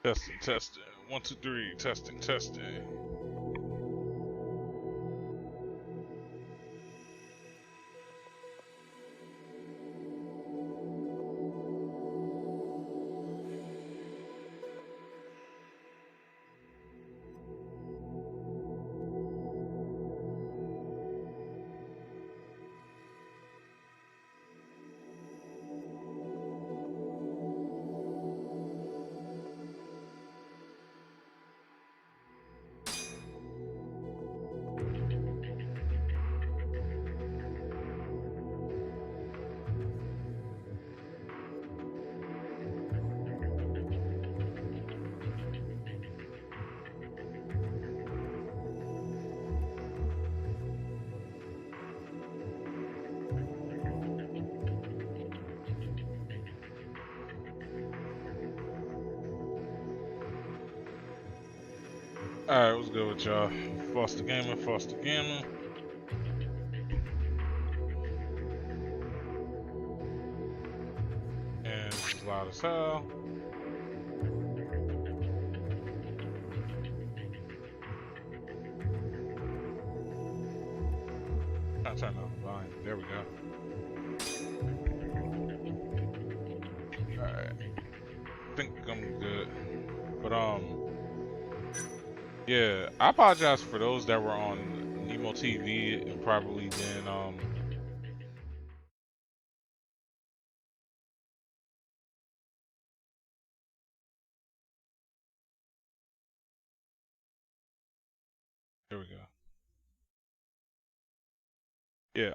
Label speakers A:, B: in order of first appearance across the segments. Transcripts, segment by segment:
A: Testing, testing. 1, 2, 3. Testing, testing. Alright, what's good with y'all? Foster Gamer, Foster Gamer. And it's loud as hell. Trying to turn up the volume. There we go. Alright. I think I'm good. But, yeah, I apologize for those that were on Nemo TV and probably then, there we go. Yeah,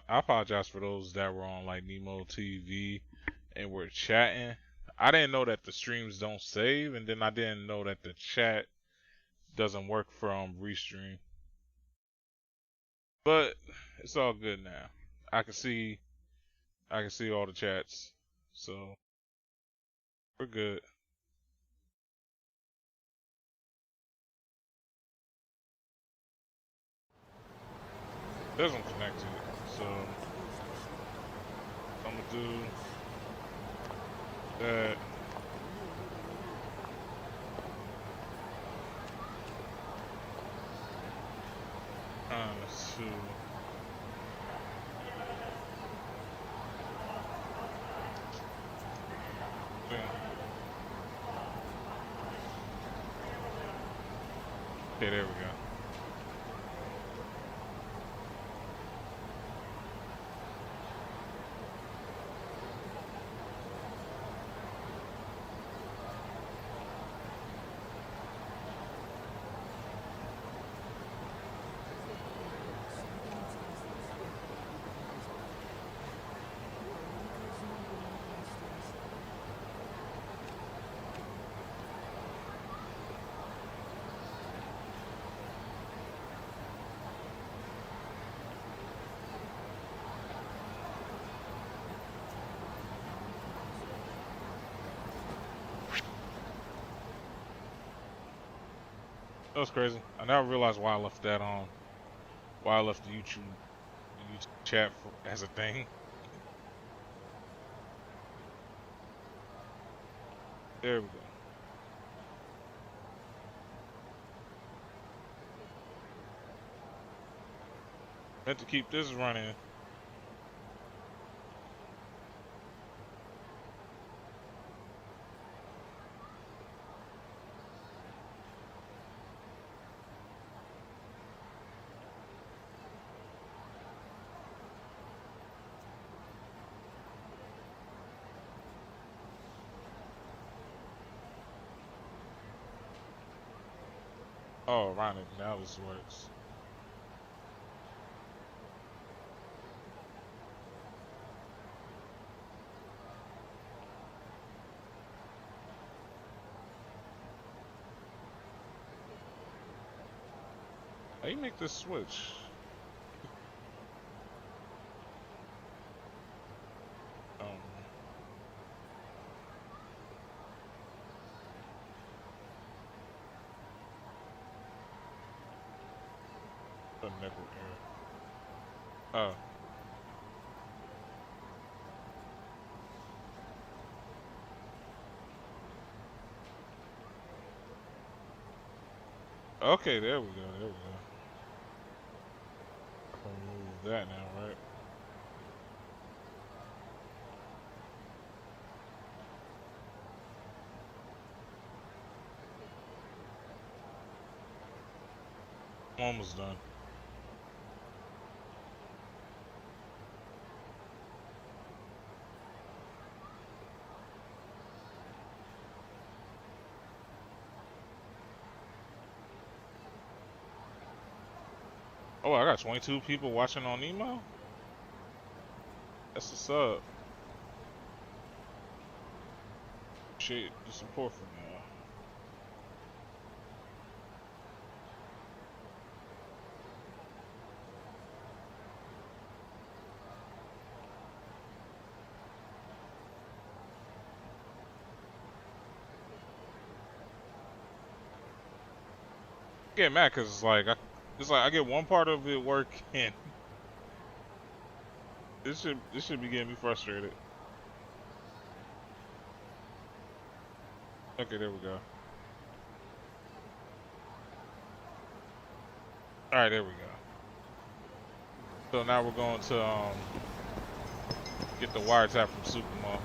A: I apologize for those that were on like Nemo TV and were chatting. I didn't know that the streams don't save, and then I didn't know that the chat doesn't work from Restream. But it's all good now. I can see all the chats, so we're good. Doesn't connect to it, so I'm gonna do that. To okay, there we go. That was crazy. I now realize why I left that on. Why I left the YouTube chat as a thing. There we go. Meant to keep this running. Oh, Ronnie, now this works. How you make this switch? A network error. Oh. Okay, there we go. There we go. I can remove that now, right? Almost done. Oh, I got 22 people watching on email? That's what's up. Appreciate the support from y'all. I get mad because it's like I get one part of it working. This should be getting me frustrated. Okay, there we go. All right, there we go. So now we're going to get the wiretap from Supermall.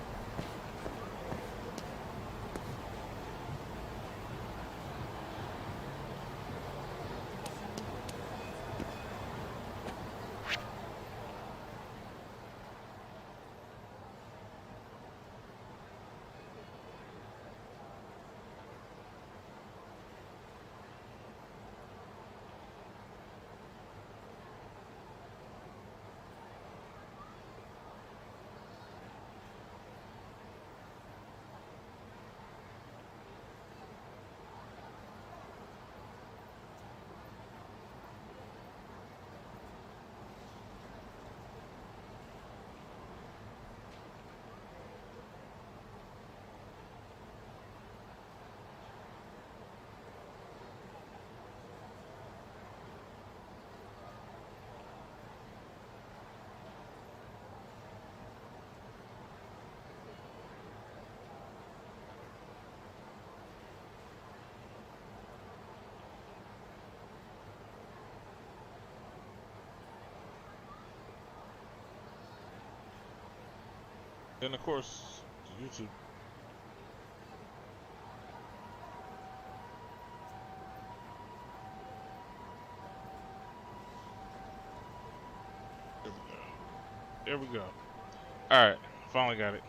A: And of course, YouTube. There we go. There we go. All right, finally got it.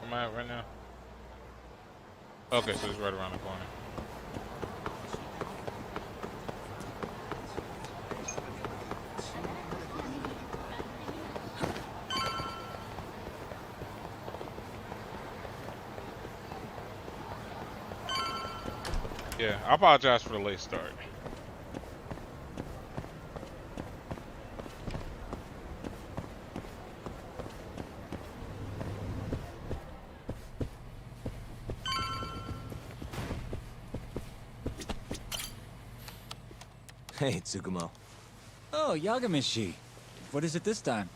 A: Where am I at right now? Okay, so it's right around the corner. Yeah, I apologize for the late start.
B: Hey, Tsukumo.
C: Oh, Yagamishi. What is it this time?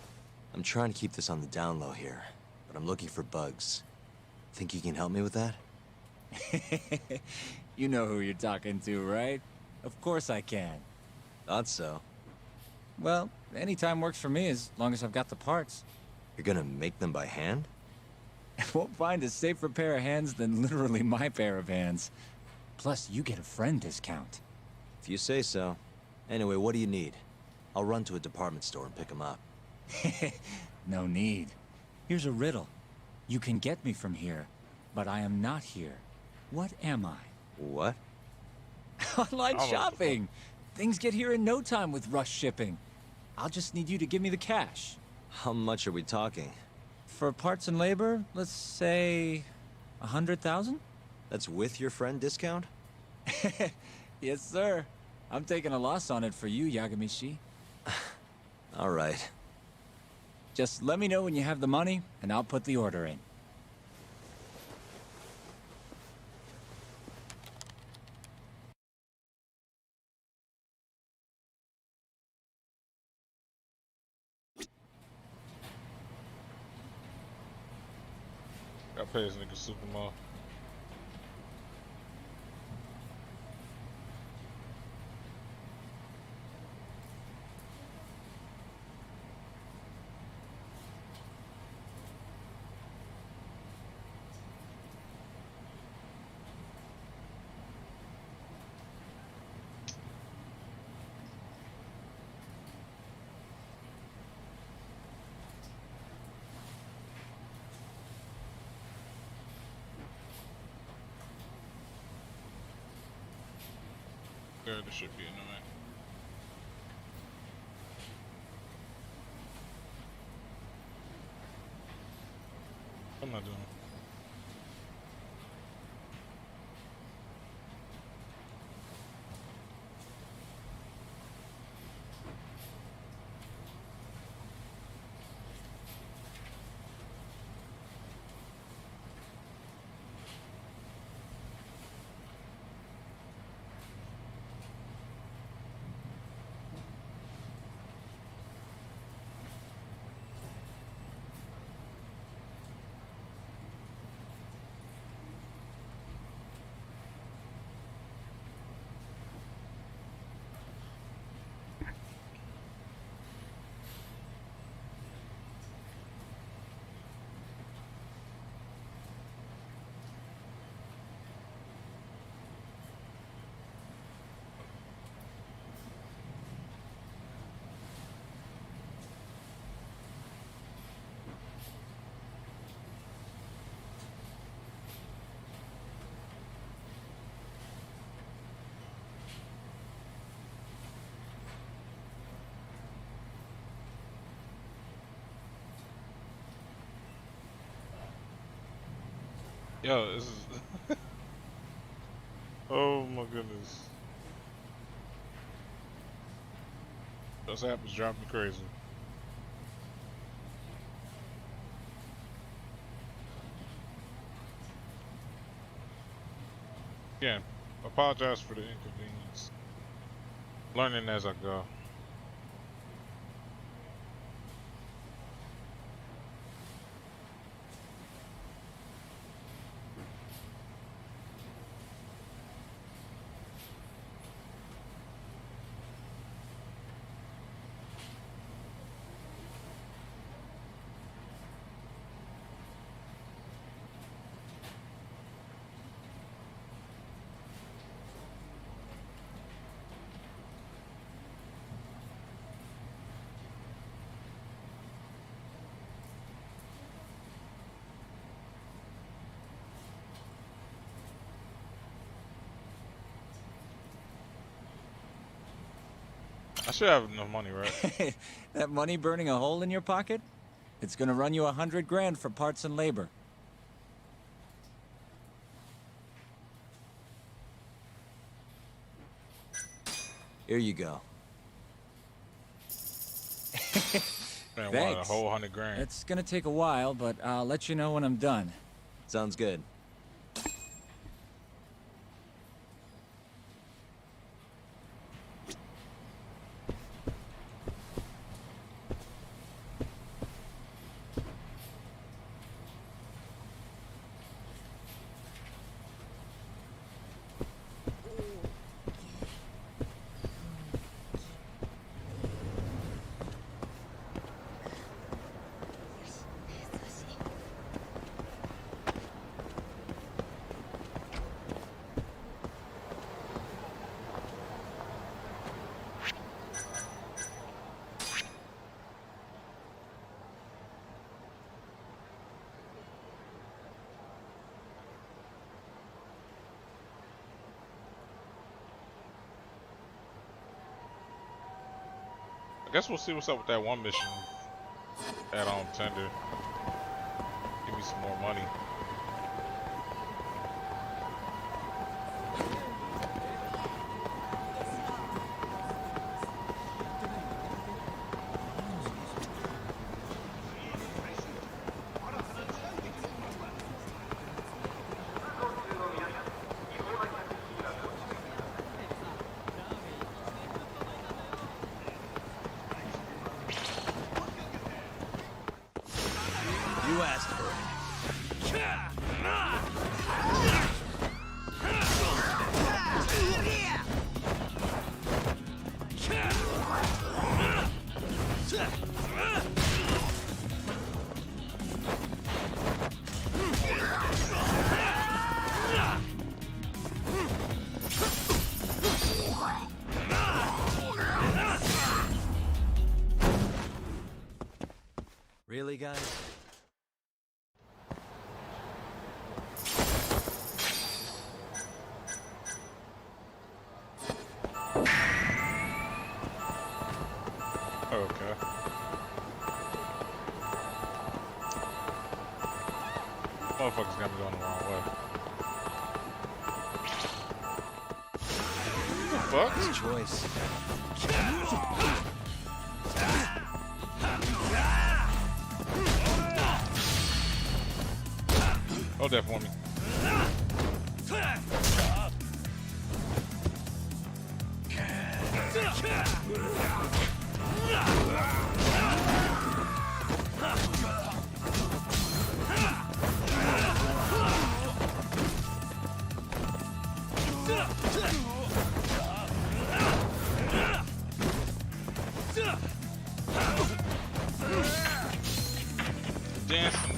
B: I'm trying to keep this on the down low here, but I'm looking for bugs. Think you can help me with that?
C: You know who you're talking to, right? Of course I can.
B: Thought so.
C: Well, anytime works for me as long as I've got the parts.
B: You're gonna make them by hand?
C: Won't find a safer pair of hands than literally my pair of hands. Plus, you get a friend discount.
B: If you say so. Anyway, what do you need? I'll run to a department store and pick them up.
C: No need. Here's a riddle. You can get me from here, but I am not here. What am I?
B: What?
C: Online
A: I don't know.
C: shopping! Things get here in no time with rush shipping. I'll just need you to give me the cash.
B: How much are we talking?
C: For parts and labor, let's say 100,000?
B: That's with your friend discount?
C: Yes, sir. I'm taking a loss on it for you, Yagamishi.
B: All right.
C: Just let me know when you have the money, and I'll put the order in.
A: I pay this nigga super more. Yeah, this should be annoying. What am I doing? Yo, this is. Oh my goodness. Those apples drive me crazy. Again, apologize for the inconvenience. Learning as I go. I should have enough money, right?
C: That money burning a hole in your pocket? It's gonna run you 100 grand for parts and labor.
B: Here you go.
A: Man, what, a
C: Thanks.
A: whole 100 grand.
C: It's gonna take a while, but I'll let you know when I'm done.
B: Sounds good.
A: I guess we'll see what's up with that one mission at Tender. Give me some more money.
B: You asked for it. guys?
A: Okay. Motherfuckers got me going the wrong way. What the fuck?
B: Nice choice.
A: Hold that for me. Dancing,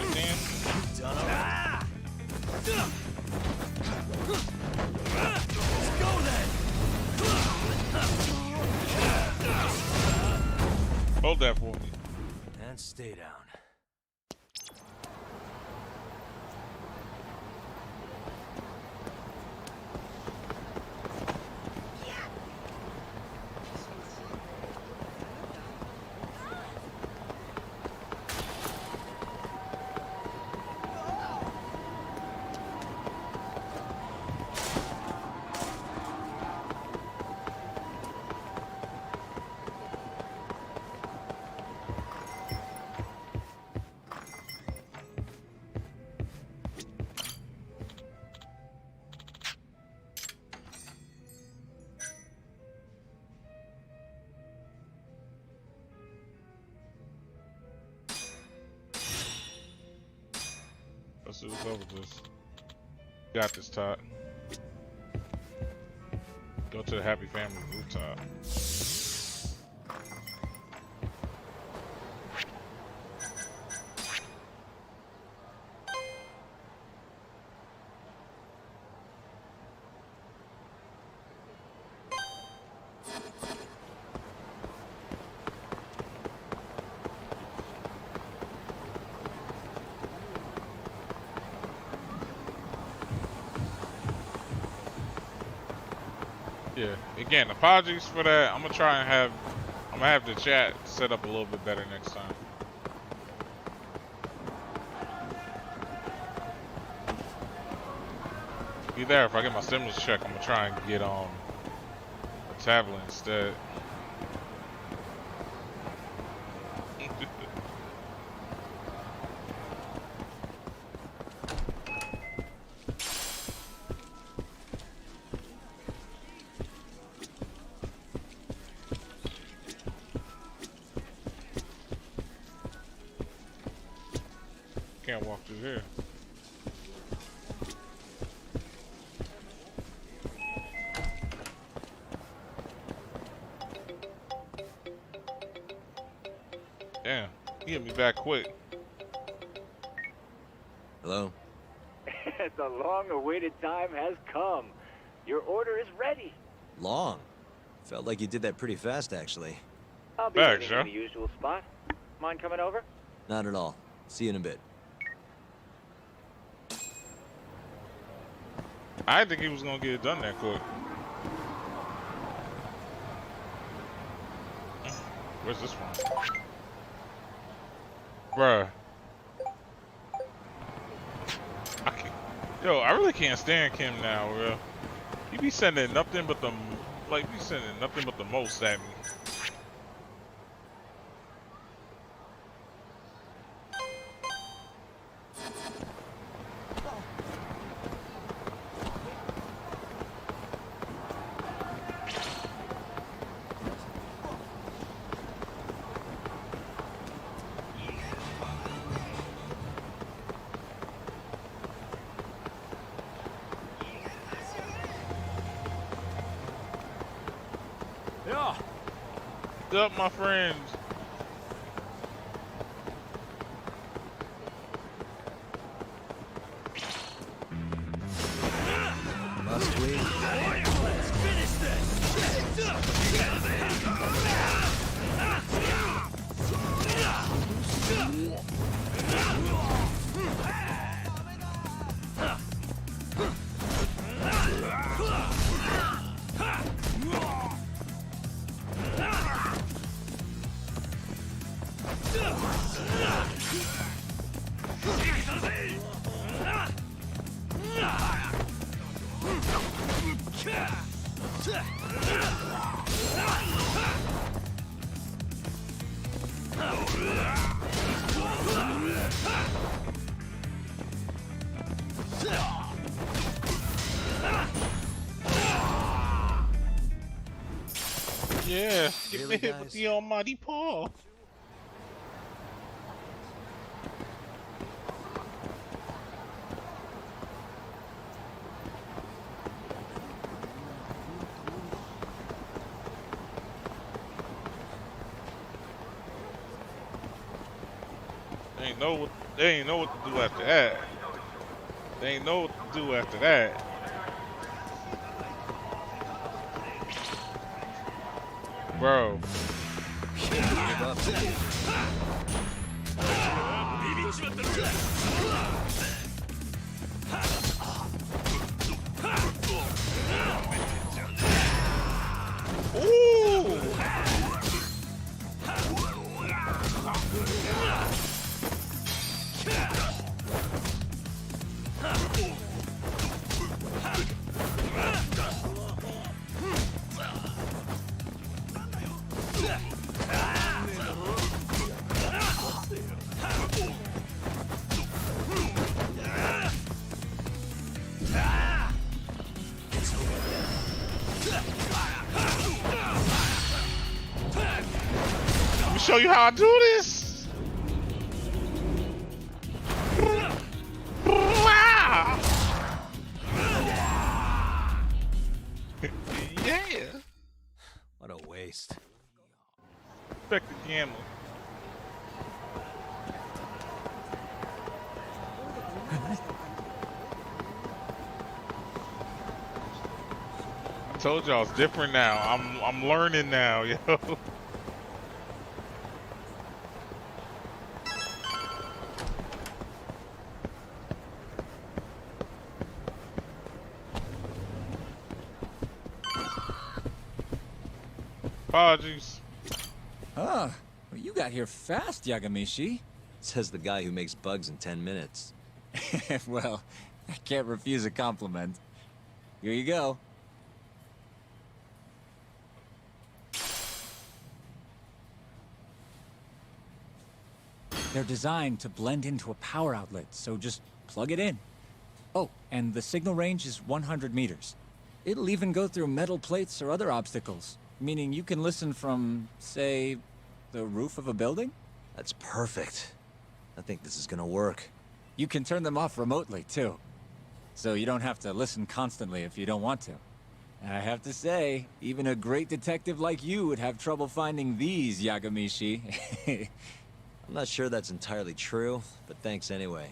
A: hold that for me.
B: And stay down.
A: Let's see what's up with this. Got this, Todd. Go to the Happy Family rooftop. Yeah. Again, apologies for that. I'm gonna have the chat set up a little bit better next time. Be there. If I get my stimulus check, I'm gonna try and get a tablet instead. Can't walk through here. Damn, he hit me back quick.
B: Hello?
D: The long-awaited time has come. Your order is ready.
B: Long? Felt like you did that pretty fast, actually.
D: I'll be
A: Thanks,
D: waiting in
A: Joe.
D: the usual spot. Mind coming over?
B: Not at all. See you in a bit.
A: I didn't think he was gonna get it done that quick. Where's this one? Bruh. Yo, I really can't stand Kim now, bro. He be sending nothing but the most at me.
C: Yeah.
A: What's up, my friends?
B: Must we?
C: Let's finish this.
A: Yeah, get
B: Really,
A: hit with
B: guys?
A: the almighty paw. They ain't know what to do after that. They ain't know what to do after that. Bro. Ooh. Let me show you how I do this. Yeah.
B: What a waste.
A: Respect the gambler. I told y'all it's different now. I'm learning now, yo. Apologies.
C: Well, you got here fast, Yagamishi.
B: Says the guy who makes bugs in 10 minutes.
C: Well, I can't refuse a compliment. Here you go. They're designed to blend into a power outlet, so just plug it in. Oh, and the signal range is 100 meters. It'll even go through metal plates or other obstacles, meaning you can listen from, say, the roof of a building?
B: That's perfect. I think this is gonna work.
C: You can turn them off remotely, too. So you don't have to listen constantly if you don't want to. I have to say, even a great detective like you would have trouble finding these, Yagamishi.
B: I'm not sure that's entirely true, but thanks anyway.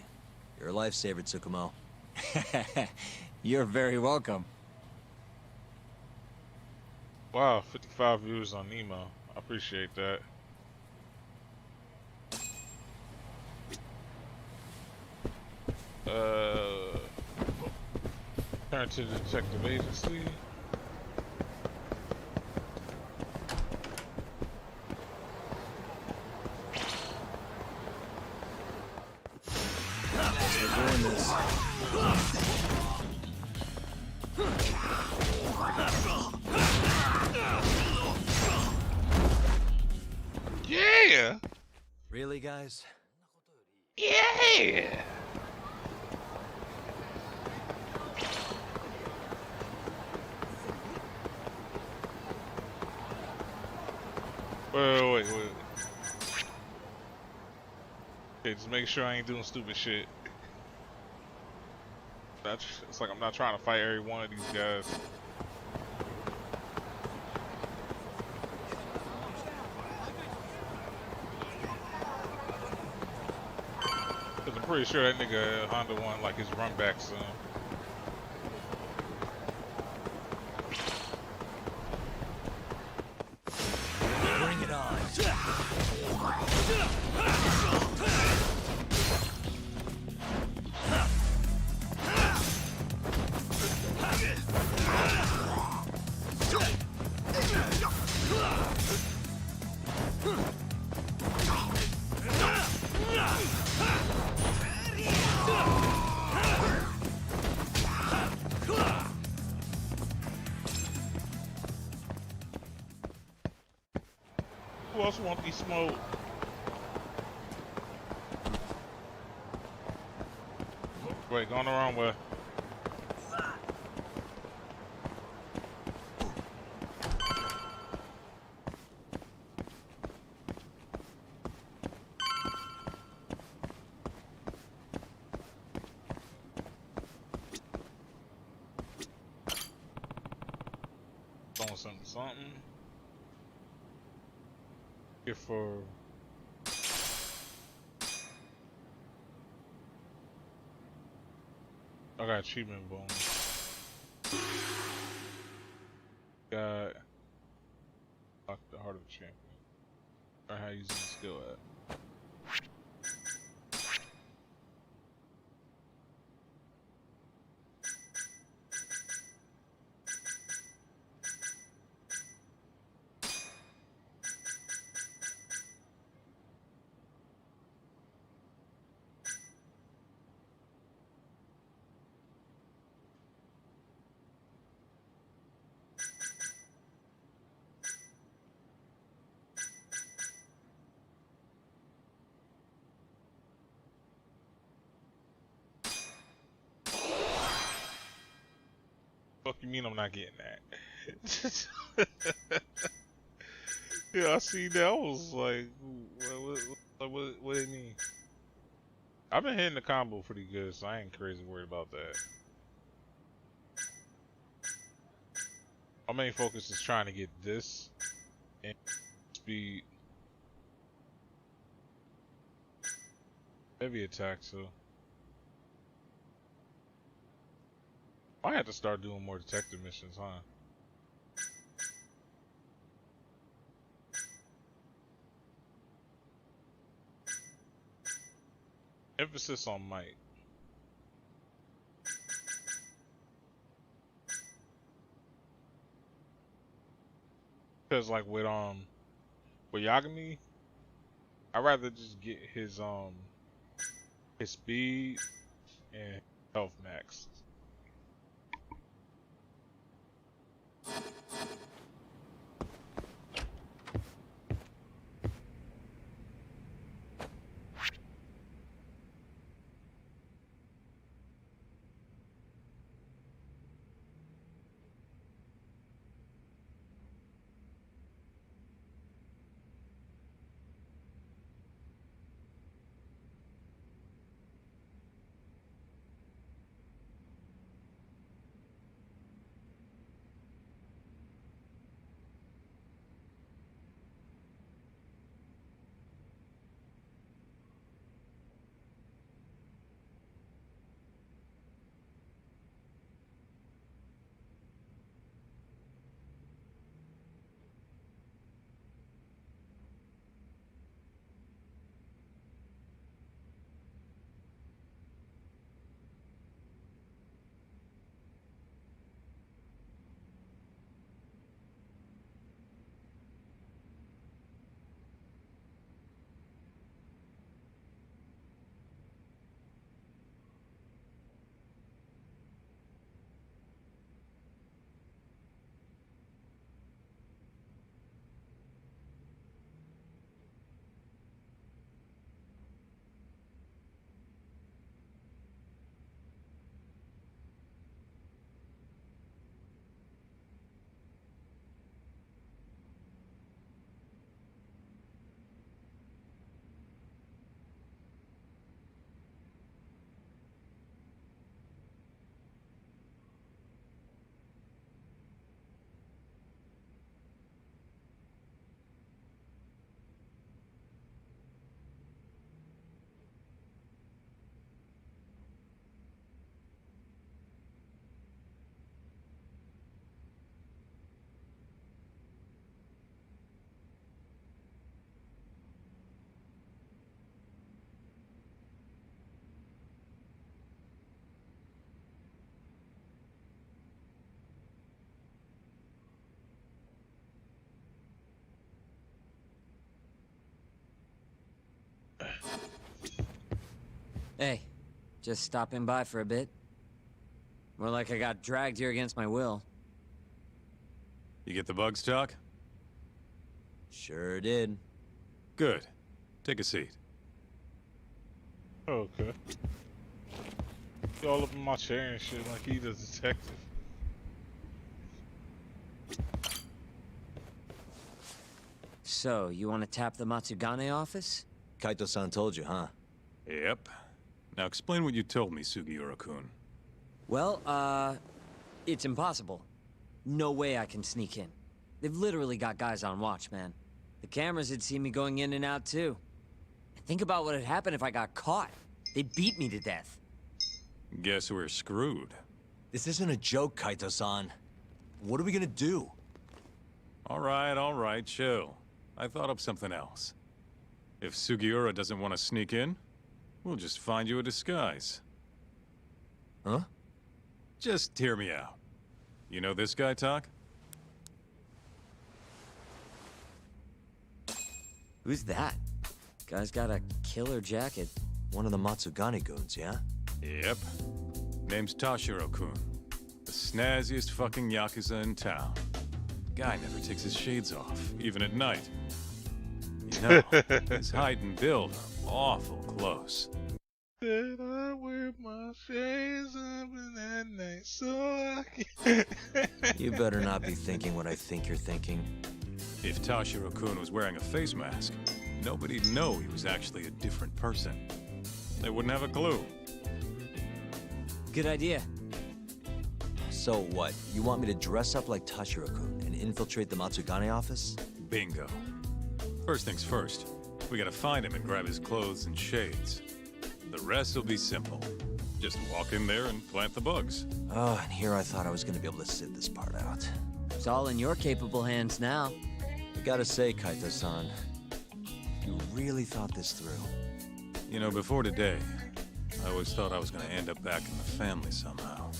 B: You're a lifesaver, Tsukumo.
C: You're very welcome.
A: Wow, 55 views on Nemo. I appreciate that. Turn to the detective agency.
B: We're doing this.
A: Yeah!
B: Really, guys?
A: Yeah! Wait. Okay, just make sure I ain't doing stupid shit. It's like I'm not trying to fight every one of these guys. Cause I'm pretty sure that nigga Honda won like his run back soon.
B: Bring it on.
A: Who else want these smoke? Wait, going the wrong way. Doing something. Here for. I got achievement bonus. Got lock the heart of the champion. Or how using the skill at. Fuck you mean I'm not getting that? Yeah, I see that. I was like, what do you mean? I've been hitting the combo pretty good, so I ain't crazy worried about that. My main focus is trying to get this and speed. Heavy attack, so I have to start doing more detective missions, huh? Emphasis on might. Cause like with Yagami, I'd rather just get his speed and health max.
E: Hey, just stopping by for a bit. More like I got dragged here against my will.
F: You get the bugs talk?
B: Sure did.
F: Good. Take a seat.
A: Okay. He all up in my chair and shit like he's a detective.
E: So, you want to tap the Matsugane office?
B: Kaito-san told you, huh?
F: Yep. Now explain what you told me, Sugiura-kun.
E: Well, it's impossible. No way I can sneak in. They've literally got guys on watch, man. The cameras had seen me going in and out, too. Think about what would happen if I got caught. They'd beat me to death.
F: Guess we're screwed.
B: This isn't a joke, Kaito-san. What are we gonna do?
F: All right, chill. I thought up something else. If Sugiura doesn't want to sneak in, we'll just find you a disguise.
B: Huh?
F: Just hear me out. You know this guy, Tak?
E: Who's that? Guy's got a killer jacket.
B: One of the Matsugane goons, yeah?
F: Yep. Name's Tashiro-kun. The snazziest fucking Yakuza in town. Guy never takes his shades off, even at night. You know, his height and build are awful close.
A: Did I wear my shades up in that night so I can...
B: You better not be thinking what I think you're thinking.
F: If Tashiro-kun was wearing a face mask, nobody'd know he was actually a different person. They wouldn't have a clue.
E: Good idea.
B: So what? You want me to dress up like Tashiro-kun and infiltrate the Matsugane office?
F: Bingo. First things first, we gotta find him and grab his clothes and shades. The rest will be simple. Just walk in there and plant the bugs.
B: Oh, and here I thought I was gonna be able to sit this part out.
E: It's all in your capable hands now.
B: I gotta say, Kaito-san, you really thought this through.
F: You know, before today, I always thought I was gonna end up back in the family somehow.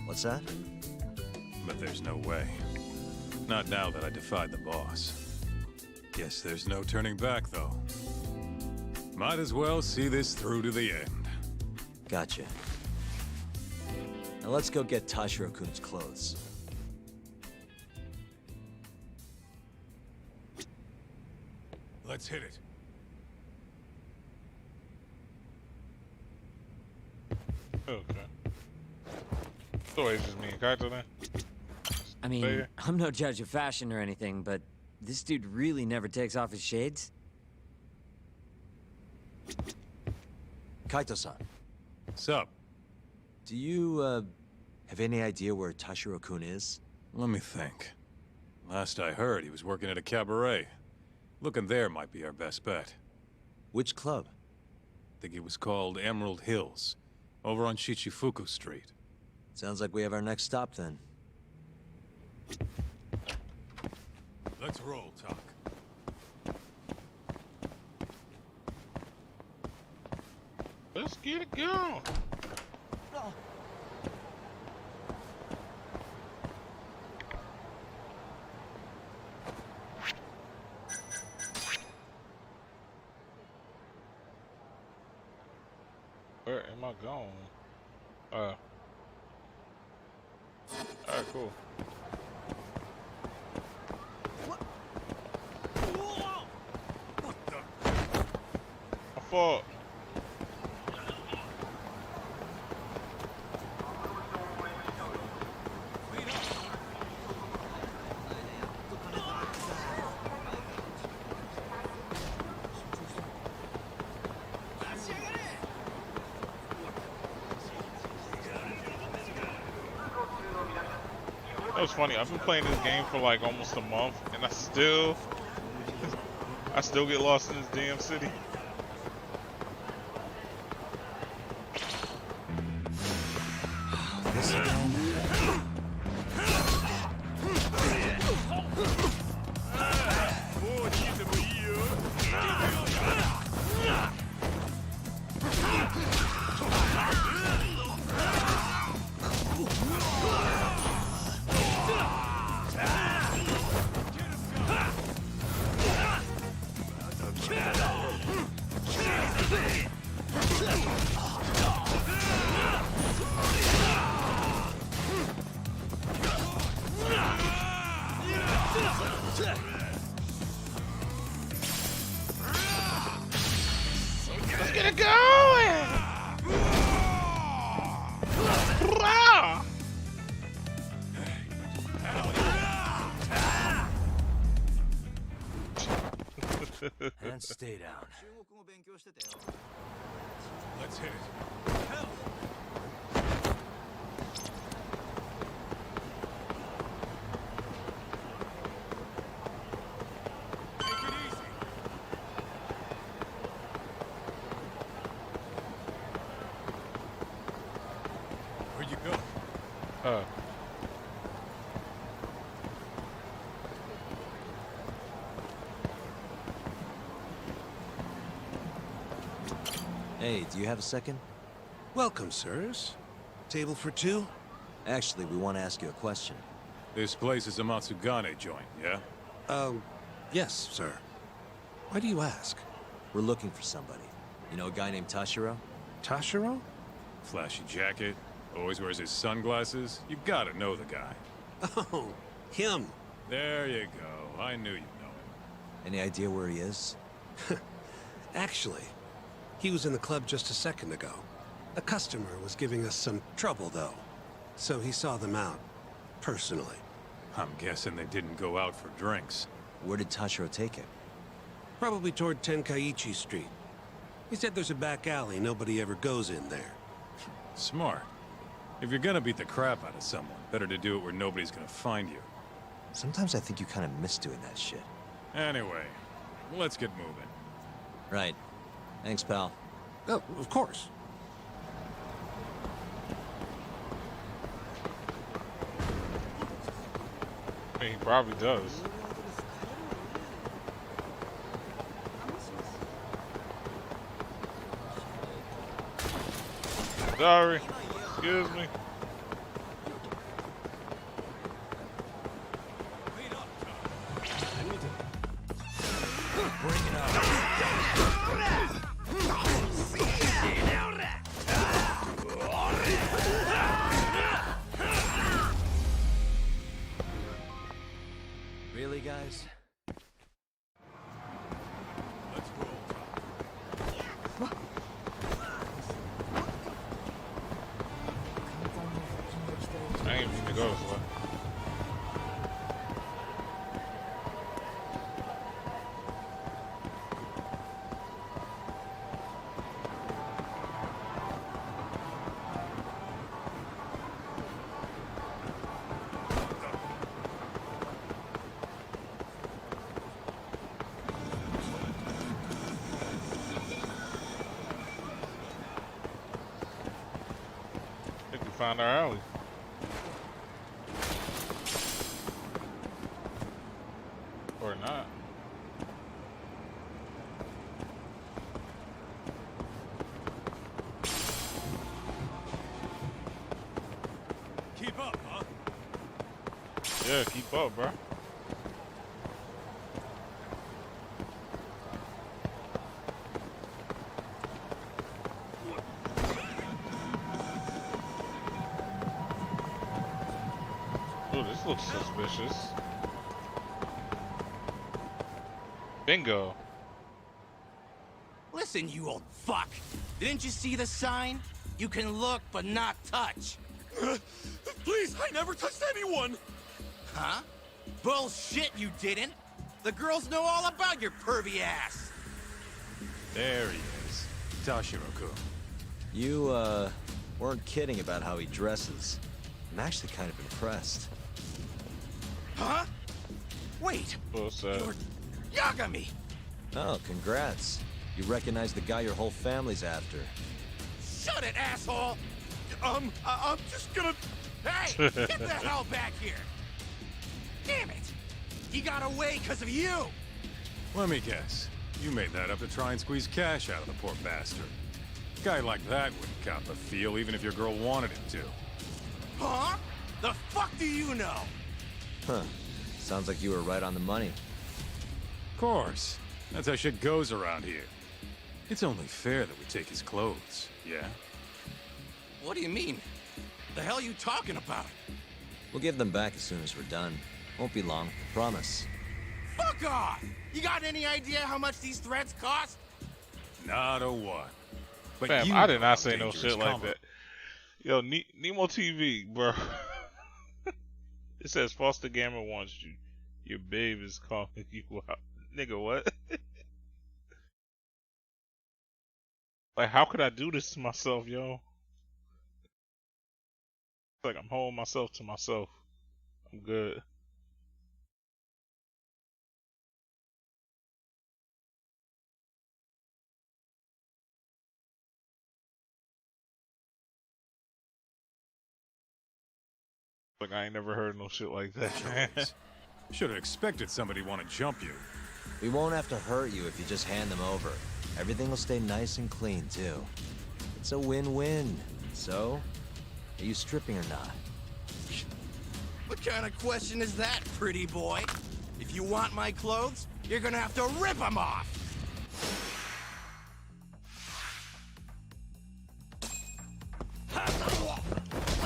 B: What's that?
F: But there's no way. Not now that I defied the boss. Guess there's no turning back, though. Might as well see this through to the end.
B: Gotcha. Now let's go get Tashiro-kun's clothes.
F: Let's hit it.
A: Okay. So it's just me and Kaito then?
E: I mean,
A: There.
E: I'm no judge of fashion or anything, but this dude really never takes off his shades.
B: Kaito-san,
F: Sup?
B: do you, have any idea where Tashiro-kun is?
F: Let me think. Last I heard, he was working at a cabaret. Looking there might be our best bet.
B: Which club?
F: Think it was called Emerald Hills, over on Shichifuku Street.
B: Sounds like we have our next stop then.
F: Let's roll, Tak.
A: Let's get it going. Where am I going? Alright, cool. My fault. That was funny. I've been playing this game for like almost a month, and I still get lost in this damn city.
B: This again? Stay down.
F: Let's hit it. Hell! Take it easy. Where'd you go?
B: Hey, do you have a second?
G: Welcome, sirs. Table for two?
B: Actually, we want to ask you a question.
F: This place is a Matsugane joint, yeah?
G: Yes, sir. Why do you ask?
B: We're looking for somebody. You know a guy named Tashiro?
G: Tashiro?
F: Flashy jacket, always wears his sunglasses. You gotta know the guy.
G: Oh, him.
F: There you go. I knew you'd know him.
B: Any idea where he is?
G: Actually, he was in the club just a second ago. A customer was giving us some trouble, though. So he saw them out, personally.
F: I'm guessing they didn't go out for drinks.
B: Where did Tashiro take it?
G: Probably toward Tenkaichi Street. He said there's a back alley, nobody ever goes in there.
F: Smart. If you're gonna beat the crap out of someone, better to do it where nobody's gonna find you.
B: Sometimes I think you kind of miss doing that shit.
F: Anyway, let's get moving.
B: Right. Thanks, pal.
G: Oh, of course.
A: I mean, he probably does. Sorry. Excuse me.
B: Bring it on. Really, guys?
F: Let's roll.
A: I ain't mean to go this way. I think we found our alley. Or not.
F: Keep up, huh?
A: Yeah, keep up, bro. Oh, this looks suspicious. Bingo.
H: Listen, you old fuck. Didn't you see the sign? You can look, but not touch.
F: Please, I never touched anyone!
H: Huh? Bullshit, you didn't. The girls know all about your pervy ass.
F: There he is. Tashiro-kun.
B: You, weren't kidding about how he dresses. I'm actually kind of impressed.
H: Huh? Wait,
A: What's that?
H: you're Yagami.
B: Oh, congrats. You recognize the guy your whole family's after.
H: Shut it, asshole. I'm just gonna... Hey, get the hell back here. Damn it. He got away because of you.
F: Let me guess. You made that up to try and squeeze cash out of the poor bastard. Guy like that wouldn't cop a feel even if your girl wanted him to.
H: Huh? The fuck do you know?
B: Huh. Sounds like you were right on the money.
F: Of course. That's how shit goes around here. It's only fair that we take his clothes, yeah?
H: What do you mean? The hell are you talking about?
B: We'll give them back as soon as we're done. Won't be long, promise.
H: Fuck off! You got any idea how much these threads cost?
F: Not a what. But
A: Fam,
F: you
A: I did
F: know
A: not
F: how
A: say no
F: dangerous
A: shit like
F: combo-
A: that. Yo, Nemo TV, bro. It says Foster Gamer wants you. Your babe is calling you out. Nigga, what? Like, how could I do this to myself, yo? It's like I'm holding myself to myself. I'm good. Like, I ain't never heard no shit like that.
F: Should have expected somebody want to jump you.
B: We won't have to hurt you if you just hand them over. Everything will stay nice and clean, too. It's a win-win. So, are you stripping or not?
H: What kind of question is that, pretty boy? If you want my clothes, you're gonna have to rip them off!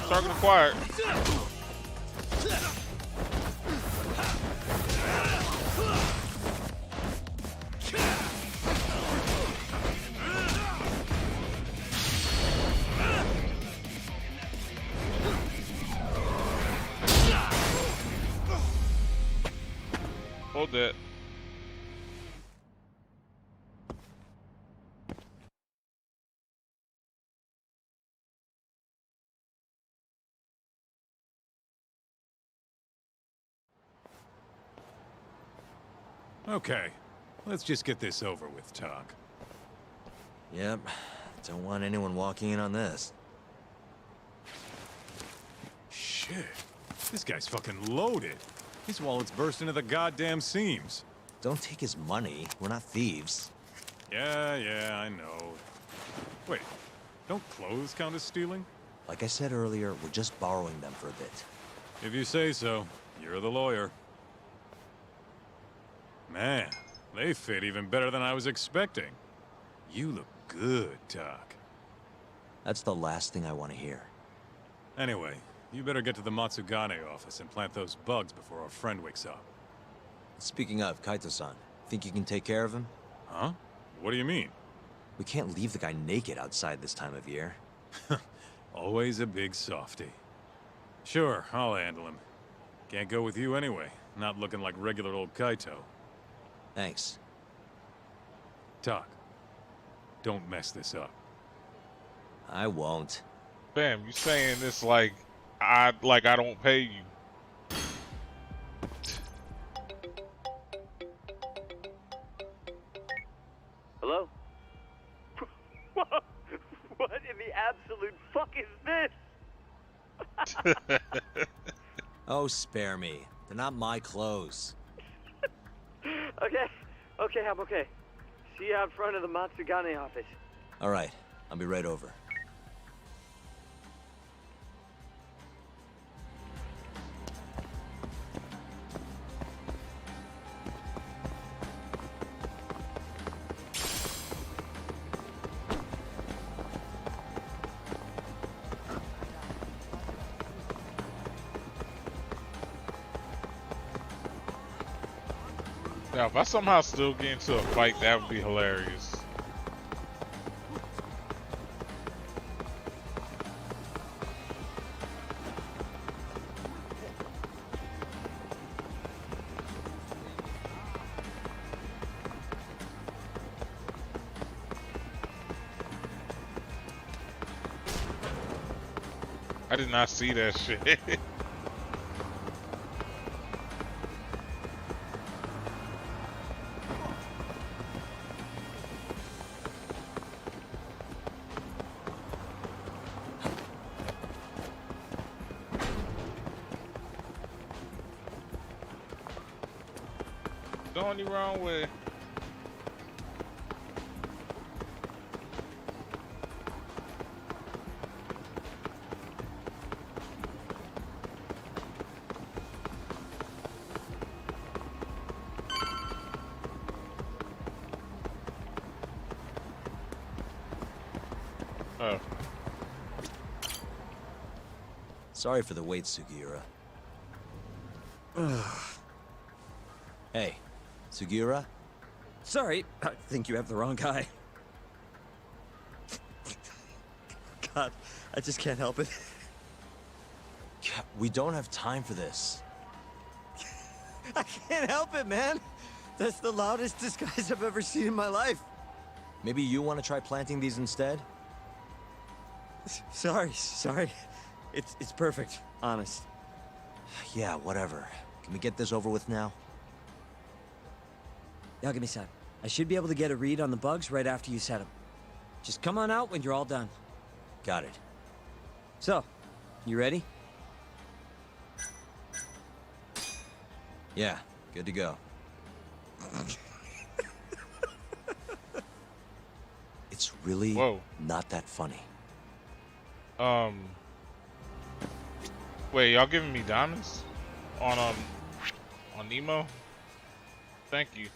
A: Target acquired. Hold that.
F: Okay, let's just get this over with, Talk.
B: Yep. Don't want anyone walking in on this.
F: Shit. This guy's fucking loaded. His wallet's burst into the goddamn seams.
B: Don't take his money. We're not thieves.
F: Yeah, I know. Wait, don't clothes count as stealing?
B: Like I said earlier, we're just borrowing them for a bit.
F: If you say so. You're the lawyer. Man, they fit even better than I was expecting. You look good, Doc.
B: That's the last thing I want to hear.
F: Anyway, you better get to the Matsugane office and plant those bugs before our friend wakes up.
B: Speaking of, Kaito-san, think you can take care of him?
F: Huh? What do you mean?
B: We can't leave the guy naked outside this time of year.
F: Always a big softy. Sure, I'll handle him. Can't go with you anyway. Not looking like regular old Kaito.
B: Thanks.
F: Doc, don't mess this up.
B: I won't.
A: Bam, you saying this like I don't pay you.
D: Hello? What in the absolute fuck is this?
B: Oh, spare me. They're not my clothes.
D: Okay, I'm okay. See you out front of the Matsugane office.
B: All right, I'll be right over.
A: Now, if I somehow still get into a fight, that would be hilarious. I did not see that shit. Going the wrong way. Oh.
B: Sorry for the wait, Sugiura. Hey, Sugiura?
E: Sorry, I think you have the wrong guy. God, I just can't help it.
B: We don't have time for this.
E: I can't help it, man. That's the loudest disguise I've ever seen in my life.
B: Maybe you want to try planting these instead?
E: Sorry. It's perfect, honest.
B: Yeah, whatever. Can we get this over with now?
E: Yagami-san, I should be able to get a read on the bugs right after you set them. Just come on out when you're all done.
B: Got it.
E: So, you ready?
B: Yeah, good to go. It's really not that funny.
A: Wait, y'all giving me diamonds on Nemo? Thank you.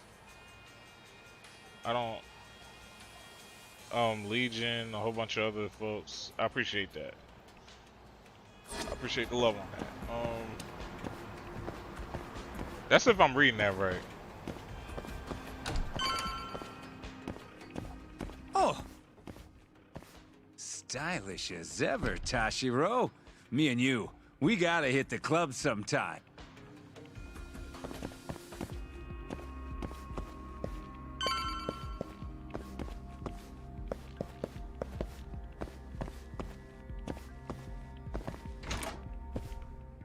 A: I don't Legion, a whole bunch of other folks. I appreciate that. I appreciate the love on that. That's if I'm reading that right.
H: Oh! Stylish as ever, Tashiro. Me and you, we gotta hit the club sometime.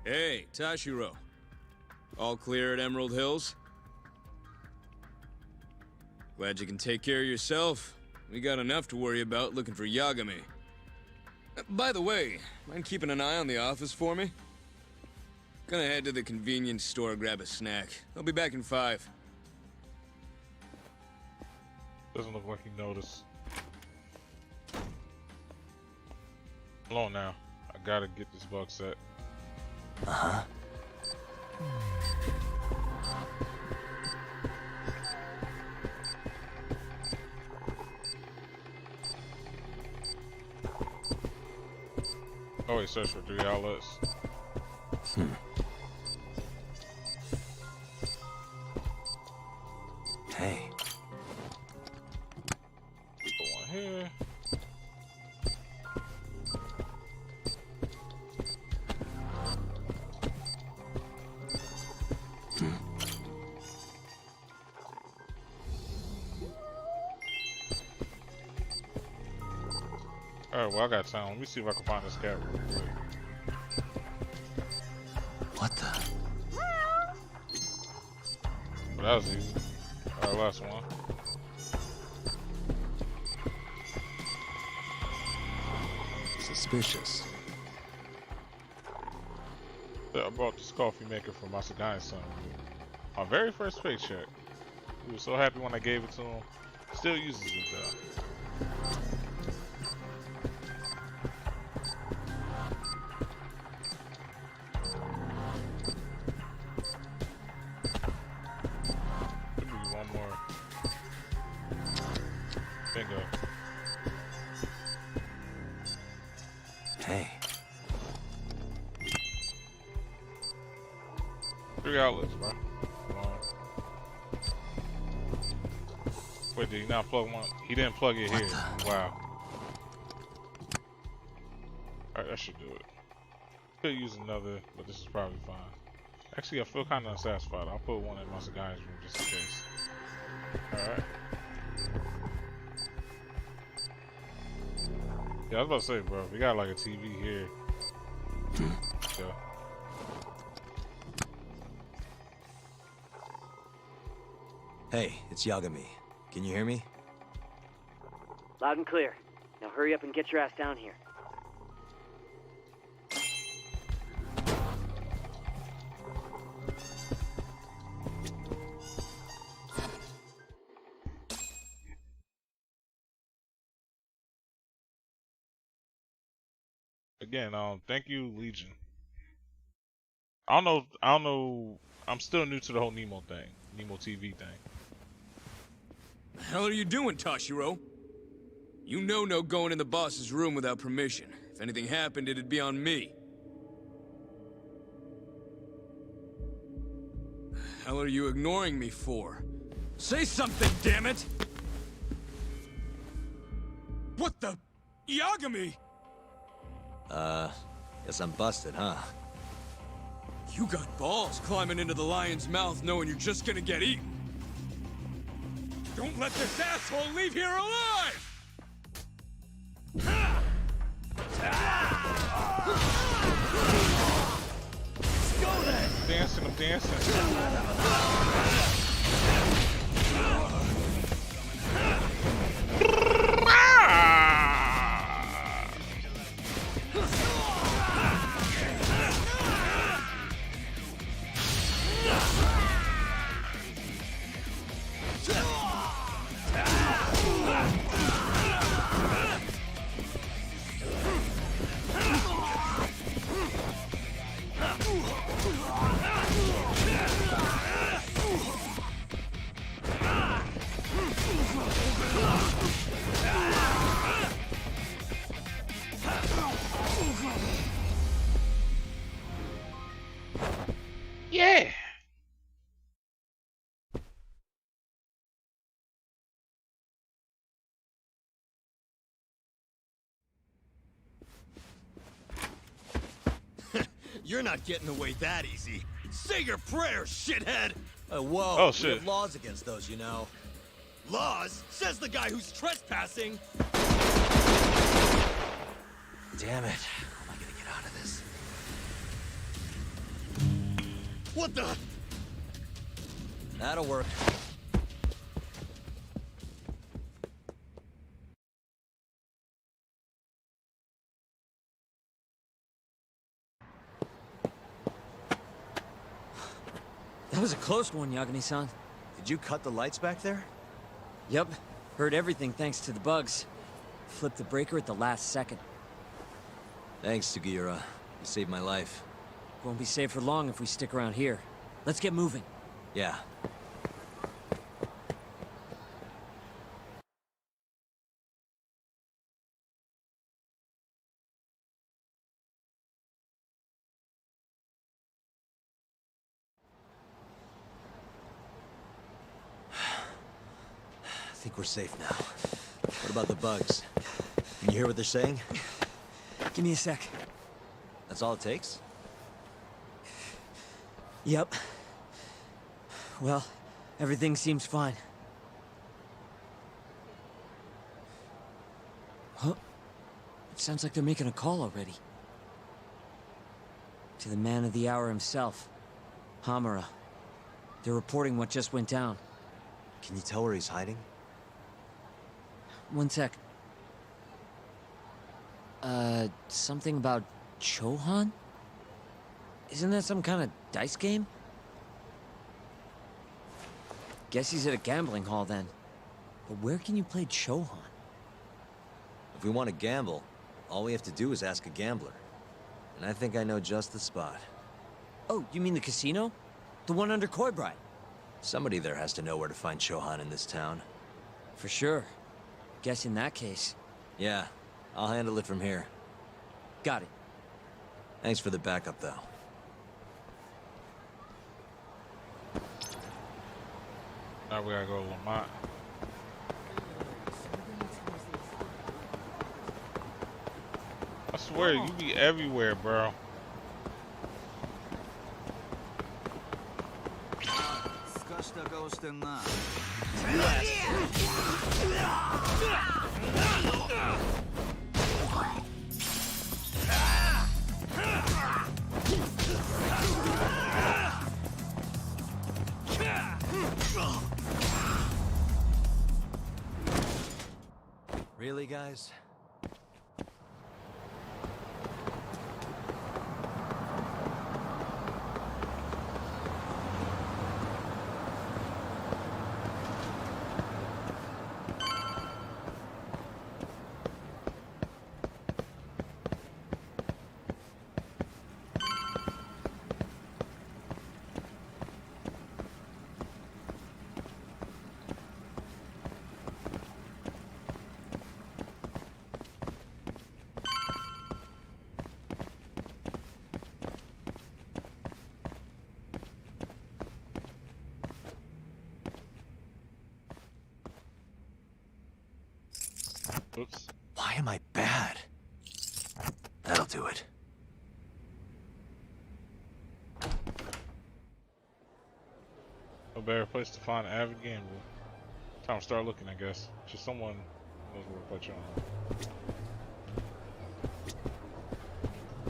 I: Hey, Tashiro. All clear at Emerald Hills? Glad you can take care of yourself. We got enough to worry about looking for Yagami. By the way, mind keeping an eye on the office for me? Gonna head to the convenience store, grab a snack. I'll be back in 5.
A: Doesn't look like he noticed. Hold on now. I gotta get this bug set.
B: Uh-huh.
A: Oh wait, search for 3 outlets.
B: Hey.
A: Put one here. Alright, well I got time. Let me see if I can find this cat real quick.
B: What the?
A: Well, that was easy. Alright, last one.
B: Suspicious.
A: Yeah, I bought this coffee maker for Masagai's son. My very first paycheck. He was so happy when I gave it to him. Still uses it though. Bingo.
B: Hey.
A: 3 outlets, bro. Come on. Wait, did he not plug one? He didn't plug it here. Wow. Alright, that should do it. Could use another, but this is probably fine. Actually, I feel kind of unsatisfied. I'll put one in Masagai's room just in case. Alright. Yeah, I was about to say, bro, we got like a TV here. So.
B: Hey, it's Yagami. Can you hear me?
D: Loud and clear. Now hurry up and get your ass down here.
A: Again, thank you, Legion. I don't know. I'm still new to the whole Nemo thing, Nemo TV thing.
I: The hell are you doing, Tashiro? You know no going in the boss's room without permission. If anything happened, it'd be on me. The hell are you ignoring me for? Say something, damn it! What the? Yagami!
B: Guess I'm busted, huh?
I: You got balls climbing into the lion's mouth knowing you're just gonna get eaten. Don't let this asshole leave here alive!
A: Dancing, I'm dancing. Yeah.
H: You're not getting away that easy. Say your prayers, shithead!
B: Whoa.
A: Oh,
B: We
A: shit.
B: have laws against those, you know.
H: Laws? Says the guy who's trespassing!
B: Damn it. How am I gonna get out of this?
H: What the?
B: That'll work.
E: That was a close one, Yagami-san.
B: Did you cut the lights back there?
E: Yep. Heard everything thanks to the bugs. Flipped the breaker at the last second.
B: Thanks, Sugiura. You saved my life.
E: Won't be safe for long if we stick around here. Let's get moving.
B: Yeah. I think we're safe now. What about the bugs? Can you hear what they're saying?
E: Give me a sec.
B: That's all it takes?
E: Yep. Well, everything seems fine. Huh? It sounds like they're making a call already. To the man of the hour himself, Hamura. They're reporting what just went down.
B: Can you tell where he's hiding?
E: One sec. Something about Chohan? Isn't that some kind of dice game? Guess he's at a gambling hall then. But where can you play Chohan?
B: If we want to gamble, all we have to do is ask a gambler. And I think I know just the spot.
E: Oh, you mean the casino? The one under Koibride?
B: Somebody there has to know where to find Chohan in this town.
E: For sure. Guess in that case.
B: Yeah, I'll handle it from here.
E: Got it.
B: Thanks for the backup, though.
A: Now we gotta go to Lamont. I swear, you be everywhere, bro.
B: Really, guys?
A: Oops.
B: Why am I bad? That'll do it.
A: No better place to find an avid gambler. Time to start looking, I guess. Just someone knows where to put you on.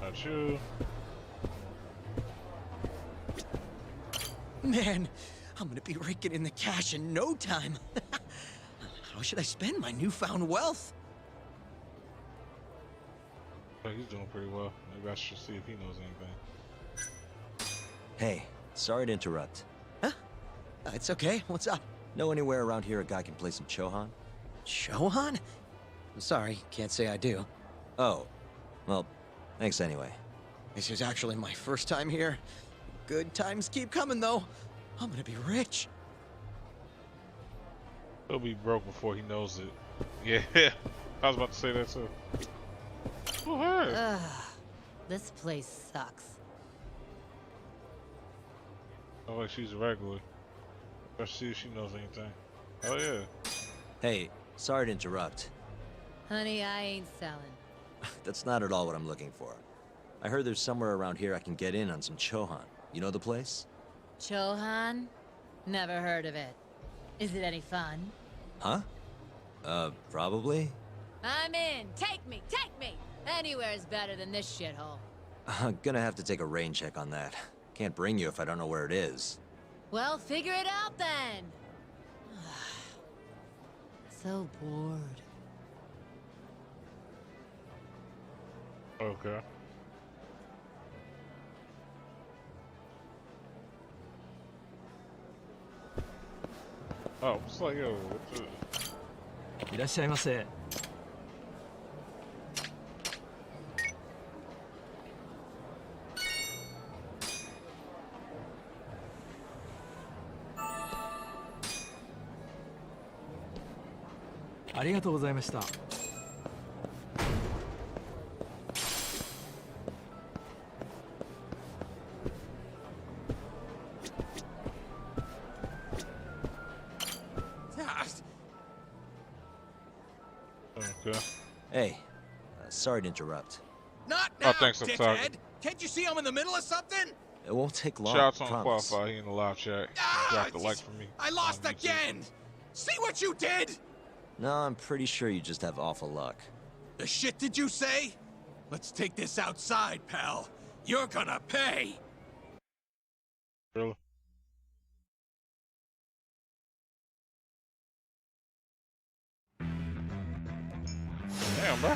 A: Not you.
J: Man, I'm gonna be raking in the cash in no time. How should I spend my newfound wealth?
A: Oh, he's doing pretty well. Maybe I should see if he knows anything.
B: Hey, sorry to interrupt.
J: It's okay. What's up?
B: Know anywhere around here a guy can play some Chohan?
J: Chohan? I'm sorry, can't say I do.
B: Oh, well, thanks anyway.
J: This is actually my first time here. Good times keep coming, though. I'm gonna be rich.
A: He'll be broke before he knows it. Yeah, I was about to say that too. Oh, hey.
K: Ugh, this place sucks.
A: Oh, like she's a regular. Let's see if she knows anything. Oh yeah.
B: Hey, sorry to interrupt.
K: Honey, I ain't selling.
B: That's not at all what I'm looking for. I heard there's somewhere around here I can get in on some Chohan. You know the place?
K: Chohan? Never heard of it. Is it any fun?
B: Huh? Probably?
K: I'm in. Take me, take me! Anywhere's better than this shithole.
B: I'm gonna have to take a rain check on that. Can't bring you if I don't know where it is.
K: Well, figure it out then. So bored.
A: Okay. Oh, it's like, yo, what's it?
C: いらっしゃいませ。ありがとうございました。
A: Okay.
B: Hey, sorry to interrupt.
H: Not now,
A: thanks, I'm sorry.
H: dickhead! Can't you see I'm in the middle of something?
B: It won't take long.
A: Shout out to
B: promise.
A: Unqualified. He in the live chat. Dropped a like for me.
H: I lost
A: on YouTube.
H: again! See what you did?
B: No, I'm pretty sure you just have awful luck.
H: The shit did you say? Let's take this outside, pal. You're gonna pay!
A: Really? Damn, bro.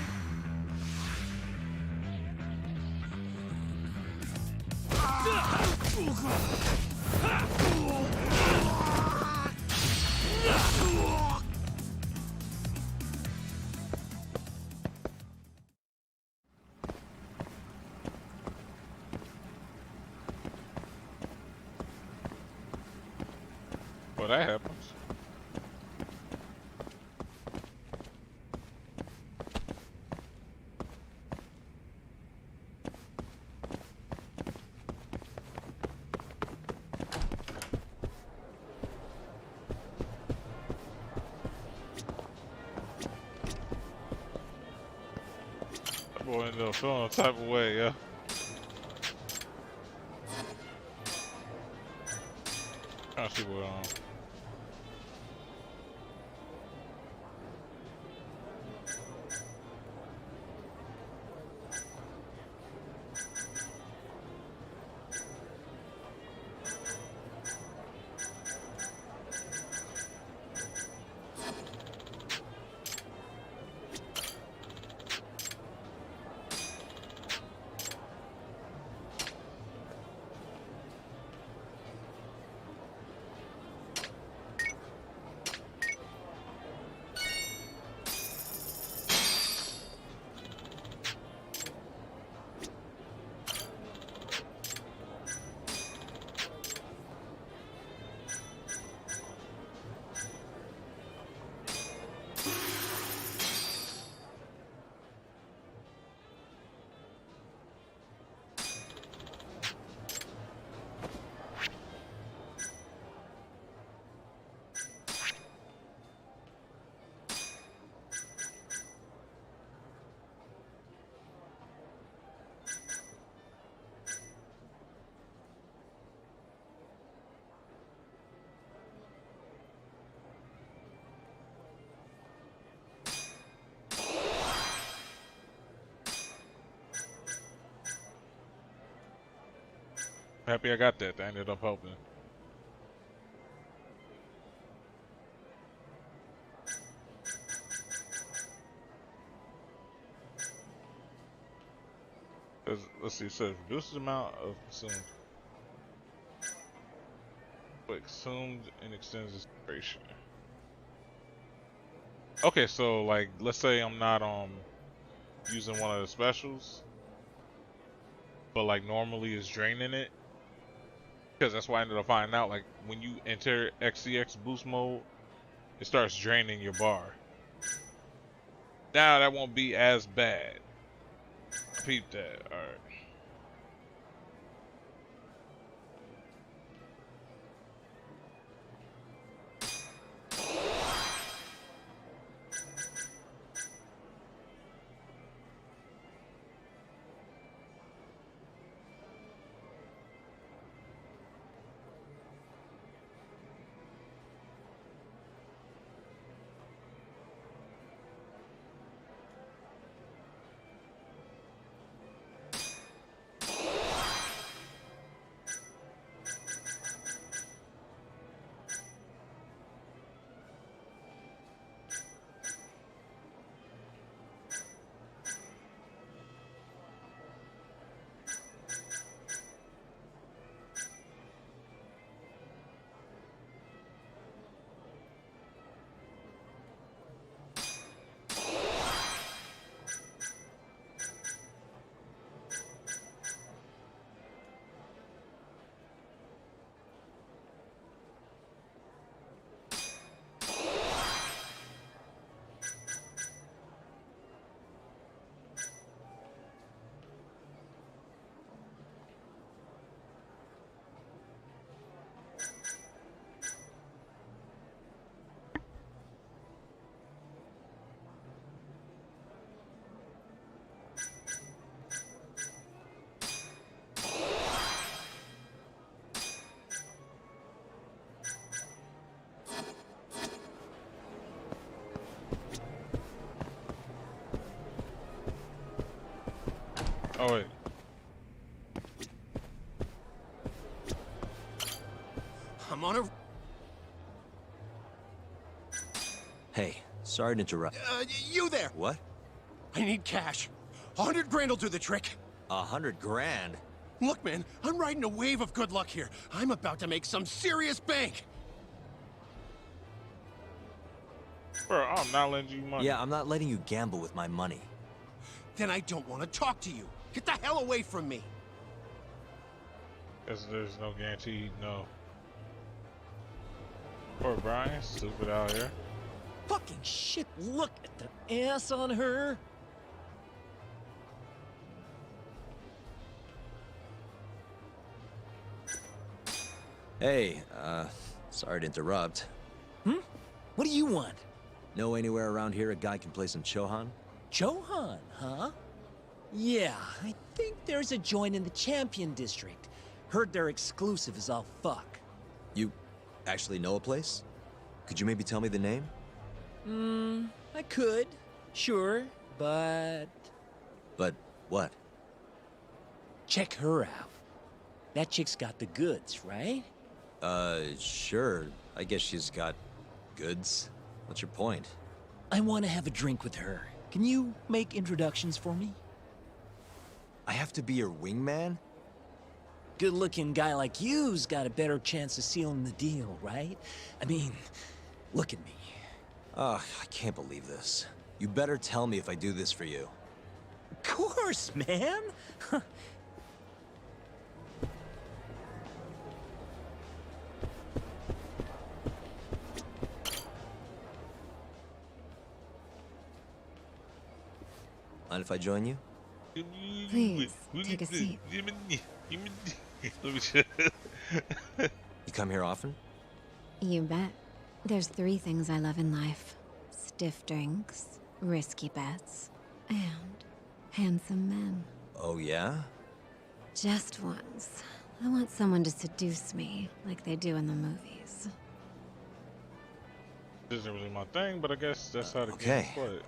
A: Well, that happens. That boy ended up feeling a type of way, yeah. Trying to see what Happy I got that. That ended up helping. Let's see, it says reduces the amount of consumed. Consumed and extends its duration. Okay, so like let's say I'm not using one of the specials, but like normally it's draining it. Because that's why I ended up finding out, like when you enter XCX boost mode, it starts draining your bar. Now that won't be as bad. Peep that. Alright. Oh wait.
G: I'm on a...
B: Hey, sorry to interrupt.
G: You there!
B: What?
G: I need cash. 100 grand will do the trick.
B: 100 grand?
G: Look, man, I'm riding a wave of good luck here. I'm about to make some serious bank.
A: Bro, I'm not lending you money.
B: Yeah, I'm not letting you gamble with my money.
G: Then I don't want to talk to you. Get the hell away from me.
A: There's no guarantee, no. Poor Brian, stupid out here.
J: Fucking shit, look at the ass on her.
B: Hey, sorry to interrupt.
J: What do you want?
B: Know anywhere around here a guy can play some Chohan?
J: Chohan, huh? Yeah, I think there's a joint in the Champion District. Heard they're exclusive as all fuck.
B: You actually know a place? Could you maybe tell me the name?
J: I could, sure, but...
B: But what?
J: Check her out. That chick's got the goods, right?
B: Sure. I guess she's got goods. What's your point?
J: I want to have a drink with her. Can you make introductions for me?
B: I have to be your wingman?
J: Good-looking guy like you's got a better chance of sealing the deal, right? I mean, look at me.
B: Ugh, I can't believe this. You better tell me if I do this for you.
J: Of course, man!
B: Mind if I join you?
L: Please, take a seat.
B: You come here often?
L: You bet. There's 3 things I love in life. Stiff drinks, risky bets, and handsome men.
B: Oh, yeah?
L: Just once. I want someone to seduce me, like they do in the movies.
A: This isn't really my thing, but I guess that's how the
B: okay.
A: game's played.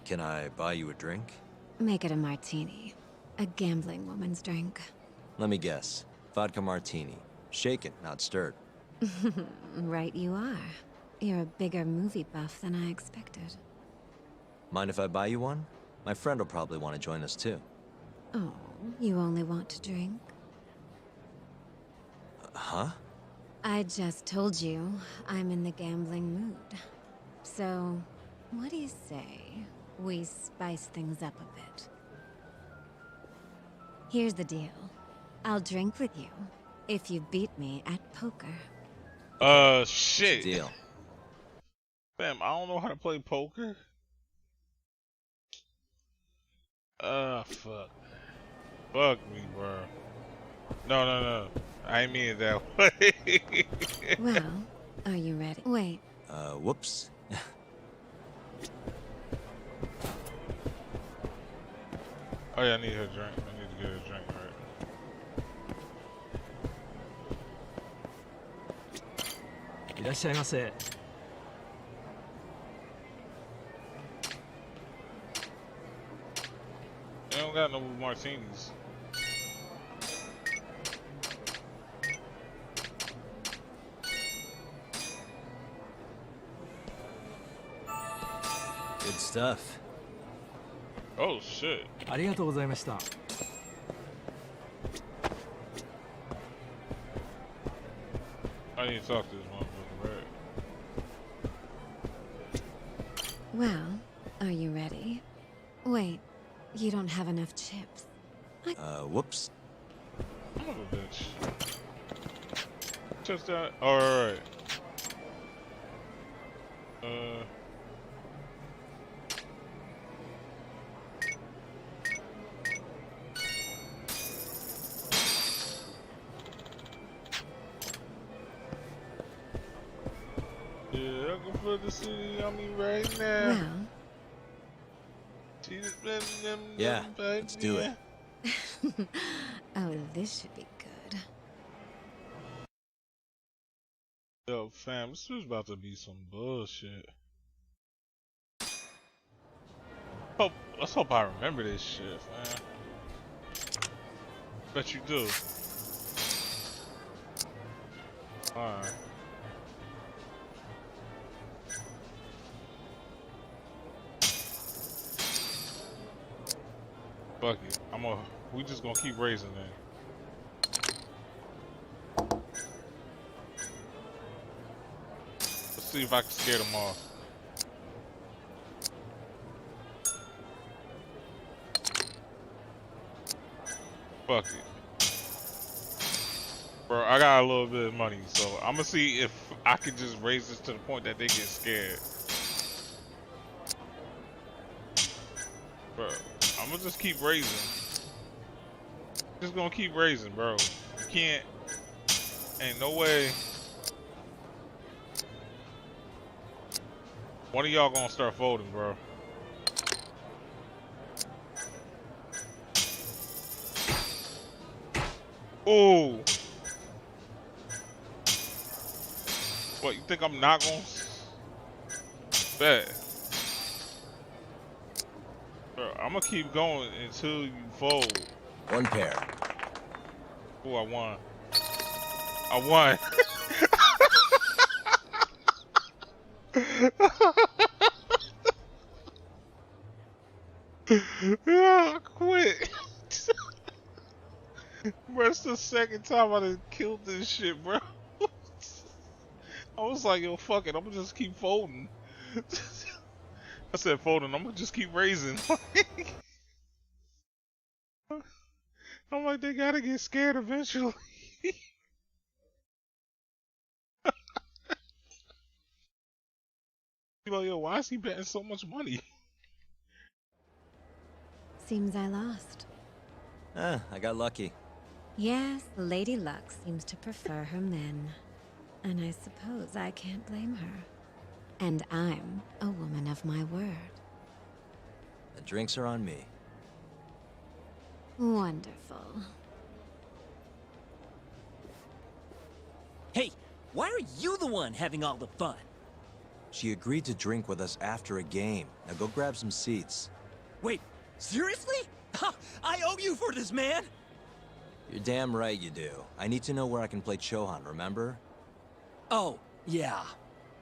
B: Can I buy you a drink?
L: Make it a martini. A gambling woman's drink.
B: Let me guess. Vodka martini. Shaken, not stirred.
L: Right you are. You're a bigger movie buff than I expected.
B: Mind if I buy you one? My friend will probably want to join us too.
L: Oh, you only want to drink?
B: Huh?
L: I just told you I'm in the gambling mood. So, what do you say we spice things up a bit? Here's the deal. I'll drink with you if you beat me at poker.
A: Shit.
B: Deal.
A: Fam, I don't know how to play poker. Fuck. Fuck me, bro. No. I ain't mean it that way.
L: Well, are you ready? Wait.
B: Whoops.
A: Oh yeah, I need her drink. I need to get her a drink, right? They don't got no martinis.
B: Good stuff.
A: Oh shit.
M: ありがとうございました。
A: I need to talk to this motherfucker, right?
L: Well, are you ready? Wait, you don't have enough chips.
B: Whoops.
A: Son of a bitch. Just that. Alright. Yeah, I can put the city on me right now.
L: Well,
B: Yeah, let's do it.
L: oh, this should be good.
A: Yo, fam, this is about to be some bullshit. Let's hope I remember this shit, man. Bet you do. Alright. Fuck it. We just gonna keep raising it. Let's see if I can scare them off. Fuck it. Bro, I got a little bit of money, so I'm gonna see if I can just raise this to the point that they get scared. Bro, I'm gonna just keep raising. Just gonna keep raising, bro. You can't. Ain't no way. One of y'all gonna start folding, bro. Oh. What, you think I'm not gonna bet? Bro, I'm gonna keep going until you fold.
B: One pair.
A: Oh, I won. I won. Yeah, I quit. Bro, it's the second time I done killed this shit, bro. I was like, yo, fuck it, I'm gonna just keep folding. I said folding, I'm gonna just keep raising. I'm like, they gotta get scared eventually. Like, yo, why is he betting so much money?
L: Seems I lost.
B: I got lucky.
L: Yes, Lady Luck seems to prefer her men. And I suppose I can't blame her. And I'm a woman of my word.
B: The drinks are on me.
L: Wonderful.
J: Hey, why are you the one having all the fun?
B: She agreed to drink with us after a game. Now go grab some seats.
J: Wait, seriously? I owe you for this, man!
B: You're damn right you do. I need to know where I can play Chohan, remember?
J: Oh, yeah.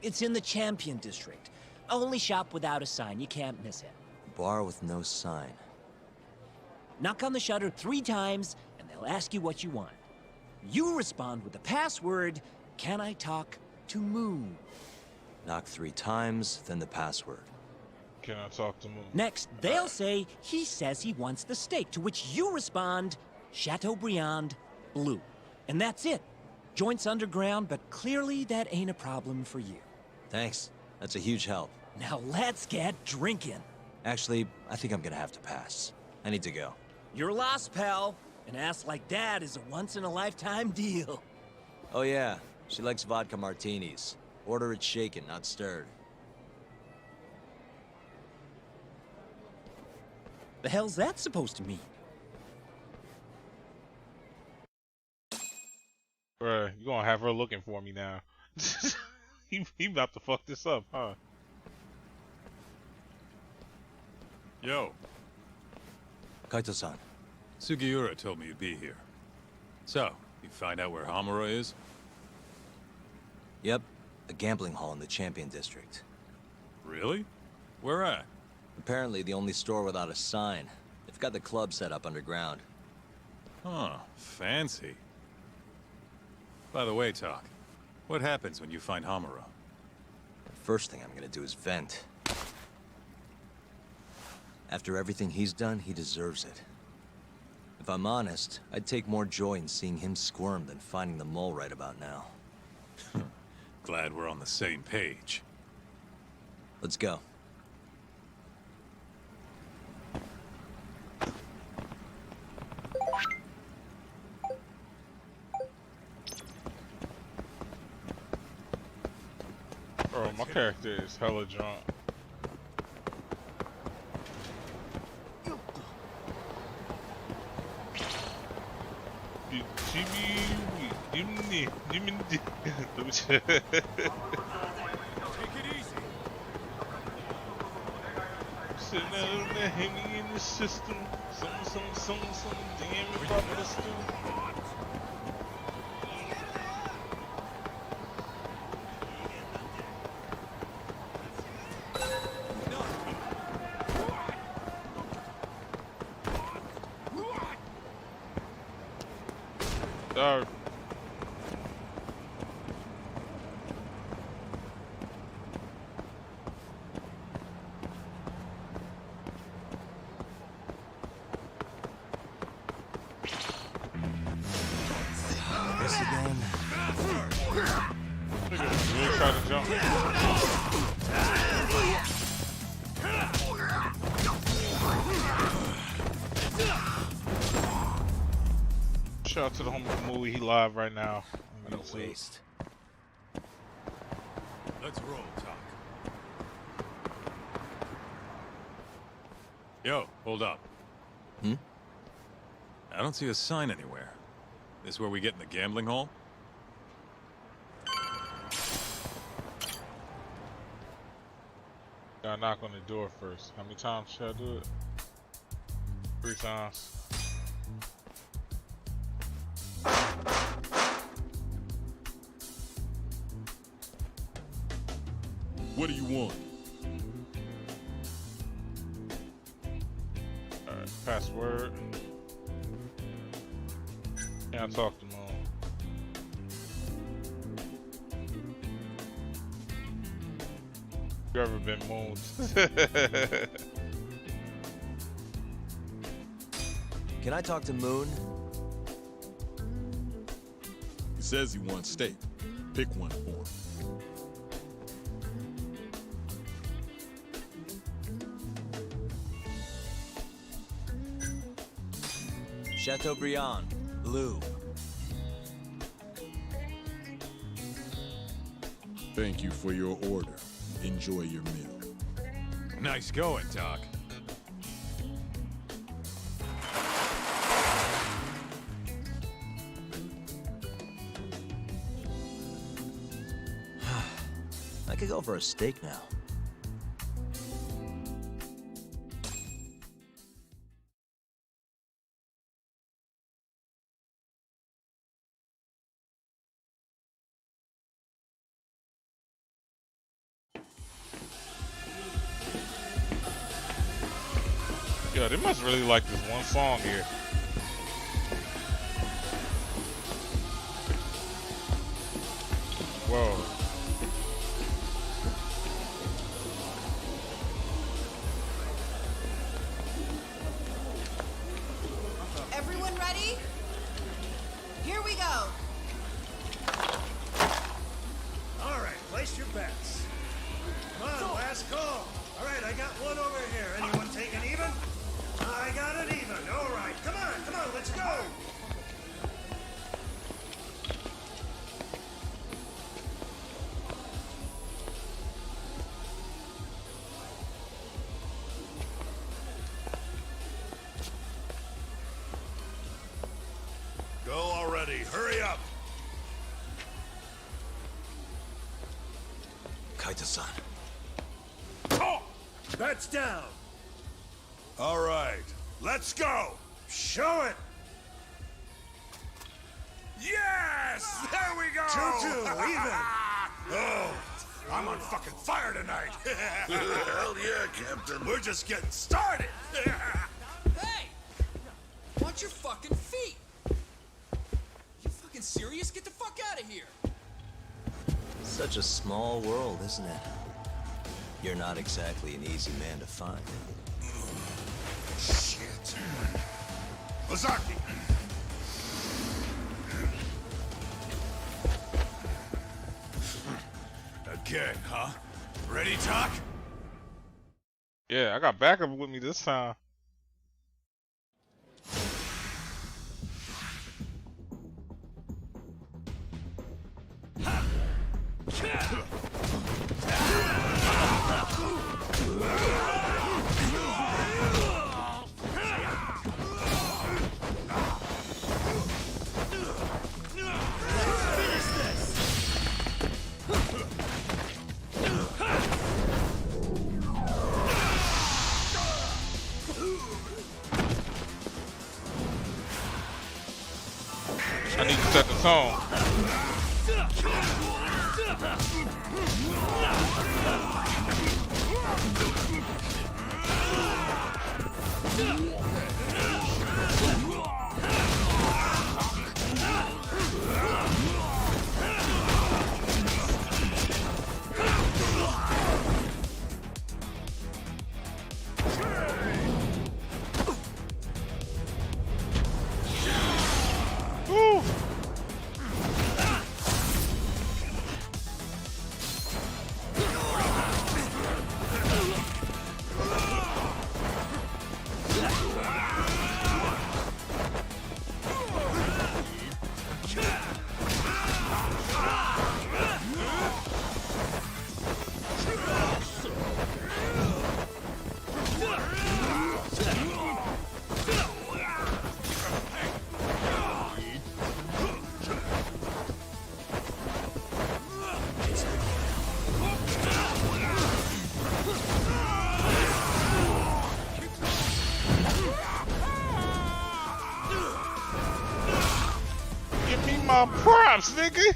J: It's in the Champion District. Only shop without a sign. You can't miss it.
B: Bar with no sign.
J: Knock on the shutter 3 times, and they'll ask you what you want. You respond with the password, "Can I talk to Moon?"
B: Knock 3 times, then the password.
A: Can I talk to Moon?
J: Next, they'll say, "He says he wants the steak," to which you respond, "Chateaubriand, blue." And that's it. Joint's underground, but clearly that ain't a problem for you.
B: Thanks. That's a huge help.
J: Now let's get drinking.
B: Actually, I think I'm gonna have to pass. I need to go.
J: You're lost, pal. An ass like that is a once-in-a-lifetime deal.
B: Oh yeah, she likes vodka martinis. Order it shaken, not stirred.
J: The hell's that supposed to mean?
A: Bruh, you gonna have her looking for me now. he about to fuck this up, huh?
F: Yo,
B: Kaito-san.
F: Sugiura told me you'd be here. So, you find out where Hamura is?
B: Yep, a gambling hall in the Champion District.
F: Really? Where at?
B: Apparently the only store without a sign. They've got the club set up underground.
F: Huh, fancy. By the way, Talk, what happens when you find Hamura?
B: The first thing I'm gonna do is vent. After everything he's done, he deserves it. If I'm honest, I'd take more joy in seeing him squirm than finding the mole right about now.
F: Glad we're on the same page.
B: Let's go.
A: Bro, my character is hella drunk.
H: Take it easy.
A: Sitting out there hanging in the system. Some damn about this dude. Sorry.
B: This again.
A: Look at him, really trying to jump. Shout out to the homie Kamui, he live right now.
B: What a waste.
F: Let's roll, Talk. Yo, hold up.
B: Hmm?
F: I don't see a sign anywhere. This where we get in the gambling hall?
A: Gotta knock on the door first. How many times should I do it? 3 times.
H: What do you want?
A: Alright, password. Can I talk to Moon? You ever been mooned?
B: Can I talk to Moon?
H: He says he wants steak. Pick one for him.
B: Chateaubriand, blue.
H: Thank you for your order. Enjoy your meal.
F: Nice going, Doc.
B: I could go for a steak now.
A: Yo, they must really like this one song here. Whoa.
M: Everyone ready? Here we go.
N: All right, place your bets. Come on, last call. All right, I got one over here. Anyone take an even? I got an even. All right, come on, let's go.
H: Go already. Hurry up.
B: Kaito-san.
N: Bets down.
H: All right, let's go.
N: Show it.
H: Yes! There we go!
N: 2-2, even.
H: Oh, I'm on fucking fire tonight. Hell yeah, Captain. We're just getting started.
O: Hey! Watch your fucking feet! You fucking serious? Get the fuck out of here!
B: Such a small world, isn't it? You're not exactly an easy man to find.
H: Shit. Ozaki! Again, huh? Ready, Talk?
A: Yeah, I got backup with me this time. I need to set the tone. Give me my props, nigga.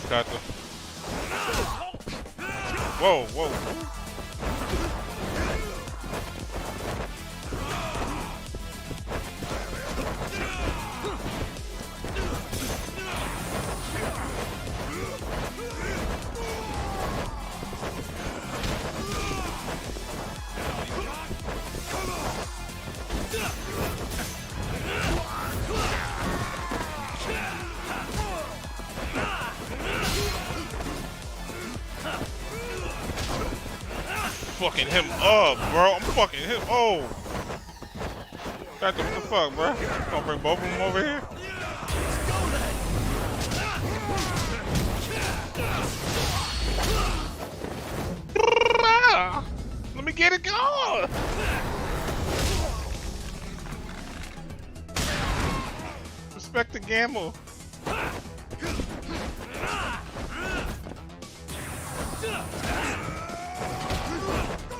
A: Kaito. Whoa, whoa. Fucking him up, bro. I'm fucking him. Oh. What the fuck, bro? Gonna bring both of them over here? Let me get it going. Respect the gamble.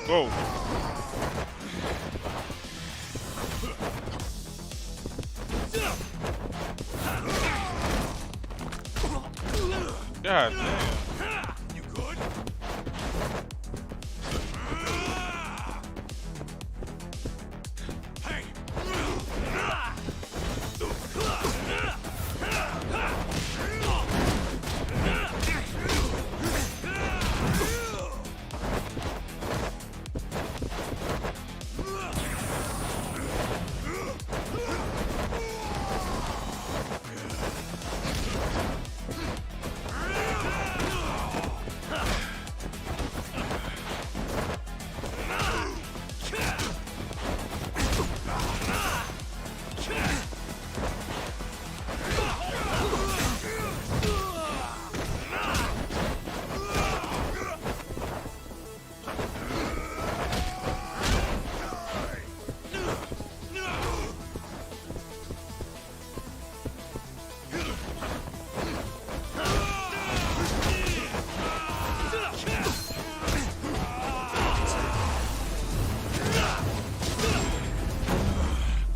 A: Whoa. God damn.
H: You good? Hey.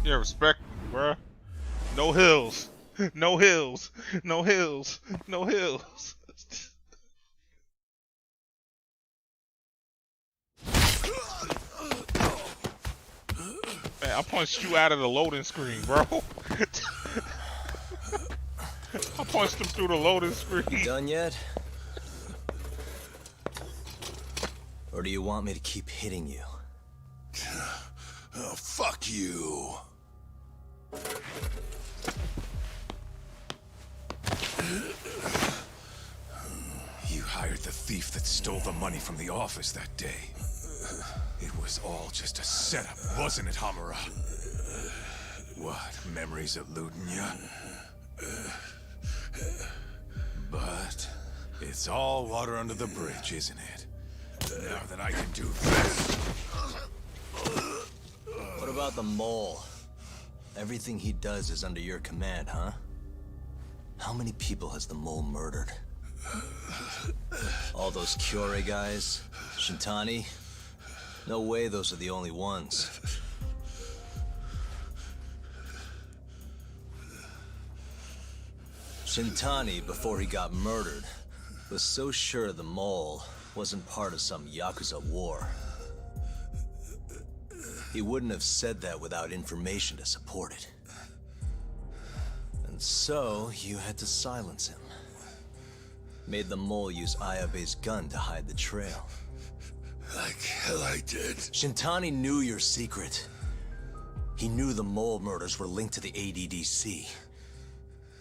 A: Yeah, respect, bruh. No hills. No hills. No hills. No hills. Man, I punched you out of the loading screen, bro. I punched him through the loading screen.
B: You done yet? Or do you want me to keep hitting you?
H: Oh, fuck you. You hired the thief that stole the money from the office that day. It was all just a setup, wasn't it, Hamura? What, memories eluding you? But it's all water under the bridge, isn't it? Now that I can do this.
B: What about the mole? Everything he does is under your command, huh? How many people has the mole murdered? All those Kyorei guys? Shintani? No way those are the only ones. Shintani, before he got murdered, was so sure the mole wasn't part of some Yakuza war. He wouldn't have said that without information to support it. And so, you had to silence him. Made the mole use Ayabe's gun to hide the trail.
H: Like hell I did.
B: Shintani knew your secret. He knew the mole murders were linked to the ADDC.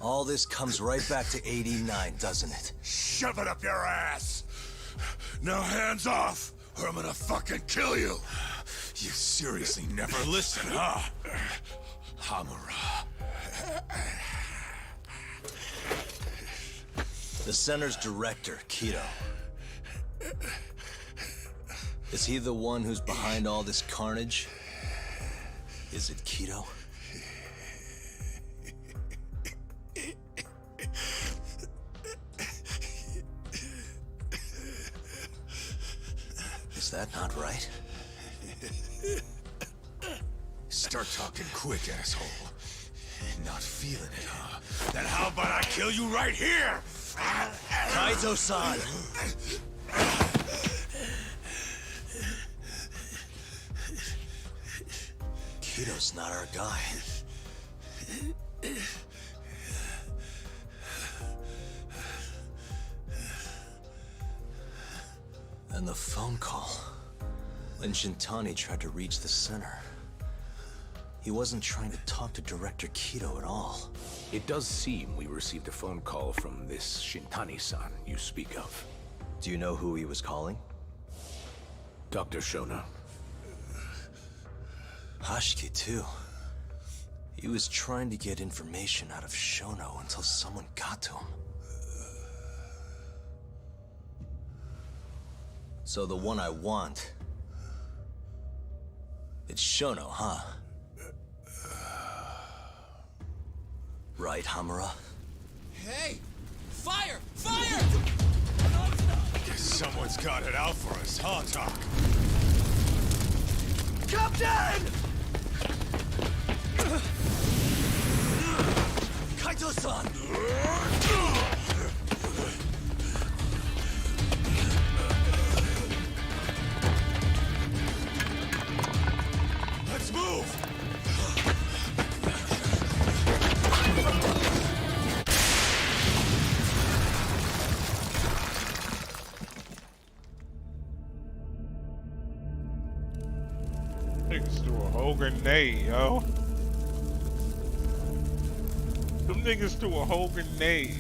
B: All this comes right back to 89, doesn't it?
H: Shove it up your ass! Now hands off, or I'm gonna fucking kill you! You seriously never listen, huh? Hamura.
B: The center's director, Kido. Is he the one who's behind all this carnage? Is it Kido? Is that not right?
H: Start talking quick, asshole. Not feeling it, huh? Then how about I kill you right here?
B: Kaizo-san! Kido's not our guy. And the phone call. When Shintani tried to reach the center, he wasn't trying to talk to Director Kido at all.
P: It does seem we received a phone call from this Shintani-san you speak of.
B: Do you know who he was calling?
P: Dr. Shona.
B: Hashiki, too. He was trying to get information out of Shono until someone got to him. So the one I want... it's Shono, huh? Right, Hamura?
O: Hey! Fire! Fire!
H: Guess someone's got it out for us, huh, Doc?
O: dead! Kaito-san!
H: Let's move!
A: Niggas threw a whole grenade, yo. Them niggas threw a whole grenade.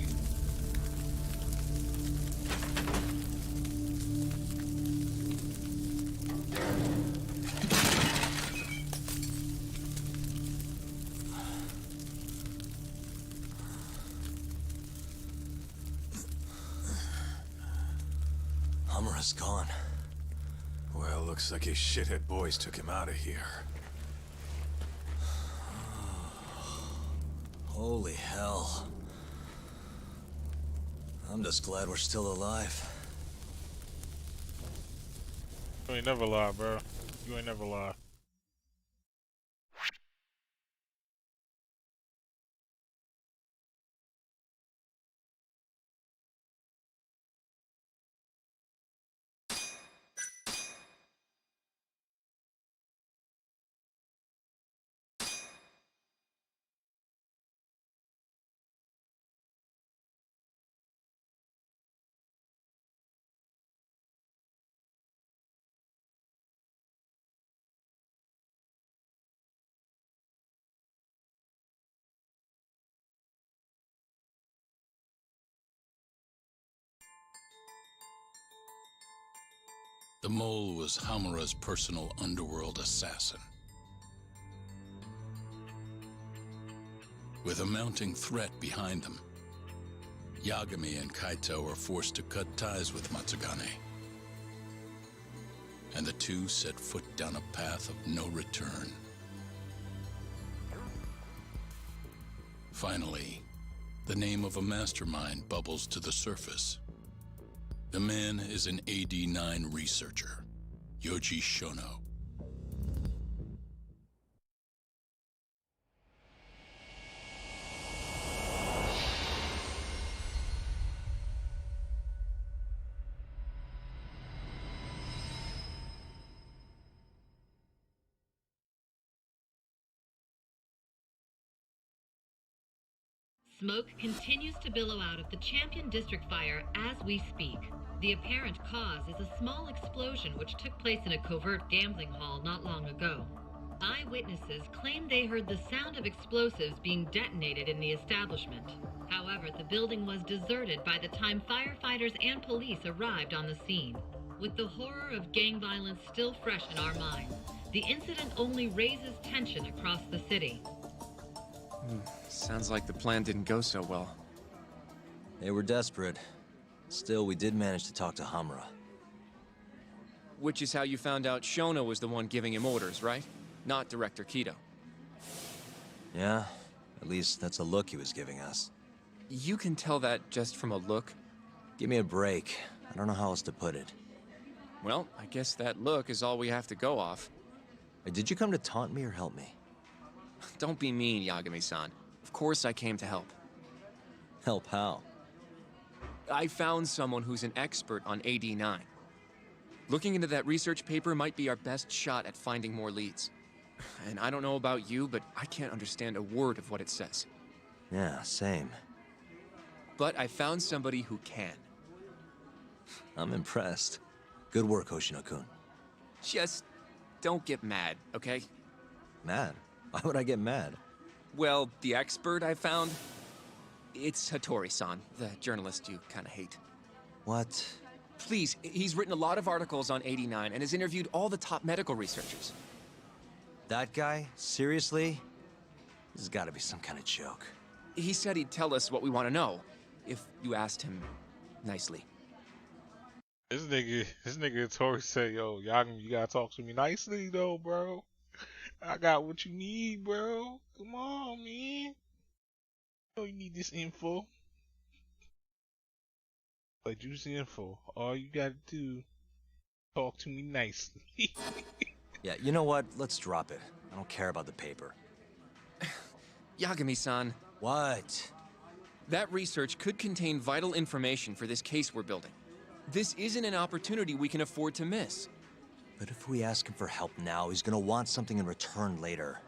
B: Hamura's gone.
H: Well, looks like his shithead boys took him out of here.
B: Holy hell. I'm just glad we're still alive.
A: You ain't never lie, bro. You ain't never lie.
Q: The mole was Hamura's personal underworld assassin. With a mounting threat behind them, Yagami and Kaito were forced to cut ties with Matsugane. And the two set foot down a path of no return. Finally, the name of a mastermind bubbles to the surface. The man is an AD-9 researcher, Yoji Shono.
R: Smoke continues to billow out of the Champion District fire as we speak. The apparent cause is a small explosion which took place in a covert gambling hall not long ago. Eyewitnesses claim they heard the sound of explosives being detonated in the establishment. However, the building was deserted by the time firefighters and police arrived on the scene. With the horror of gang violence still fresh in our minds, the incident only raises tension across the city.
C: Sounds like the plan didn't go so well.
B: They were desperate. Still, we did manage to talk to Hamura.
C: Which is how you found out Shono was the one giving him orders, right? Not Director Kido.
B: Yeah, at least that's a look he was giving us.
C: You can tell that just from a look?
B: Give me a break. I don't know how else to put it.
C: Well, I guess that look is all we have to go off.
B: Did you come to taunt me or help me?
C: Don't be mean, Yagami-san. Of course I came to help.
B: Help how?
C: I found someone who's an expert on AD-9. Looking into that research paper might be our best shot at finding more leads. And I don't know about you, but I can't understand a word of what it says.
B: Yeah, same.
C: But I found somebody who can.
B: I'm impressed. Good work, Hoshino-kun.
C: Just don't get mad, okay?
B: Mad? Why would I get mad?
C: Well, the expert I found, it's Hattori-san, the journalist you kind of hate.
B: What?
C: Please, he's written a lot of articles on AD-9 and has interviewed all the top medical researchers.
B: That guy? Seriously? This has got to be some kind of joke.
C: He said he'd tell us what we want to know, if you asked him nicely.
A: This nigga Tori said, yo, Yagami, you gotta talk to me nicely though, bro. I got what you need, bro. Come on, man. Oh, you need this info. Like juicy info. All you gotta do, talk to me nicely.
B: Yeah, you know what? Let's drop it. I don't care about the paper.
S: Yagami-san.
B: What?
S: That research could contain vital information for this case we're building. This isn't an opportunity we can afford to miss.
B: But if we ask him for help now, he's gonna want something in return later.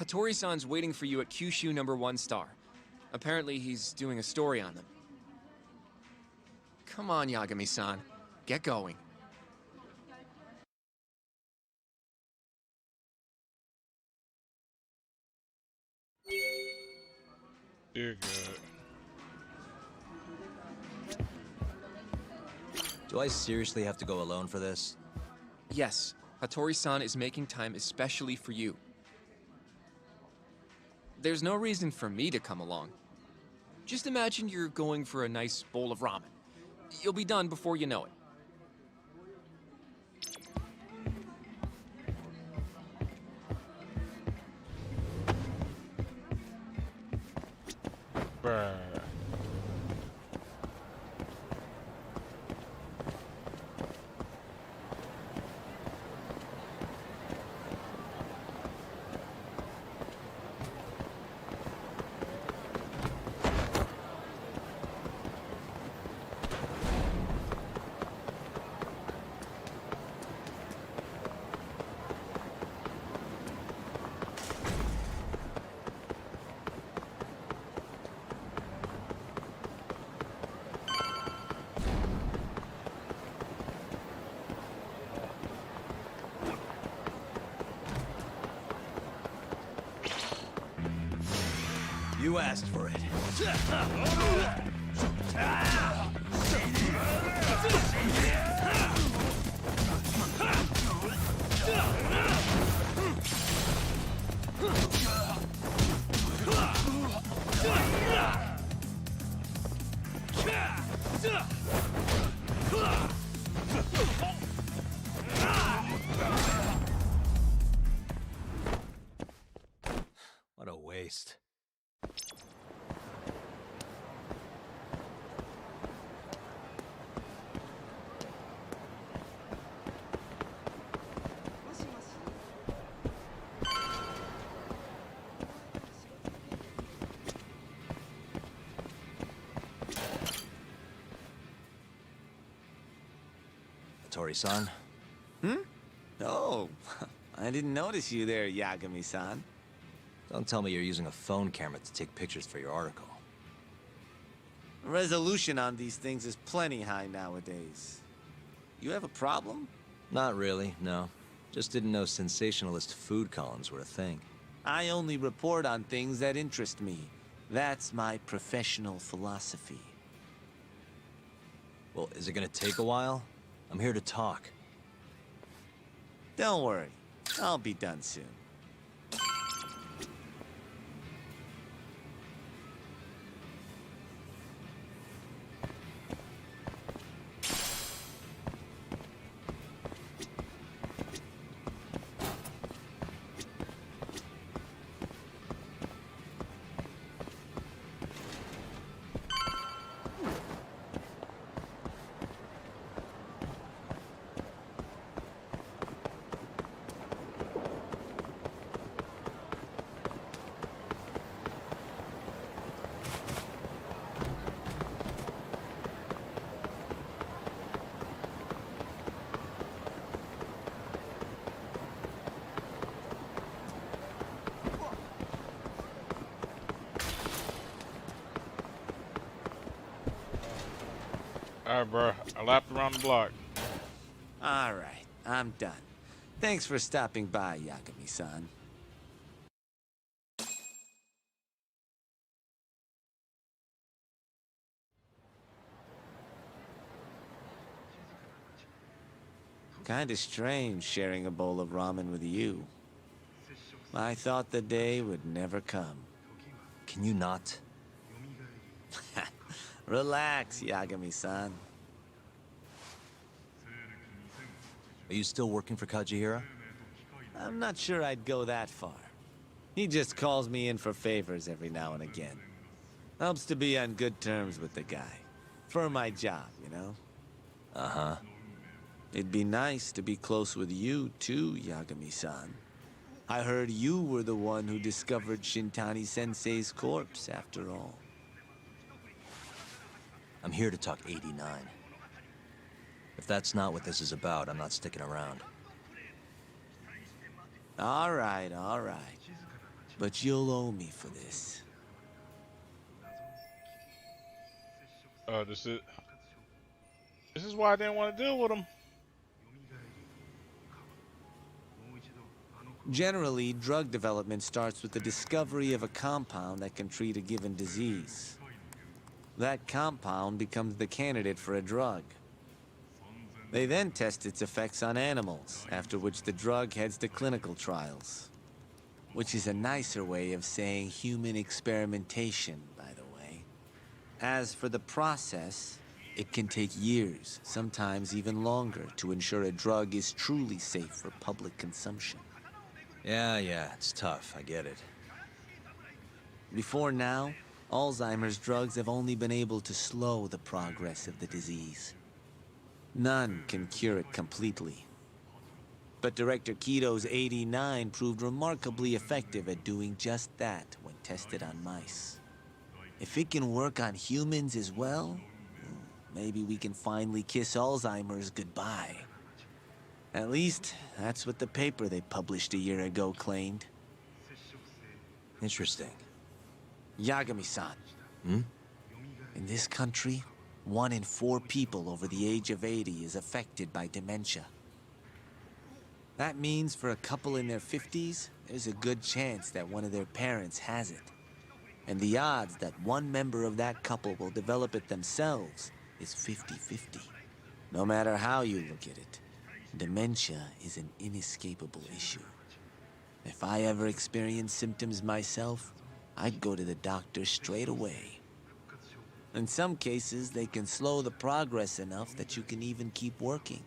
S: Hattori-san's waiting for you at Kyushu #1 star. Apparently, he's doing a story on them. Come on, Yagami-san. Get going.
A: Dear God.
B: Do I seriously have to go alone for this?
S: Yes, Hattori-san is making time especially for you. There's no reason for me to come along. Just imagine you're going for a nice bowl of ramen. You'll be done before you know it.
A: Bruh.
B: You asked for it. What a waste. Hattori-san?
T: Oh, I didn't notice you there, Yagami-san.
B: Don't tell me you're using a phone camera to take pictures for your article.
T: Resolution on these things is plenty high nowadays. You have a problem?
B: Not really, no. Just didn't know sensationalist food columns were a thing.
T: I only report on things that interest me. That's my professional philosophy.
B: Well, is it gonna take a while? I'm here to talk.
T: Don't worry. I'll be done soon.
A: Alright, bro. I lapped around the block.
T: All right, I'm done. Thanks for stopping by, Yagami-san. Kinda strange sharing a bowl of ramen with you. I thought the day would never come.
B: Can you not?
T: Relax, Yagami-san.
B: Are you still working for Kajihira?
T: I'm not sure I'd go that far. He just calls me in for favors every now and again. Helps to be on good terms with the guy. For my job, you know?
B: Uh-huh.
T: It'd be nice to be close with you, too, Yagami-san. I heard you were the one who discovered Shintani-sensei's corpse, after all.
B: I'm here to talk 89. If that's not what this is about, I'm not sticking around.
T: All right. But you'll owe me for this.
A: This is why I didn't want to deal with him.
T: Generally, drug development starts with the discovery of a compound that can treat a given disease. That compound becomes the candidate for a drug. They then test its effects on animals, after which the drug heads to clinical trials. Which is a nicer way of saying human experimentation, by the way. As for the process, it can take years, sometimes even longer, to ensure a drug is truly safe for public consumption.
B: Yeah, it's tough, I get it.
T: Before now, Alzheimer's drugs have only been able to slow the progress of the disease. None can cure it completely. But Director Kito's 89 proved remarkably effective at doing just that when tested on mice. If it can work on humans as well, maybe we can finally kiss Alzheimer's goodbye. At least, that's what the paper they published a year ago claimed.
B: Interesting.
T: Yagami-san.
B: Hmm?
T: In this country, 1 in 4 people over the age of 80 is affected by dementia. That means for a couple in their 50s, there's a good chance that one of their parents has it. And the odds that one member of that couple will develop it themselves is 50-50. No matter how you look at it, dementia is an inescapable issue. If I ever experienced symptoms myself, I'd go to the doctor straight away. In some cases, they can slow the progress enough that you can even keep working.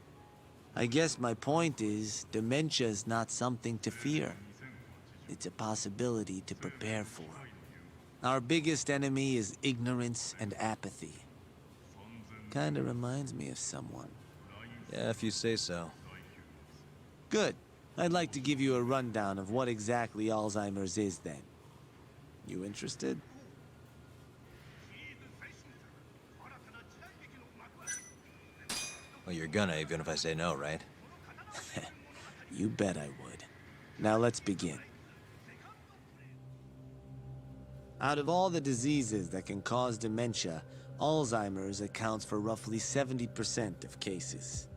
T: I guess my point is, dementia is not something to fear. It's a possibility to prepare for. Our biggest enemy is ignorance and apathy. Kinda reminds me of someone.
B: Yeah, if you say so.
T: Good. I'd like to give you a rundown of what exactly Alzheimer's is then. You interested?
B: Well, you're gonna, even if I say no, right?
T: You bet I would. Now let's begin. Out of all the diseases that can cause dementia, Alzheimer's accounts for roughly 70% of cases.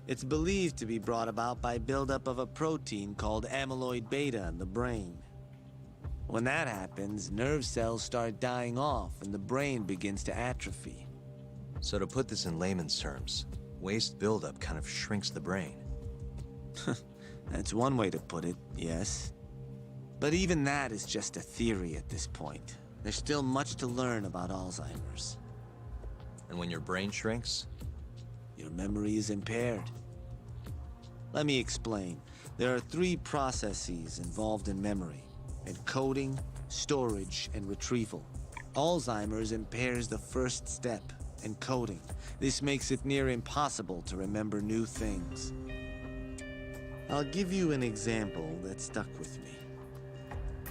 T: It's believed to be brought about by buildup of a protein called amyloid beta in the brain. When that happens, nerve cells start dying off and the brain begins to atrophy.
B: So to put this in layman's terms, waste buildup kind of shrinks the brain.
T: That's one way to put it, yes. But even that is just a theory at this point. There's still much to learn about Alzheimer's.
B: And when your brain shrinks?
T: Your memory is impaired. Let me explain. There are 3 processes involved in memory: encoding, storage, and retrieval. Alzheimer's impairs the first step, encoding. This makes it near impossible to remember new things. I'll give you an example that stuck with me.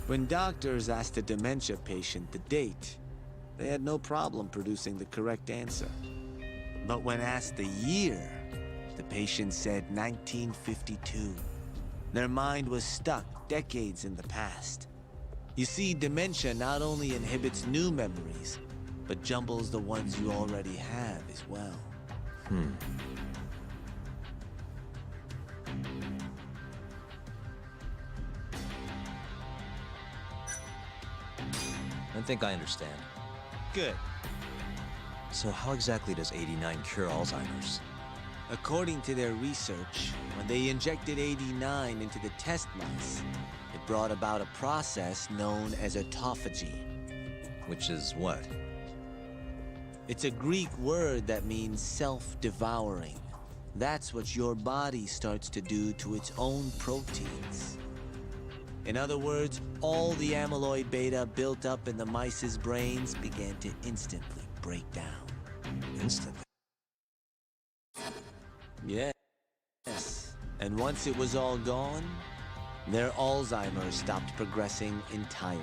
T: When doctors asked a dementia patient the date, they had no problem producing the correct answer. But when asked the year, the patient said 1952. Their mind was stuck decades in the past. You see, dementia not only inhibits new memories, but jumbles the ones you already have as well.
B: I think I understand.
T: Good.
B: So how exactly does 89 cure Alzheimer's?
T: According to their research, when they injected 89 into the test mice, it brought about a process known as autophagy.
B: Which is what?
T: It's a Greek word that means self-devouring. That's what your body starts to do to its own proteins. In other words, all the amyloid beta built up in the mice's brains began to instantly break down.
B: Instantly?
T: Yeah. And once it was all gone, their Alzheimer's stopped progressing entirely.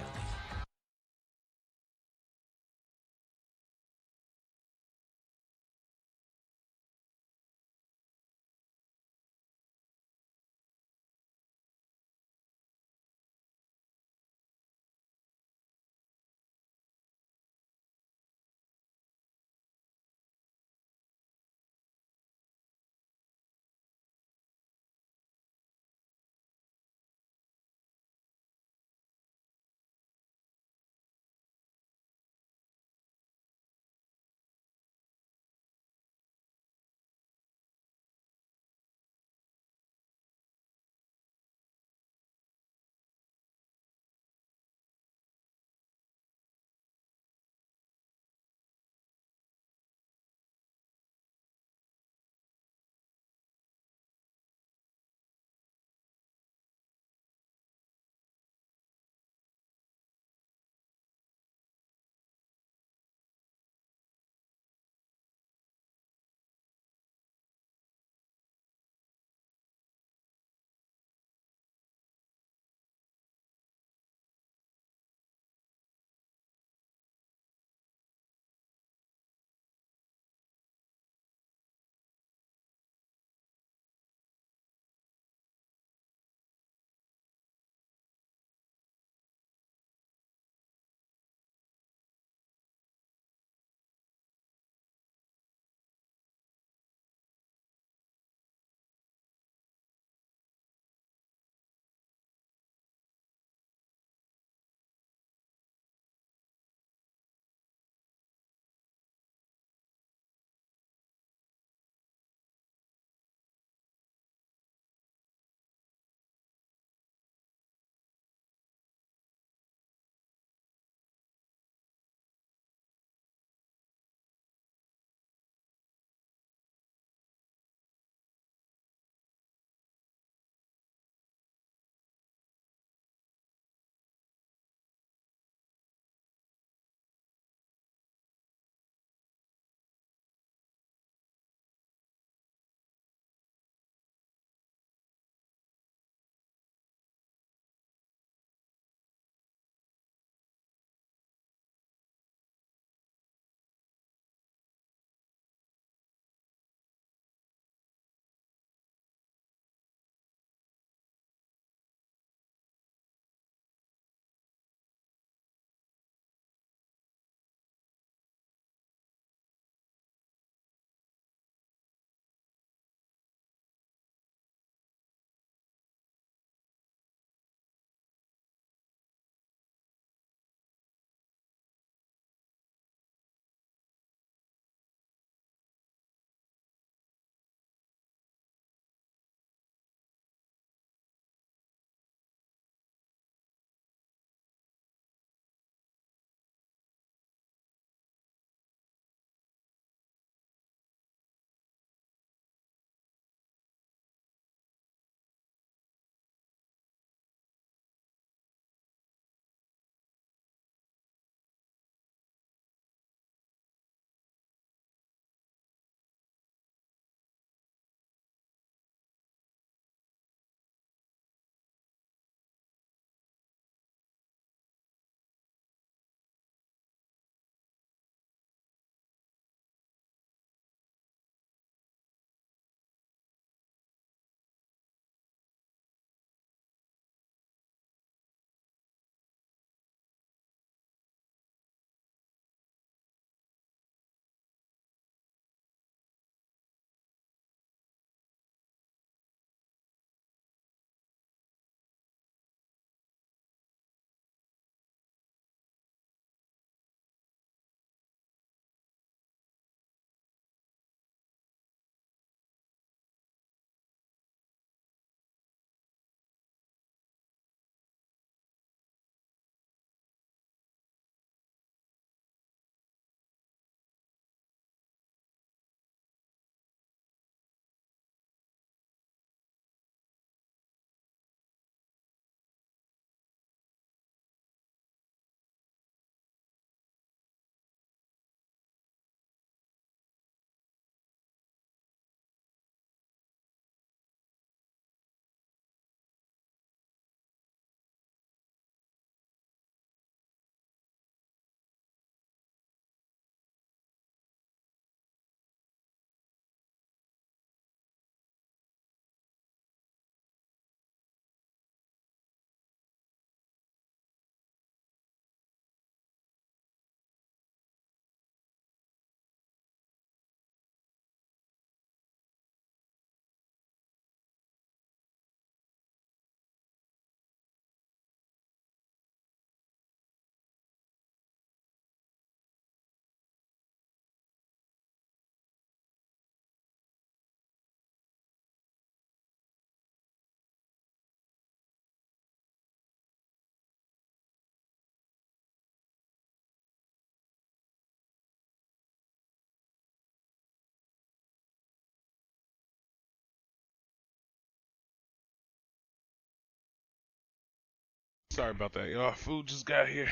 A: Sorry about that, y'all. Food just got here.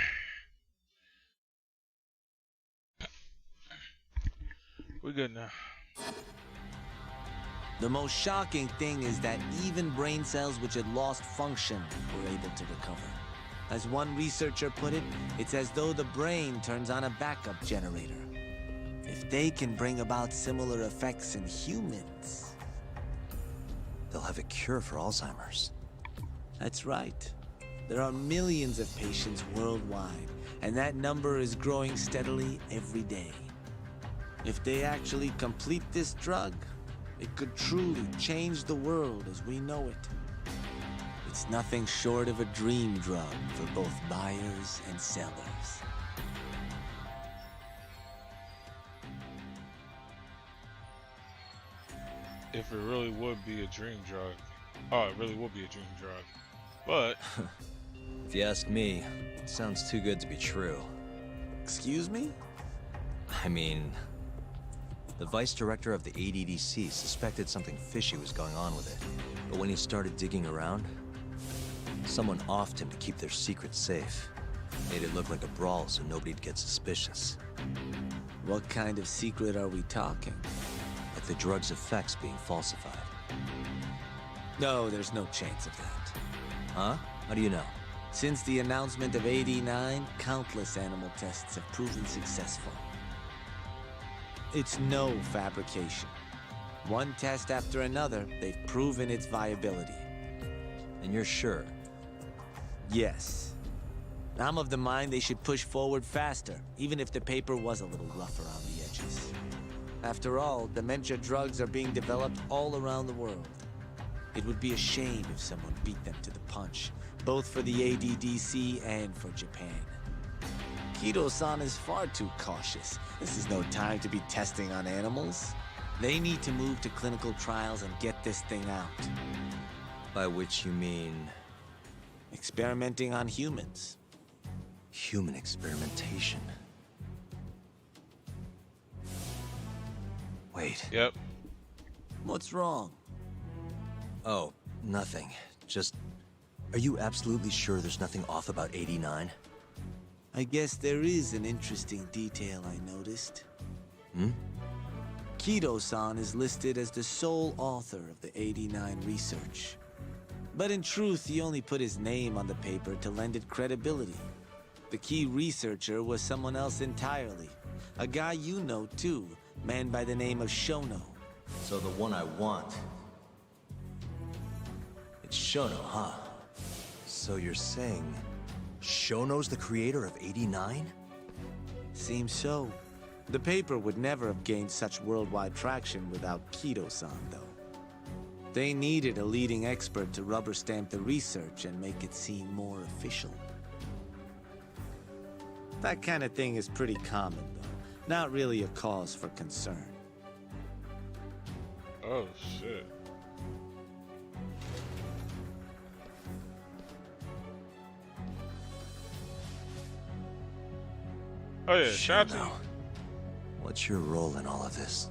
A: We're good now.
T: The most shocking thing is that even brain cells which had lost function were able to recover. As one researcher put it, it's as though the brain turns on a backup generator. If they can bring about similar effects in humans...
B: They'll have a cure for Alzheimer's.
T: That's right. There are millions of patients worldwide, and that number is growing steadily every day. If they actually complete this drug, it could truly change the world as we know it. It's nothing short of a dream drug for both buyers and sellers.
A: If it really would be a dream drug. Oh, it really would be a dream drug. But...
B: If you ask me, it sounds too good to be true.
T: Excuse me?
B: I mean... The vice director of the ADDC suspected something fishy was going on with it. But when he started digging around, someone offed him to keep their secret safe. Made it look like a brawl so nobody'd get suspicious.
T: What kind of secret are we talking?
B: Like the drug's effects being falsified.
T: No, there's no chance of that.
B: Huh? How do you know?
T: Since the announcement of AD9, countless animal tests have proven successful. It's no fabrication. One test after another, they've proven its viability.
B: And you're sure?
T: Yes. I'm of the mind they should push forward faster, even if the paper was a little rough around the edges. After all, dementia drugs are being developed all around the world. It would be a shame if someone beat them to the punch, both for the ADDC and for Japan. Kido-san is far too cautious. This is no time to be testing on animals. They need to move to clinical trials and get this thing out.
B: By which you mean...
T: experimenting on humans.
B: Human experimentation. Wait.
A: Yep.
T: What's wrong?
B: Oh, nothing. Just... Are you absolutely sure there's nothing off about 89?
T: I guess there is an interesting detail I noticed.
B: Hmm?
T: Kido-san is listed as the sole author of the 89 research. But in truth, he only put his name on the paper to lend it credibility. The key researcher was someone else entirely. A guy you know too, man by the name of Shono.
B: So the one I want... It's Shono, huh? So you're saying... Shono's the creator of 89?
T: Seems so. The paper would never have gained such worldwide traction without Kido-san, though. They needed a leading expert to rubber stamp the research and make it seem more official. That kind of thing is pretty common, though. Not really a cause for concern.
A: Oh, shit. Oh yeah, shout out to...
B: What's your role in all of this?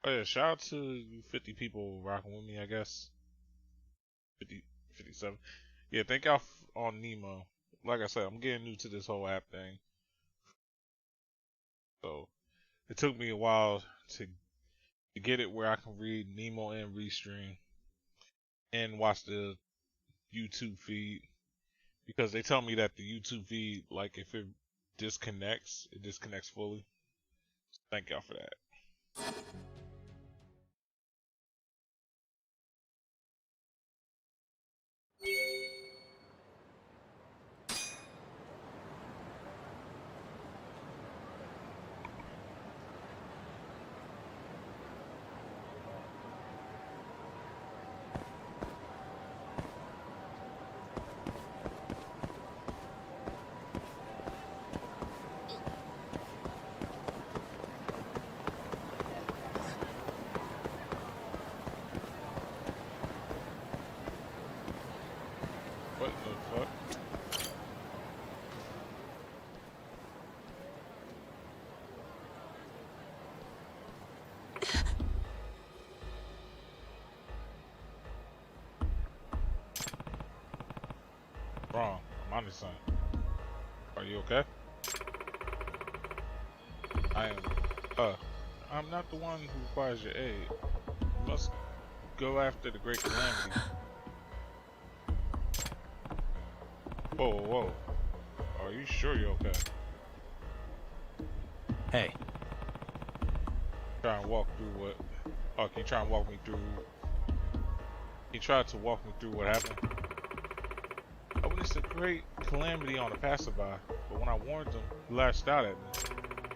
A: Oh yeah, shout out to 50 people rocking with me, I guess. 50, 57. Yeah, thank y'all on Nemo. Like I said, I'm getting new to this whole app thing. So, it took me a while to get it where I can read Nemo and Restream and watch the YouTube feed. Because they tell me that the YouTube feed, like, if it disconnects fully. So thank y'all for that. wrong? I'm honest. Are you okay? I'm not the one who requires your aid. You must go after the Great Calamity. Whoa, whoa, whoa. Are you sure you're okay?
B: Hey.
A: Try and walk through what... Oh, can you try and walk me through... He tried to walk me through what happened. I witnessed a great calamity on a passerby, but when I warned him, he lashed out at me.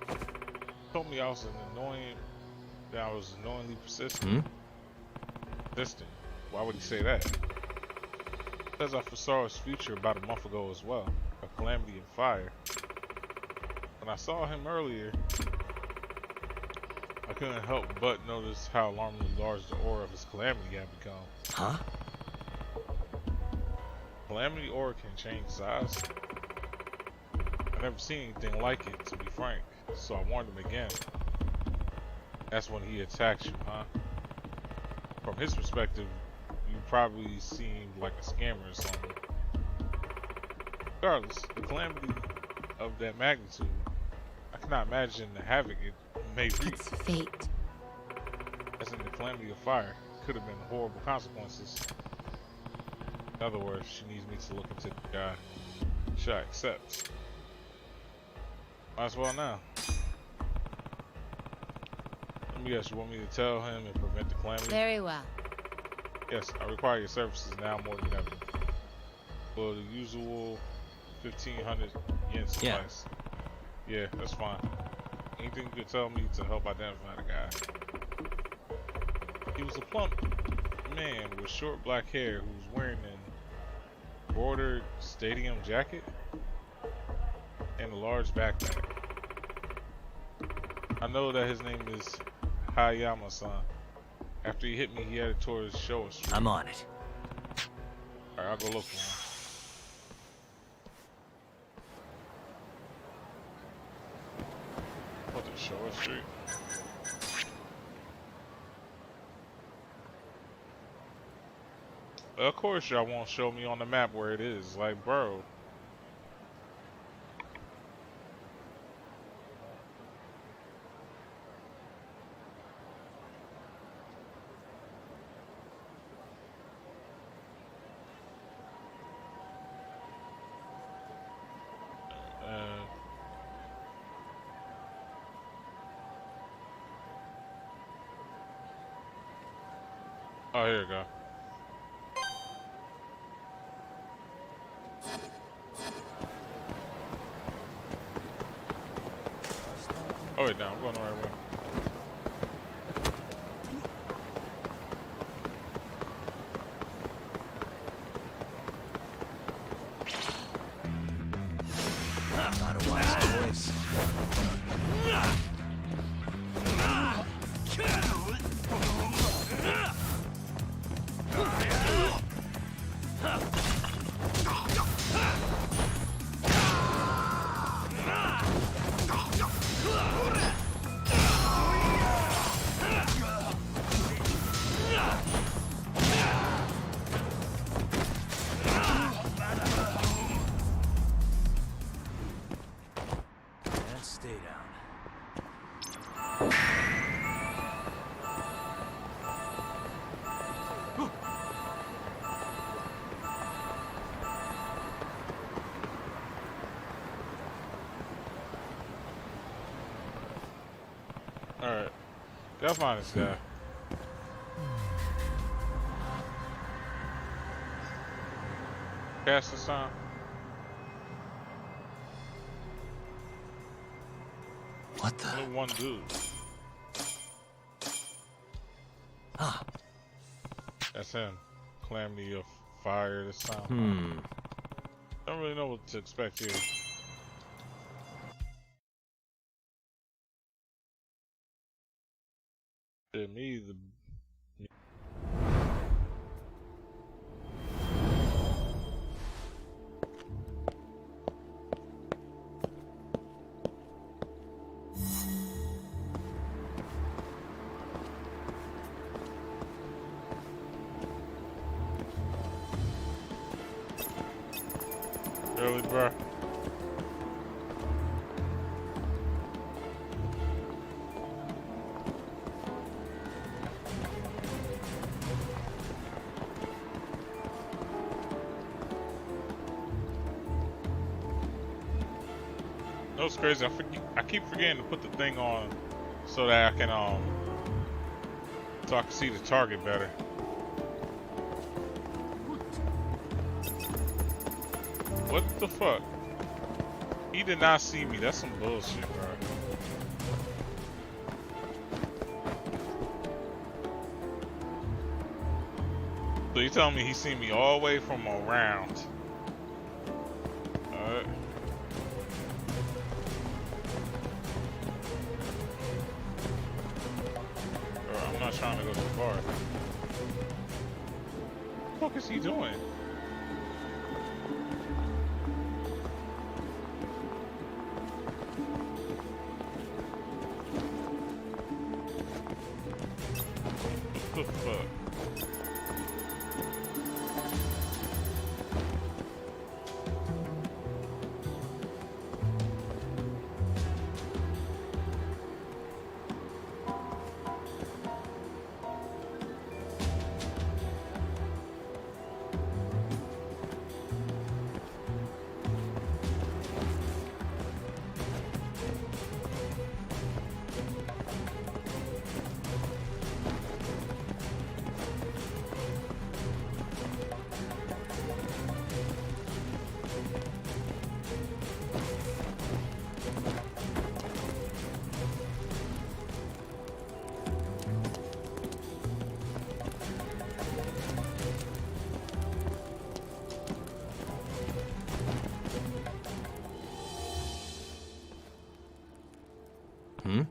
A: He told me I was annoyingly persistent. Persistent? Why would he say that? Because I foresaw his future about a month ago as well. A calamity and fire. When I saw him earlier, I couldn't help but notice how alarmingly large the aura of his calamity had become.
B: Huh?
A: Calamity aura can change size. I've never seen anything like it, to be frank, so I warned him again. That's when he attacked you, huh? From his perspective, you probably seemed like a scammer or something. Regardless, the calamity of that magnitude, I cannot imagine the havoc it may wreak.
L: It's fate.
A: As in the calamity of fire, could have been horrible consequences. In other words, she needs me to look into the guy. Should I accept? Might as well now. Let me guess, you want me to tell him and prevent the calamity?
K: Very well.
A: Yes, I require your services now more than ever. For the usual 1,500 yen suffice. Yeah, that's fine. Anything you could tell me to help identify the guy. He was a plump man with short black hair who was wearing an embroidered stadium jacket and a large backpack. I know that his name is Hayama-san. After he hit me, he headed towards Showa Street.
B: I'm on it.
A: Alright, I'll go look for him. What, the Showa Street? Of course y'all won't show me on the map where it is. Like, bro. Oh, here we go. Oh wait, no, I'm going the right way.
B: Not a wise choice. Stay down.
A: Alright. Gotta find this guy. Cast this on.
B: What the?
A: Only one dude.
B: Ah.
A: That's him. Calamity of fire this time. Don't really know what to expect here. To me, the Really, bro? That was crazy. I keep forgetting to put the thing on so that I can so I can see the target better. What the fuck? He did not see me. That's some bullshit, bro. So you telling me he seen me all the way from around? Alright. I'm not trying to go too far. What the fuck is he doing? What the fuck?
B: Hmm?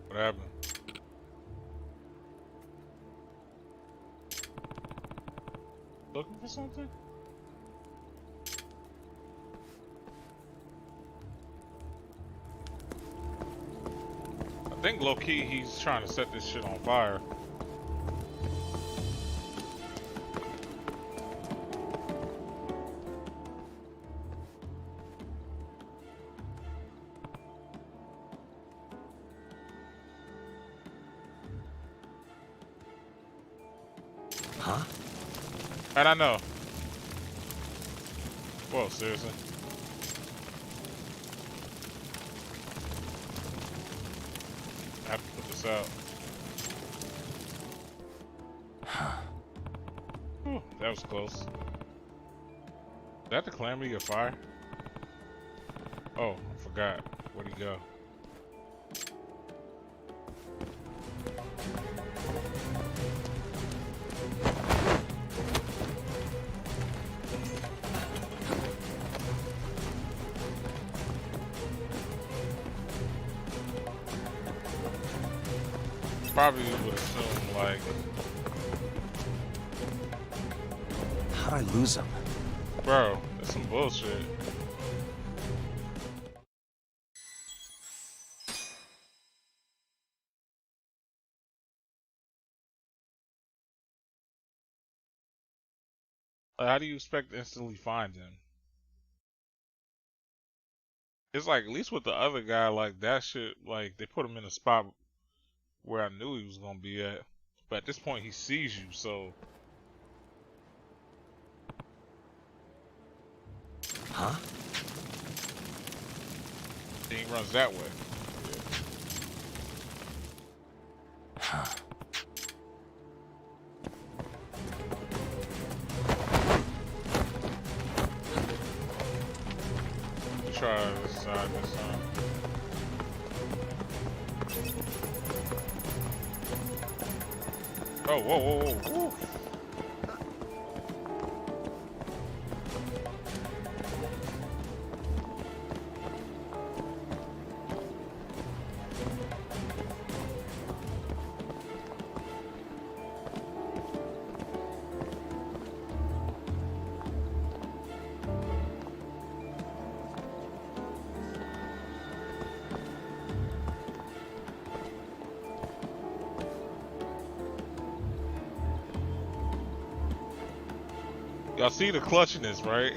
A: What happened? Looking for something? I think low-key he's trying to set this shit on fire.
B: Huh?
A: How'd I know? Whoa, seriously? I have to put this out. Whew, that was close. Is that the calamity of fire? Oh, I forgot. Where'd he go? Probably would assume, like...
B: How'd I lose him?
A: Bro, that's some bullshit. How do you expect to instantly find him? It's like, at least with the other guy, like, that shit, like, they put him in a spot where I knew he was gonna be at. But at this point, he sees you, so...
B: Huh?
A: He runs that way.
B: Huh.
A: Try this side this time. Oh, whoa, whoa, whoa, whoa. Y'all see the clutchiness, right?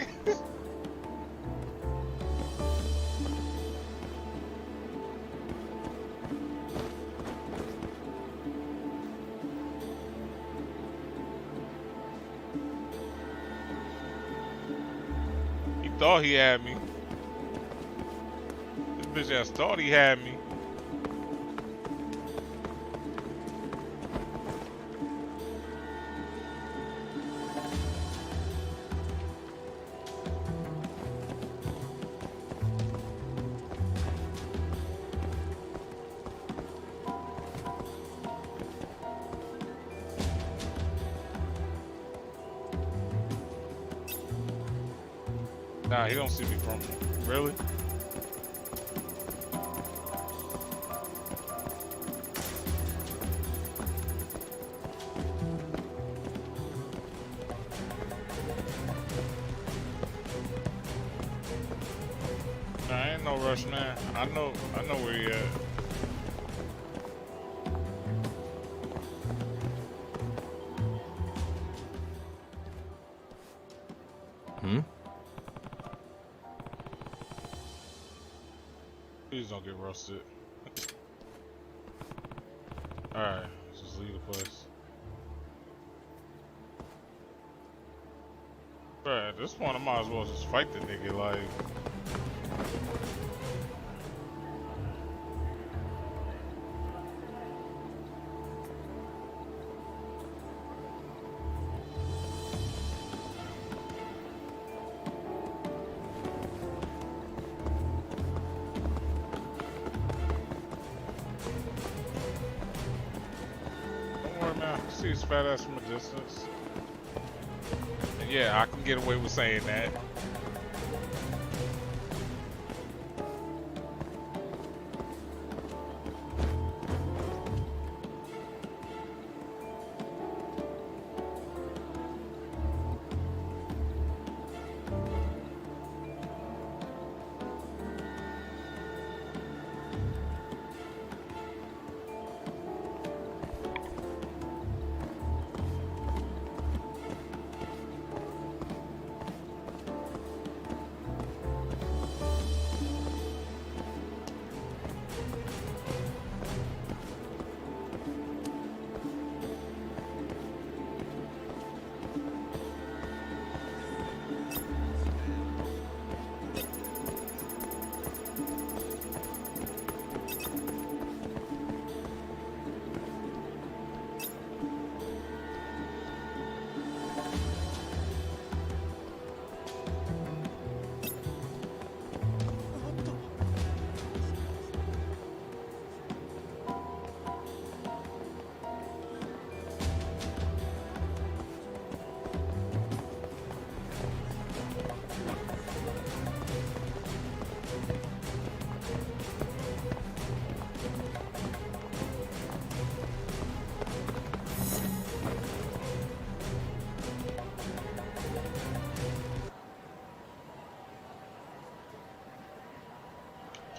A: He thought he had me. This bitch ass thought he had me. Nah, he don't see me from really. Nah, ain't no rush, man. I know where he at. Please don't get rusted. Alright, let's just leave the place. Bruh, at this point I might as well just fight the nigga, like. See his fat ass from a distance. And yeah, I can get away with saying that.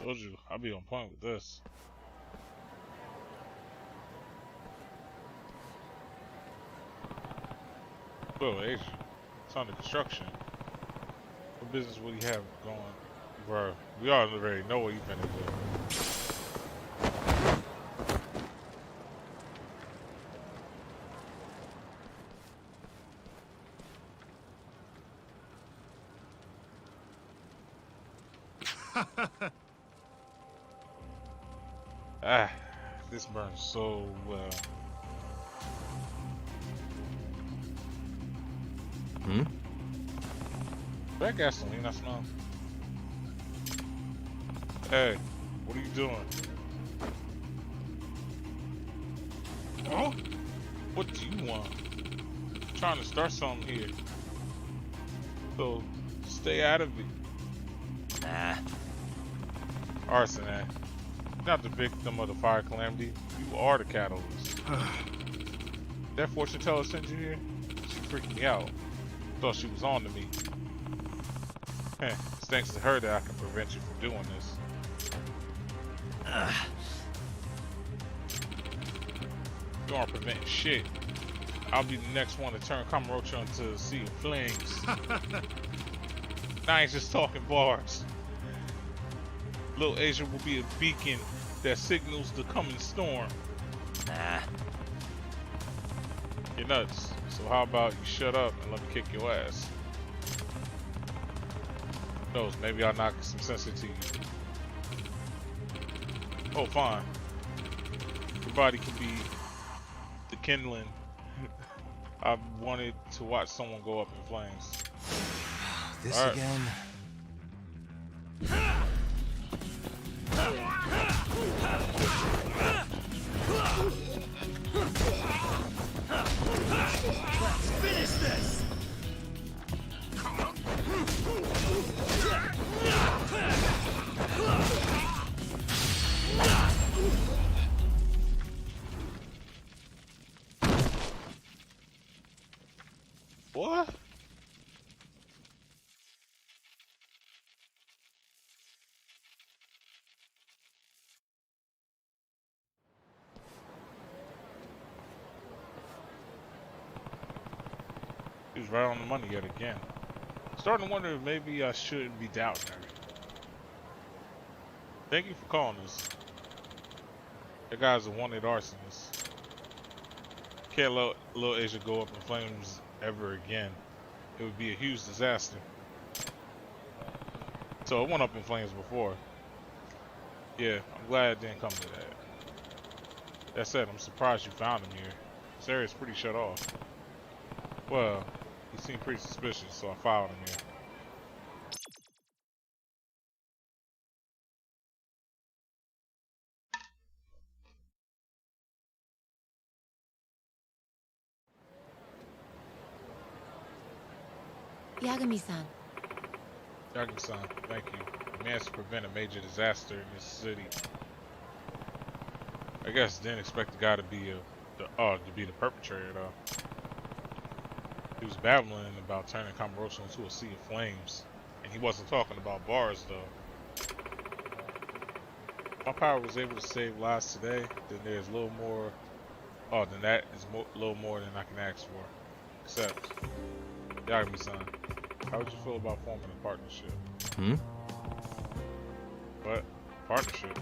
A: Told you, I'll be on point with this. Well, Asia, it's under construction. What business would he have going? Bro, we already know what you finna do. Ah, this burns so well. That gasoline I smell. Hey, what are you doing? Oh? What do you want? I'm trying to start something here. So, stay out of it.
B: Nah.
A: Arson, eh? You're not the victim of the fire calamity. You are the catalyst. That fortune teller sent you here? She freaked me out. Thought she was on to me. It's thanks to her that I can prevent you from doing this. You aren't preventing shit. I'll be the next one to turn Kamurocho into a sea of flames. I ain't just talking bars. Little Asia will be a beacon that signals the coming storm.
B: Nah.
A: You're nuts. So how about you shut up and let me kick your ass? Who knows, maybe I'll knock some sense into you. Oh, fine. Your body can be the kindling. I've wanted to watch someone go up in flames.
B: This
A: right.
B: again?
N: Let's finish this!
A: What? He was right on the money yet again. Starting to wonder if maybe I shouldn't be doubting her. Thank you for calling us. That guy's a wanted arsonist. Can't let Little Asia go up in flames ever again. It would be a huge disaster. So it went up in flames before. Yeah, I'm glad it didn't come to that. That said, I'm surprised you found him here. This area's pretty shut off. Well, he seemed pretty suspicious, so I followed him here.
K: Yagami-san.
A: Yagami-san, thank you. You managed to prevent a major disaster in this city. I guess didn't expect the guy to be the perpetrator though. He was babbling about turning Kamurocho into a sea of flames, and he wasn't talking about bars though. If my power was able to save lives today, then there's a little more. Oh, then that is a little more than I can ask for. Except, Yagami-san, how would you feel about forming a partnership?
B: Hmm?
A: What? Partnership?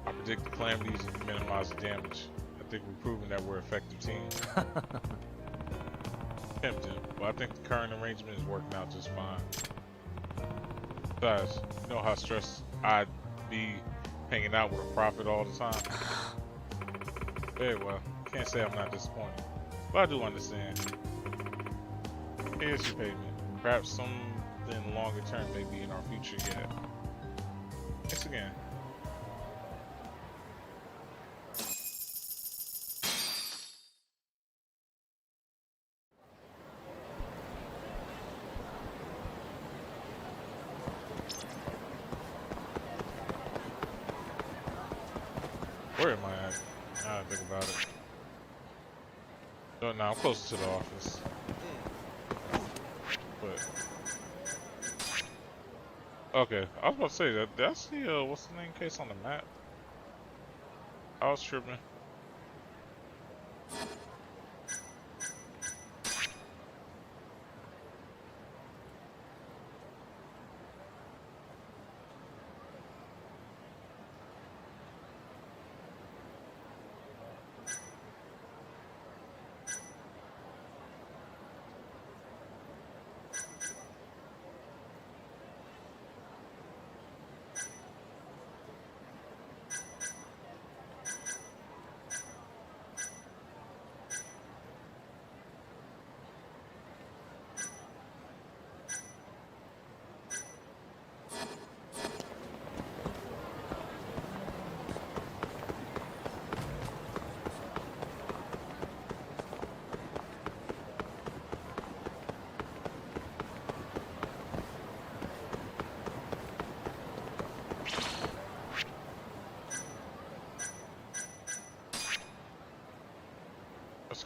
A: I predict the calamities and minimize the damage. I think we've proven that we're an effective team. Tempted, but I think the current arrangement is working out just fine. Besides, you know how stressed I'd be hanging out with a prophet all the time. Very well, can't say I'm not disappointed, but I do understand. Here's your payment. Perhaps something longer term may be in our future yet. Thanks again. Where am I at? Now I think about it. No, I'm closer to the office. But okay, I was about to say that's the what's the name case on the map? I was tripping.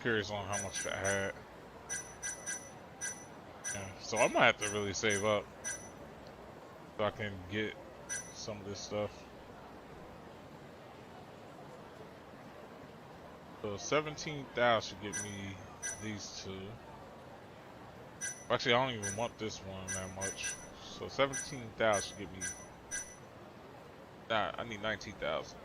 A: Curious on how much I had. Yeah, so I might have to really save up so I can get some of this stuff. So 17,000 should get me these two. Actually, I don't even want this one that much. So 17,000 should get me. Nah, I need 19,000.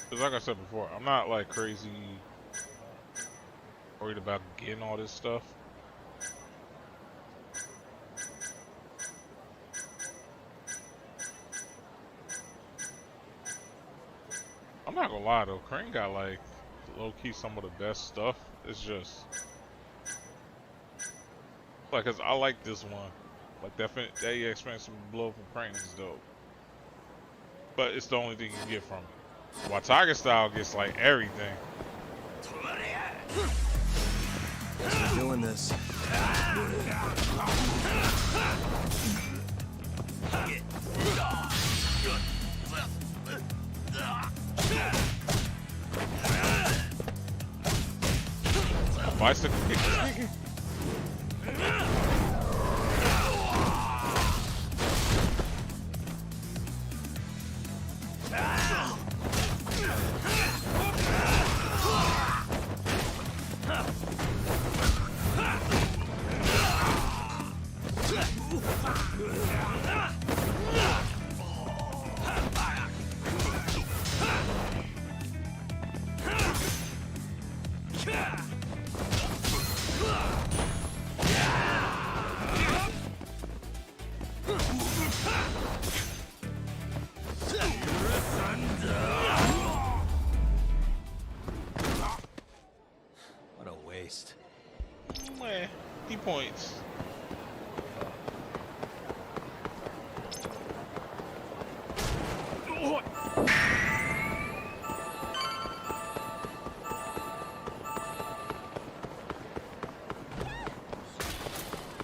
A: Cause like I said before, I'm not like crazy worried about getting all this stuff. I'm not gonna lie though, Crane got like low-key some of the best stuff. It's just like, cause I like this one. Like that expensive blow from Crane is dope. But it's the only thing you get from it. While Tiger Style gets like everything.
B: We're doing this.
A: Bicycle kick.
B: What a waste.
A: Meh, 50 points.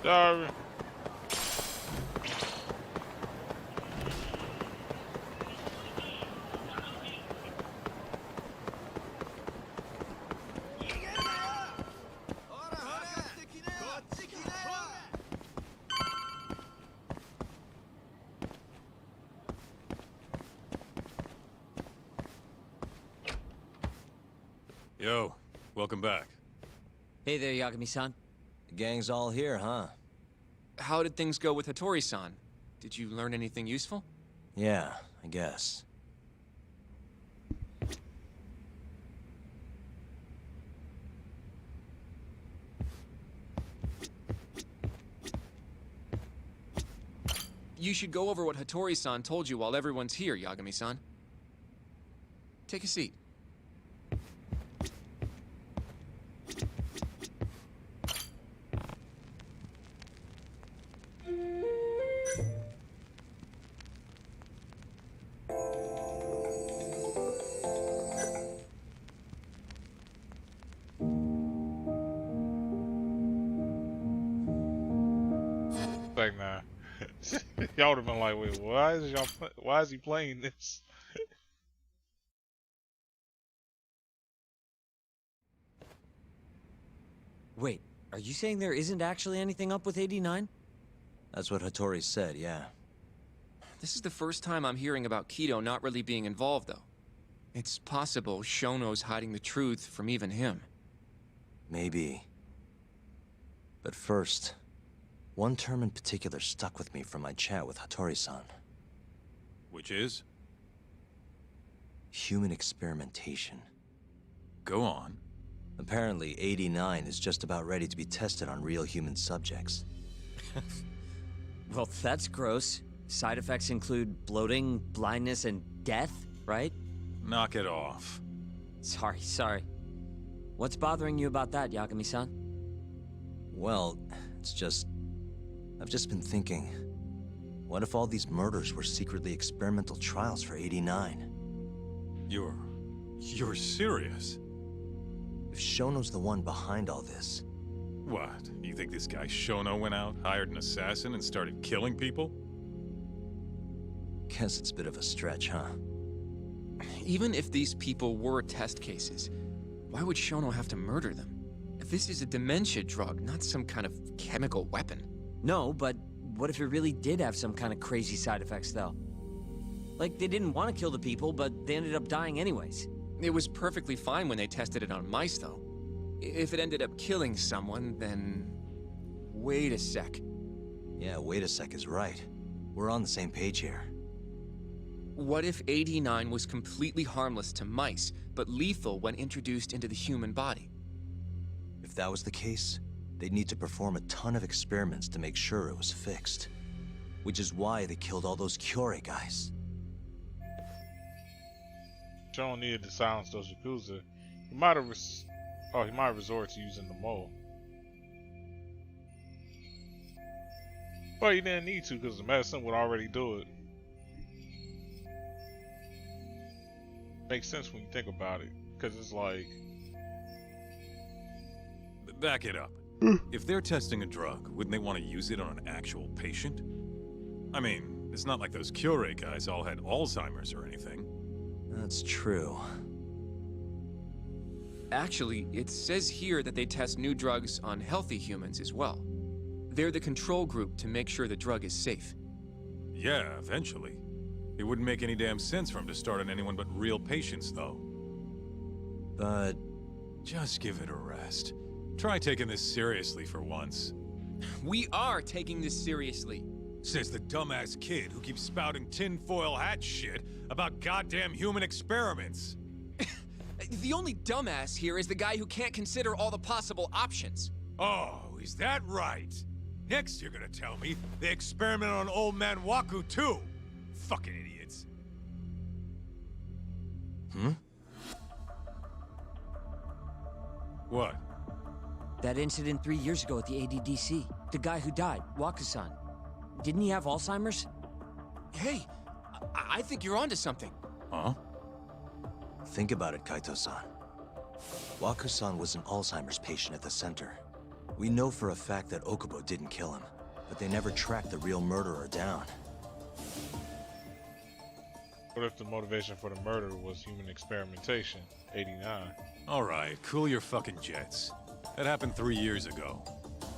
A: Sorry.
F: Yo, welcome back.
E: Hey there, Yagami-san.
B: The gang's all here, huh?
S: How did things go with Hattori-san? Did you learn anything useful?
B: Yeah, I guess.
S: You should go over what Hattori-san told you while everyone's here, Yagami-san. Take a seat.
A: Like, nah. Y'all would have been like, wait, why is he playing this?
E: Wait, are you saying there isn't actually anything up with 89?
B: That's what Hattori said, yeah.
S: This is the first time I'm hearing about Kido not really being involved, though. It's possible Shono's hiding the truth from even him.
B: Maybe. But first, one term in particular stuck with me from my chat with Hattori-san.
F: Which is?
B: Human experimentation.
F: Go on.
B: Apparently, 89 is just about ready to be tested on real human subjects.
E: Well, that's gross. Side effects include bloating, blindness, and death, right?
F: Knock it off.
E: Sorry. What's bothering you about that, Yagami-san?
B: Well, it's just... I've just been thinking, what if all these murders were secretly experimental trials for 89?
F: You're serious?
B: If Shono's the one behind all this...
F: What? You think this guy Shono went out, hired an assassin, and started killing people?
B: Guess it's a bit of a stretch, huh?
S: Even if these people were test cases, why would Shono have to murder them? This is a dementia drug, not some kind of chemical weapon.
E: No, but what if it really did have some kind of crazy side effects, though? Like, they didn't want to kill the people, but they ended up dying anyways.
S: It was perfectly fine when they tested it on mice, though. If it ended up killing someone, then... Wait a sec.
B: Yeah, wait a sec is right. We're on the same page here.
S: What if AD9 was completely harmless to mice, but lethal when introduced into the human body?
B: If that was the case, they'd need to perform a ton of experiments to make sure it was fixed. Which is why they killed all those Kyorei guys.
A: Shono needed to silence those Yakuza. He might have resorted to using the mole. But he didn't need to because the medicine would already do it. Makes sense when you think about it, because it's like...
F: Back it up. If they're testing a drug, wouldn't they want to use it on an actual patient? I mean, it's not like those Kyorei guys all had Alzheimer's or anything.
B: That's true.
S: Actually, it says here that they test new drugs on healthy humans as well. They're the control group to make sure the drug is safe.
F: Yeah, eventually. It wouldn't make any damn sense for them to start on anyone but real patients, though.
B: But...
F: just give it a rest. Try taking this seriously for once.
S: We are taking this seriously.
F: Says the dumbass kid who keeps spouting tinfoil hat shit about goddamn human experiments.
S: The only dumbass here is the guy who can't consider all the possible options.
F: Oh, is that right? Next you're gonna tell me they experimented on old man Waku too. Fucking idiots.
B: Hmm?
F: What?
E: That incident 3 years ago at the ADDC. The guy who died, Waku-san. Didn't he have Alzheimer's?
S: Hey, I think you're onto something.
F: Huh?
B: Think about it, Kaito-san. Waku-san was an Alzheimer's patient at the center. We know for a fact that Okubo didn't kill him, but they never tracked the real murderer down.
A: What if the motivation for the murder was human experimentation? 89.
F: Alright, cool your fucking jets. That happened 3 years ago.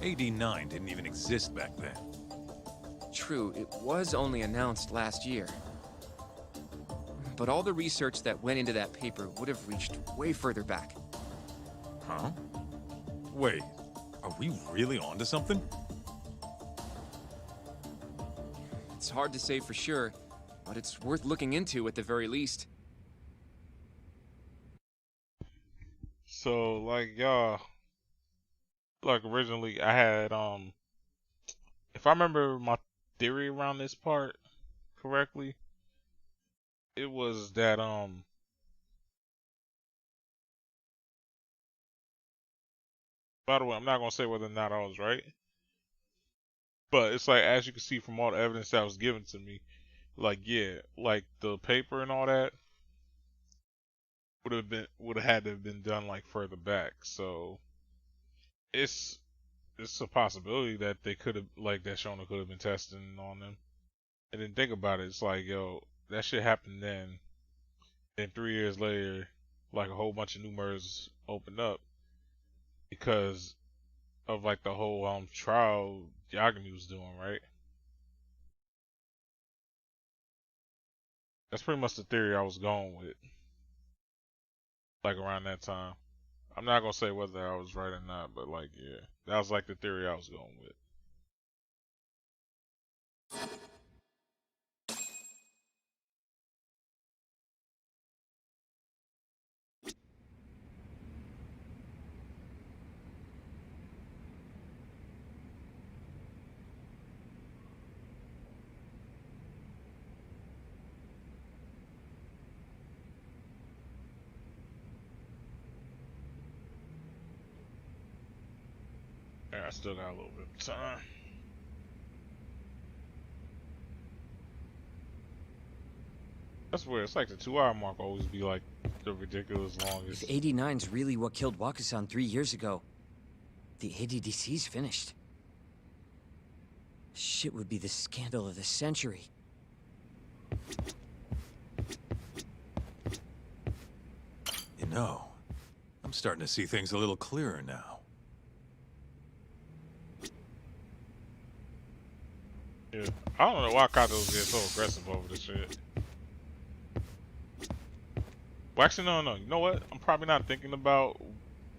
F: AD9 didn't even exist back then.
S: True, it was only announced last year. But all the research that went into that paper would have reached way further back.
F: Huh? Wait, are we really onto something?
S: It's hard to say for sure, but it's worth looking into at the very least.
A: So, like, y'all, like, originally I had, if I remember my theory around this part correctly, it was that, by the way, I'm not going to say whether or not I was right, but it's like, as you can see from all the evidence that was given to me, like, yeah, like, the paper and all that would have had to have been done, like, further back, so it's a possibility that they could have, like, that Shono could have been testing on them. And then think about it, it's like, yo, that shit happened then. Then 3 years later, like, a whole bunch of new murders opened up because of, like, the whole trial Yagami was doing, right? That's pretty much the theory I was going with, like, around that time. I'm not gonna say whether I was right or not, but, like, yeah, that was, like, the theory I was going with. I still got a little bit of time. That's weird. It's like the 2-hour mark always be like the ridiculous longest.
E: If 89's really what killed Waku-san 3 years ago, the ADDC's finished. Shit would be the scandal of the century.
F: know. I'm starting to see things a little clearer now.
A: Yeah, I don't know why Kato's get so aggressive over this shit. Well, actually, no. You know what? I'm probably not thinking about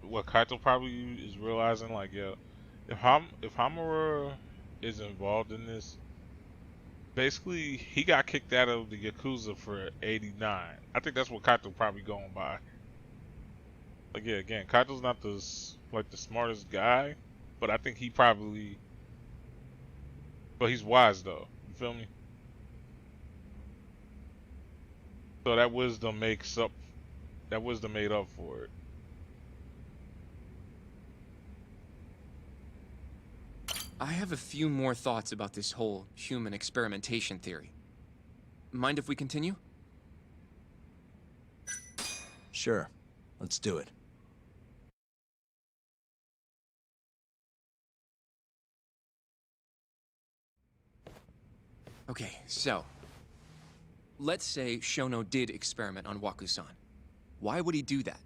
A: what Kaito probably is realizing. Like, yeah, if Hamura is involved in this, basically he got kicked out of the Yakuza for 89. I think that's what Kaito probably going by. Like, yeah, again, Kaito's not the smartest guy, but I think he probably. But he's wise though. You feel me? So that wisdom makes up. That wisdom made up for it.
S: I have a few more thoughts about this whole human experimentation theory. Mind if we continue?
B: Sure. Let's do it.
S: Okay, so... let's say Shono did experiment on Waku-san. Why would he do that?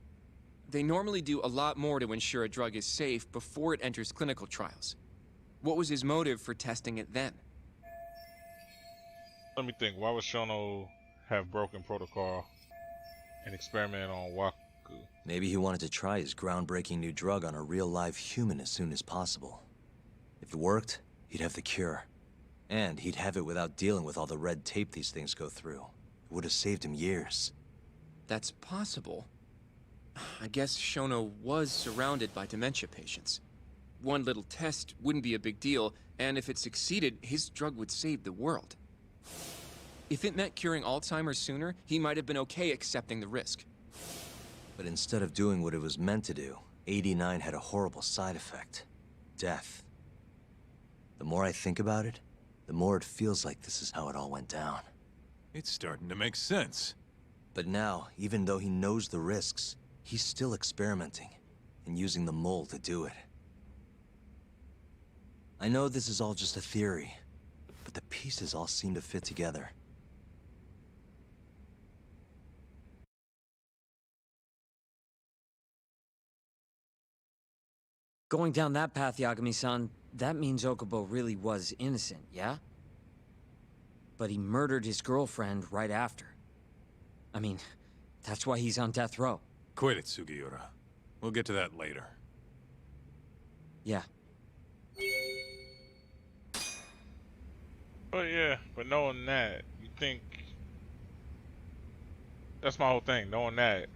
S: They normally do a lot more to ensure a drug is safe before it enters clinical trials. What was his motive for testing it then?
A: Let me think. Why would Shono have broken protocol and experiment on Waku?
B: Maybe he wanted to try his groundbreaking new drug on a real live human as soon as possible. If it worked, he'd have the cure. And he'd have it without dealing with all the red tape these things go through. It would have saved him years.
S: That's possible. I guess Shono was surrounded by dementia patients. One little test wouldn't be a big deal, and if it succeeded, his drug would save the world. If it meant curing Alzheimer's sooner, he might have been okay accepting the risk.
B: But instead of doing what it was meant to do, 89 had a horrible side effect. Death. The more I think about it, the more it feels like this is how it all went down.
F: It's starting to make sense.
B: But now, even though he knows the risks, he's still experimenting and using the mole to do it. I know this is all just a theory, but the pieces all seem to fit together.
E: Going down that path, Yagami-san, that means Okubo really was innocent, yeah? But he murdered his girlfriend right after. I mean, that's why he's on death row.
F: Quit it, Sugiura. We'll get to that later.
E: Yeah.
A: But yeah, but knowing that, you think... That's my whole thing, knowing that.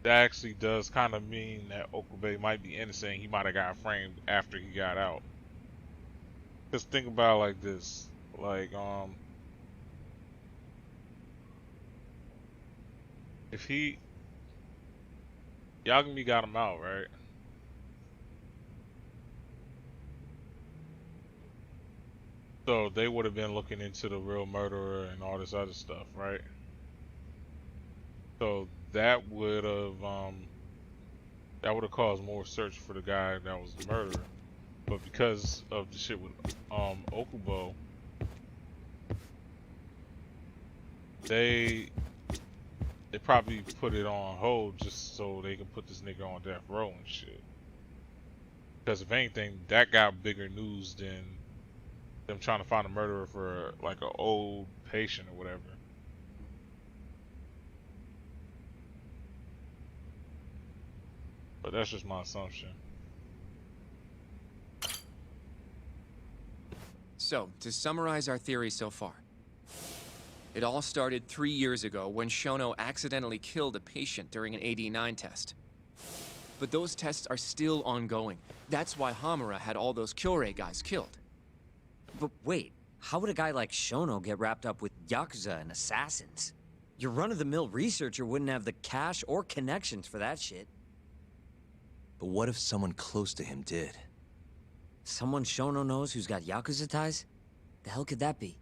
A: That actually does kind of mean that Okubo might be innocent. He might have got framed after he got out. Just think about it like this. Like, if Yagami got him out, right? So they would have been looking into the real murderer and all this other stuff, right? So that would have caused more search for the guy that was the murderer. But because of the shit with Okubo, they probably put it on hold just so they can put this nigga on death row and shit. Because if anything, that got bigger news than them trying to find a murderer for like an old patient or whatever. But that's just my assumption.
S: So, to summarize our theory so far. It all started 3 years ago when Shono accidentally killed a patient during an AD9 test. But those tests are still ongoing. That's why Hamura had all those Kyorei guys killed.
E: But wait, how would a guy like Shono get wrapped up with Yakuza and assassins? Your run-of-the-mill researcher wouldn't have the cash or connections for that shit.
B: But what if someone close to him did?
E: Someone Shono knows who's got Yakuza ties? The hell could that be?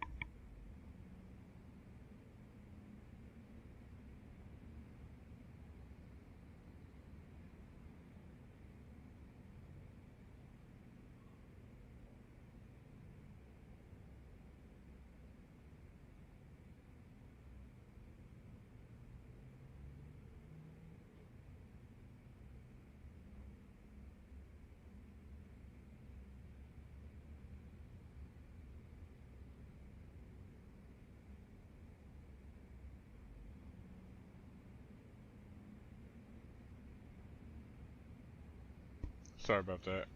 A: sorry about that.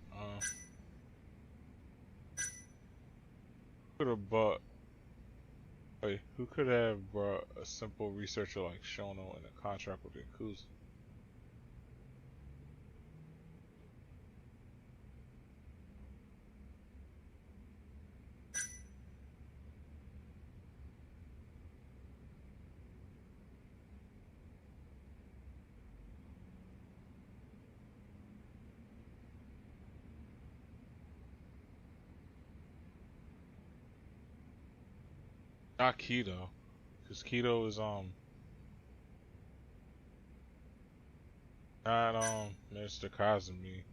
A: Could have bought. Wait, who could have brought a simple researcher like Shono in a contract with Yakuza? Not Kido, because Kido is not Mr. Kazumi.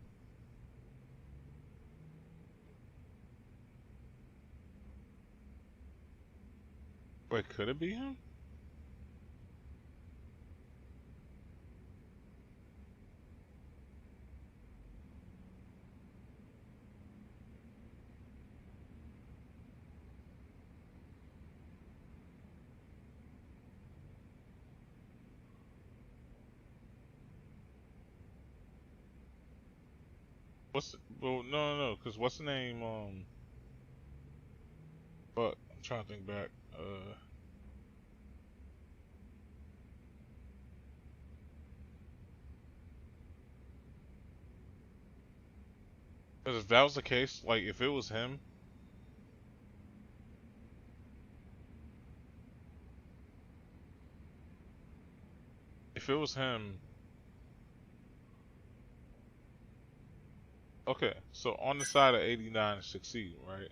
A: Wait, could it be him? Well, no, because what's the name, but I'm trying to think back, because if that was the case, like, if it was him, okay, so on the side of 89 succeed, right?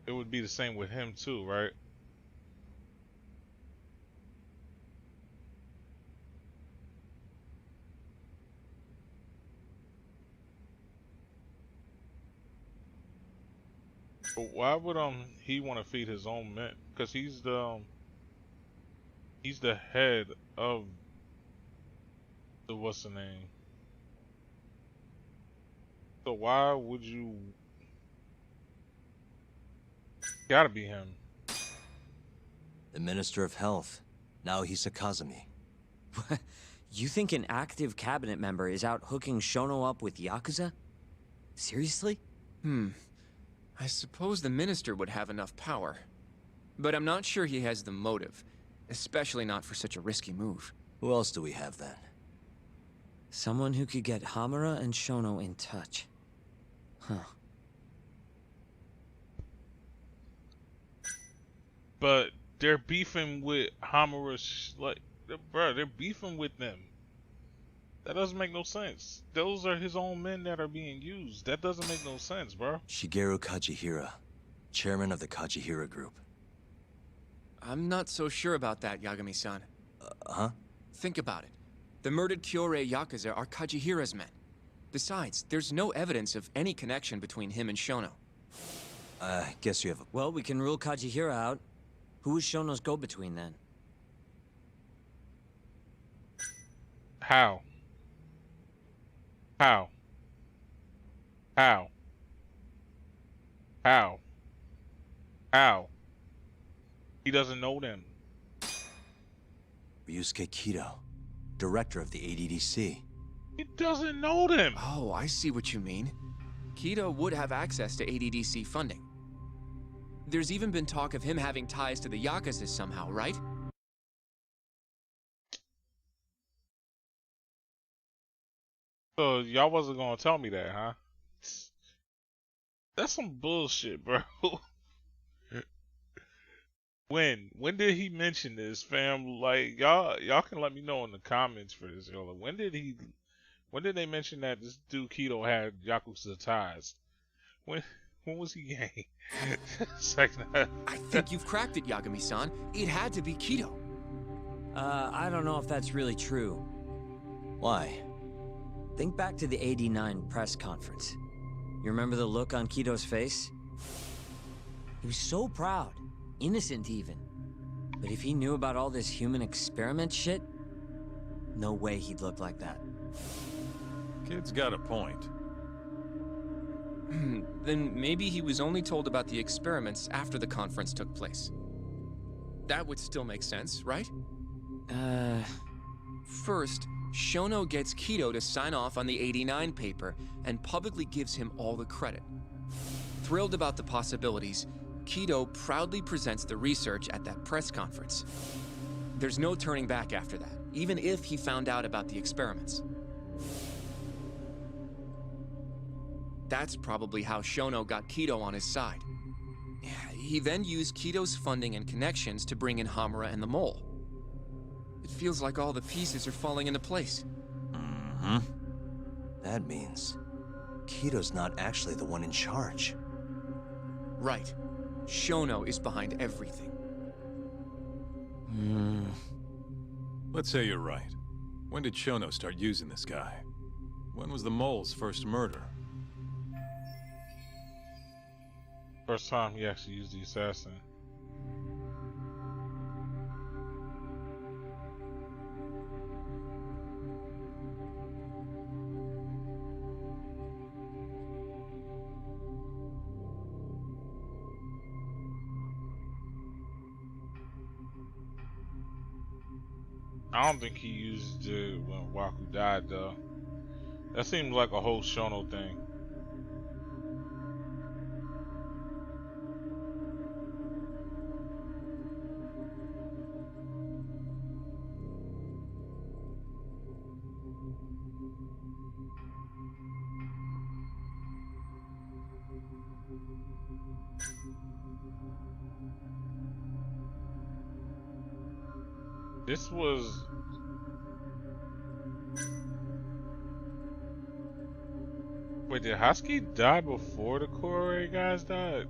A: It would be the same with him too, right? But why would he want to feed his own men? Because he's the head of the what's the name? So why would you? Gotta be him.
B: The Minister of Health. Now he's a Kazumi.
E: You think an active cabinet member is out hooking Shono up with Yakuza? Seriously?
S: I suppose the minister would have enough power. But I'm not sure he has the motive. Especially not for such a risky move.
B: Who else do we have then?
E: Someone who could get Hamura and Shono in touch. Huh.
A: But they're beefing with Hamura, like, bro, they're beefing with them. That doesn't make no sense. Those are his own men that are being used. That doesn't make no sense, bro.
B: Shigeru Kajihira, chairman of the Kajihira Group.
S: I'm not so sure about that, Yagami-san.
B: Huh?
S: Think about it. The murdered Kyorei Yakuza are Kajihira's men. Besides, there's no evidence of any connection between him and Shono.
B: Guess you have a...
E: Well, we can rule Kajihira out. Who is Shono's go-between, then?
A: How? How? How? How? How? He doesn't know them.
B: Ryusuke Kido, director of the ADDC.
A: He doesn't know them.
S: Oh, I see what you mean. Kido would have access to ADDC funding. There's even been talk of him having ties to the Yakuza somehow, right?
A: So y'all wasn't gonna tell me that, huh? That's some bullshit, bro. When did he mention this, fam? Like y'all can let me know in the comments for this. Yo. Like, when did they mention that this dude Kido had Yakuza ties? When was he gay?
S: I think you've cracked it, Yagami-san. It had to be Kido.
E: I don't know if that's really true.
B: Why?
E: Think back to the '89 press conference. You remember the look on Kido's face? He was so proud, innocent even. But if he knew about all this human experiment shit, no way he'd look like that.
F: Kid's got a point.
S: Then maybe he was only told about the experiments after the conference took place. That would still make sense, right?
E: Uh...
S: First, Shono gets Kido to sign off on the 89 paper and publicly gives him all the credit. Thrilled about the possibilities, Kido proudly presents the research at that press conference. There's no turning back after that, even if he found out about the experiments. That's probably how Shono got Kido on his side. He then used Kido's funding and connections to bring in Hamura and the Mole. It feels like all the pieces are falling into place.
B: Mm-hmm. That means Kido's not actually the one in charge.
S: Right. Shono is behind everything.
F: Let's say you're right. When did Shono start using this guy? When was the Mole's first murder?
A: First time he actually used the assassin. I don't think he used it when Waku died, though. That seemed like a whole Shono thing. This was... Wait, did Husky die before the Kore guys died?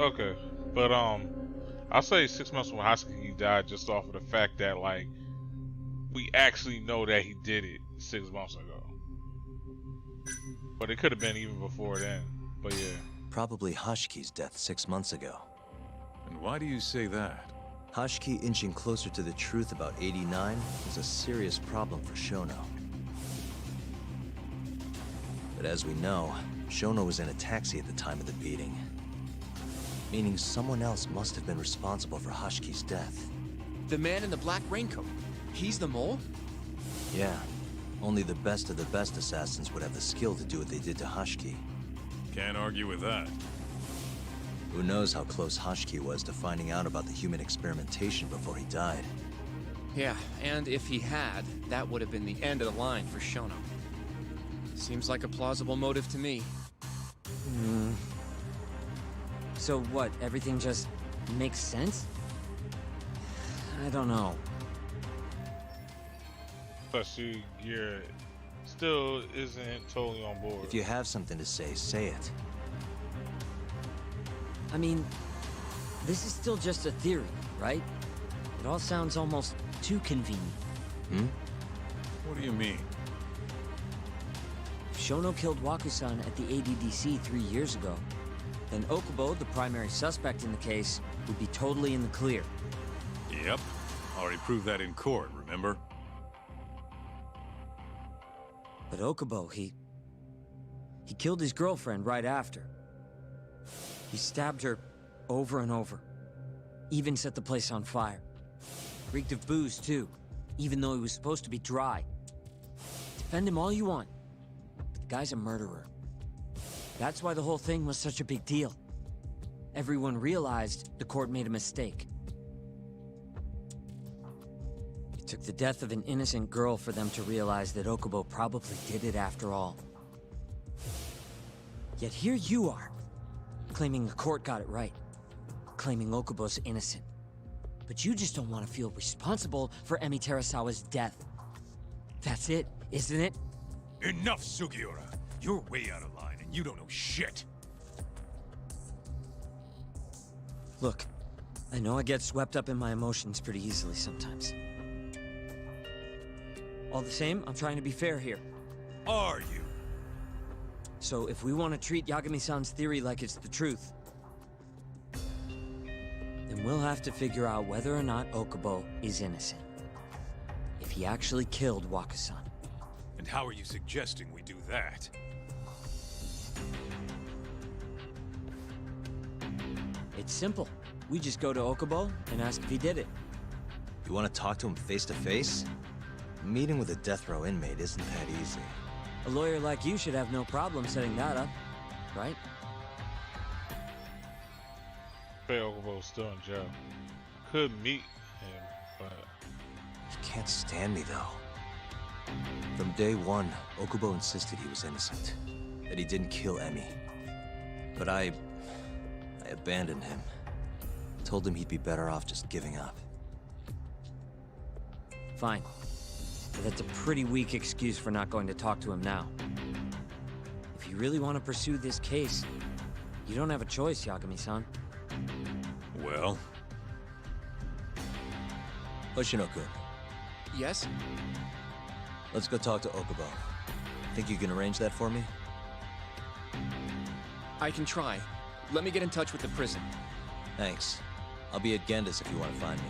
A: Okay, but I'll say 6 months when Hosky died just off of the fact that like we actually know that he did it 6 months ago. But it could have been even before then. But yeah.
B: Probably Hashki's death 6 months ago.
F: And why do you say that?
B: Hashki inching closer to the truth about 89 was a serious problem for Shono. But as we know, Shono was in a taxi at the time of the beating. Meaning someone else must have been responsible for Hashki's death.
S: The man in the black raincoat. He's the Mole?
B: Yeah. Only the best of the best assassins would have the skill to do what they did to Hashki.
F: Can't argue with that.
B: Who knows how close Hashki was to finding out about the human experimentation before he died.
S: Yeah, and if he had, that would have been the end of the line for Shono. Seems like a plausible motive to me.
E: So what, everything just makes sense? I don't know.
A: Plus, you're still isn't totally on board.
B: If you have something to say it.
E: I mean, this is still just a theory, right? It all sounds almost too convenient.
F: What do you mean?
E: If Shono killed Waku-san at the ADDC 3 years ago, then Okubo, the primary suspect in the case, would be totally in the clear.
F: Yep. Already proved that in court, remember?
E: But Okubo, he killed his girlfriend right after. He stabbed her over and over. Even set the place on fire. Reeked of booze, too, even though he was supposed to be dry. Defend him all you want, but the guy's a murderer. That's why the whole thing was such a big deal. Everyone realized the court made a mistake. It took the death of an innocent girl for them to realize that Okubo probably did it after all. Yet here you are, claiming the court got it right, claiming Okubo's innocent. But you just don't want to feel responsible for Emi Terasawa's death. That's it, isn't it?
H: Enough, Sugiura! You're way out of line, and you don't know shit!
E: Look, I know I get swept up in my emotions pretty easily sometimes. All the same, I'm trying to be fair here.
H: Are you?
E: So if we want to treat Yagami-san's theory like it's the truth, then then we'll have to figure out whether or not Okubo is innocent. If he actually killed Wakasan.
F: And how are you suggesting we do that?
E: It's simple. We just go to Okubo and ask if he did it.
B: You want to talk to him face to face? A meeting with a death row inmate isn't that easy.
E: A lawyer like you should have no problem setting that up, right?
A: Okubo's still in jail. Could meet him, but
B: He can't stand me though. From day one, Okubo insisted he was innocent, that he didn't kill Emi. But I abandoned him. Told him he'd be better off just giving up.
E: Fine. But that's a pretty weak excuse for not going to talk to him now. If you really want to pursue this case, you don't have a choice, Yagami-san.
F: Well?
B: Hoshino-kun.
S: Yes?
B: Let's go talk to Okubo. Think you can arrange that for me?
S: I can try. Let me get in touch with the prison.
B: Thanks. I'll be at Genda's if you want to find me.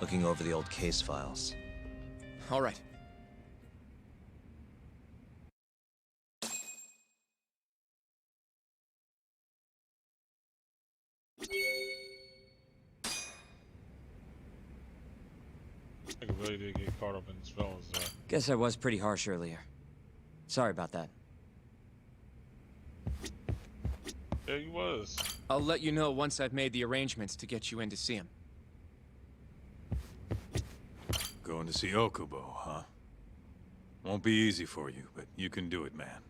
B: Looking over the old case files.
S: All right.
A: I really did get caught up in his fellas though.
E: Guess I was pretty harsh earlier. Sorry about that.
A: Yeah, he was.
S: I'll let you know once I've made the arrangements to get you in to see him.
F: Going to see Okubo, huh? Won't be easy for you, but you can do it, man.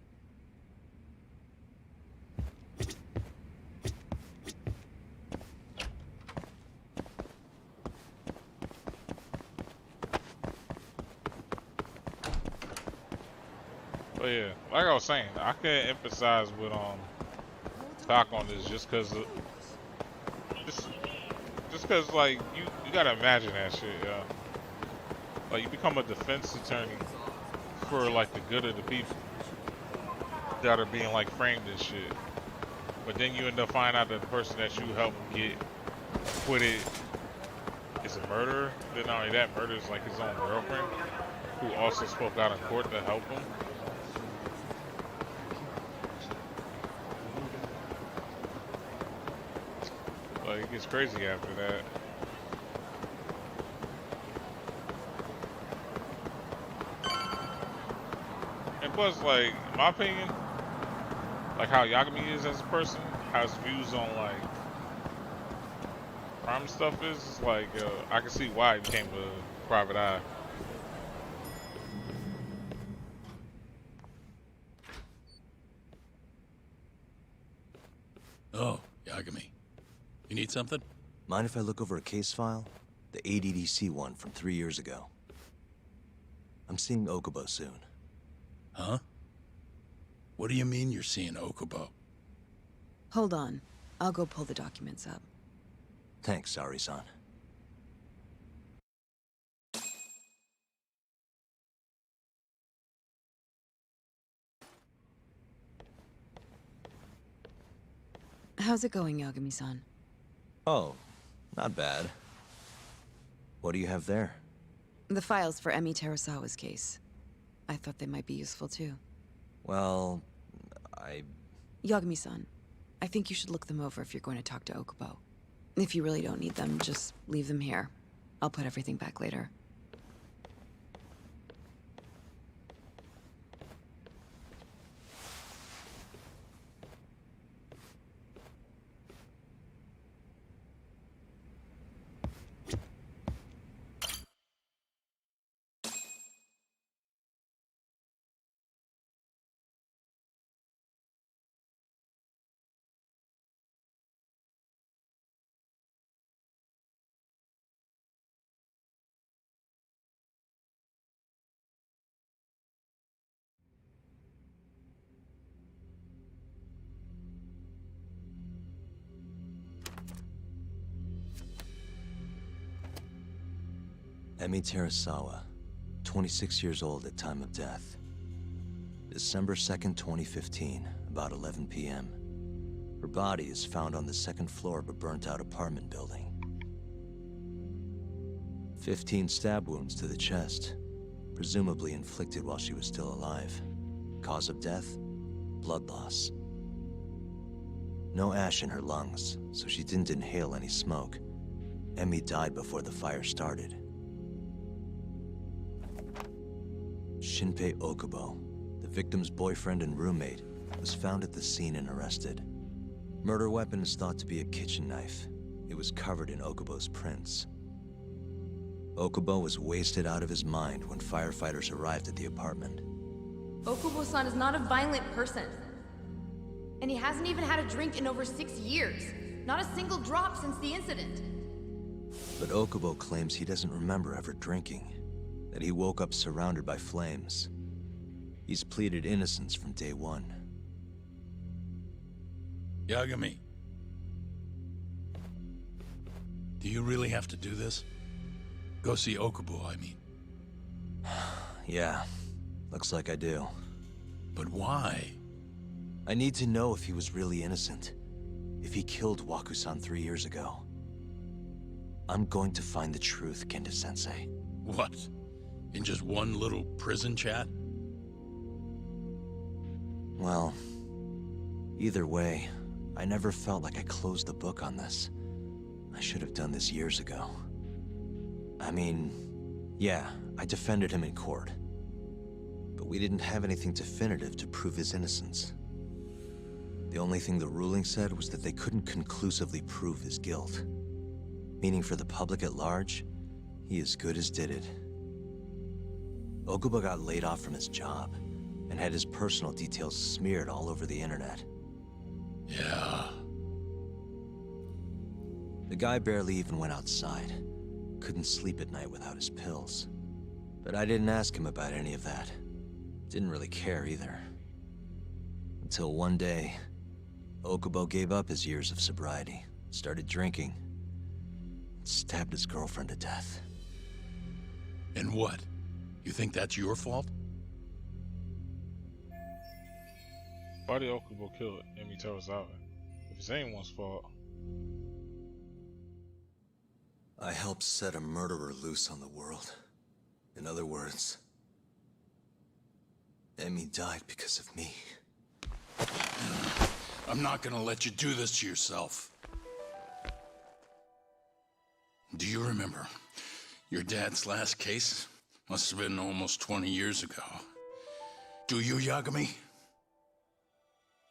A: But yeah, like I was saying, I can't emphasize with Doc on this just cause like you gotta imagine that shit, yeah. Like you become a defense attorney for like the good of the people that are being like framed and shit. But then you end up finding out that the person that you helped get acquitted is a murderer. Then not only that, murders like his own girlfriend, who also spoke out in court to help him. Like it gets crazy after that. And plus, like, in my opinion, like how Yagami is as a person, how his views on like crime stuff is like, I can see why he became a private eye.
Q: Oh, Yagami. You need something?
B: Mind if I look over a case file? The ADDC one from 3 years ago. I'm seeing Okubo soon.
Q: Huh? What do you mean you're seeing Okubo?
U: Hold on. I'll go pull the documents up.
B: Thanks, Sari-san.
U: How's it going, Yagami-san?
B: Oh, not bad. What do you have there?
U: The files for Emi Terasawa's case. I thought they might be useful too.
B: Well,
U: Yagami-san, I think you should look them over if you're going to talk to Okubo. If you really don't need them, just leave them here. I'll put everything back later.
B: Emi Terasawa, 26 years old at time of death. December 2nd, 2015, about 11 p.m. Her body is found on the second floor of a burnt-out apartment building. 15 stab wounds to the chest, presumably inflicted while she was still alive. Cause of death? Blood loss. No ash in her lungs, so she didn't inhale any smoke. Emmy died before the fire started. Shinpei Okubo, the victim's boyfriend and roommate, was found at the scene and arrested. Murder weapon is thought to be a kitchen knife. It was covered in Okubo's prints. Okubo was wasted out of his mind when firefighters arrived at the apartment.
D: Okubo-san is not a violent person. And he hasn't even had a drink in over 6 years. Not a single drop since the incident.
B: But Okubo claims he doesn't remember ever drinking, that he woke up surrounded by flames. He's pleaded innocence from day one.
Q: Yagami. Do you really have to do this? Go see Okubo, I mean.
B: Yeah, looks like I do.
Q: But why?
B: I need to know if he was really innocent. If he killed Waku-san 3 years ago. I'm going to find the truth, Kenta-sensei.
Q: What? In just one little prison chat?
B: Well, either way, I never felt like I closed the book on this. I should have done this years ago. I mean, yeah, I defended him in court. But we didn't have anything definitive to prove his innocence. The only thing the ruling said was that they couldn't conclusively prove his guilt. Meaning for the public at large, he as good as did it. Okubo got laid off from his job, and had his personal details smeared all over the internet.
Q: Yeah.
B: The guy barely even went outside. Couldn't sleep at night without his pills. But I didn't ask him about any of that. Didn't really care either. Until one day, Okubo gave up his years of sobriety, started drinking, stabbed his girlfriend to death.
Q: And what? You think that's your fault?
A: Why did Okubo kill Emi Tozawa? If it's anyone's fault.
B: I helped set a murderer loose on the world. In other words, Emi died because of me.
Q: I'm not gonna let you do this to yourself. Do you remember your dad's last case? Must have been almost 20 years ago. Do you, Yagami?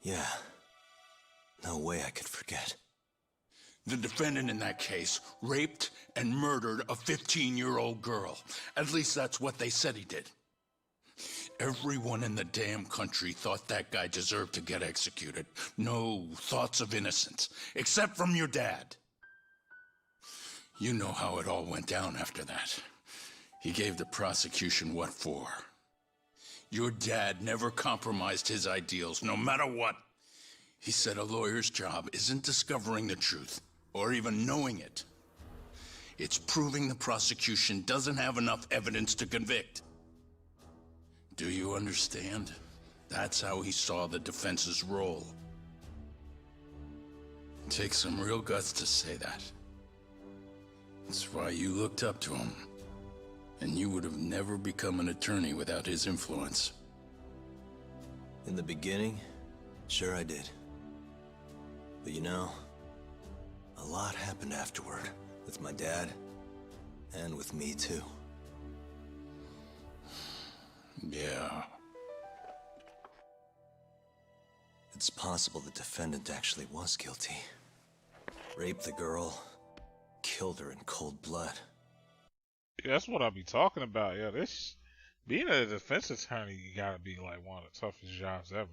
B: Yeah. No way I could forget.
Q: The defendant in that case raped and murdered a 15-year-old girl. At least that's what they said he did. Everyone in the damn country thought that guy deserved to get executed. No thoughts of innocence, except from your dad. You know how it all went down after that. He gave the prosecution what for. Your dad never compromised his ideals, no matter what. He said a lawyer's job isn't discovering the truth, or even knowing it. It's proving the prosecution doesn't have enough evidence to convict. Do you understand? That's how he saw the defense's role. It takes some real guts to say that. That's why you looked up to him. And you would have never become an attorney without his influence.
B: In the beginning, sure I did. But you know, a lot happened afterward, with my dad, and with me too.
Q: Yeah.
B: It's possible the defendant actually was guilty. Raped the girl, killed her in cold blood.
A: Yeah, that's what I be talking about. Yeah, this being a defense attorney, you gotta be like one of the toughest jobs ever.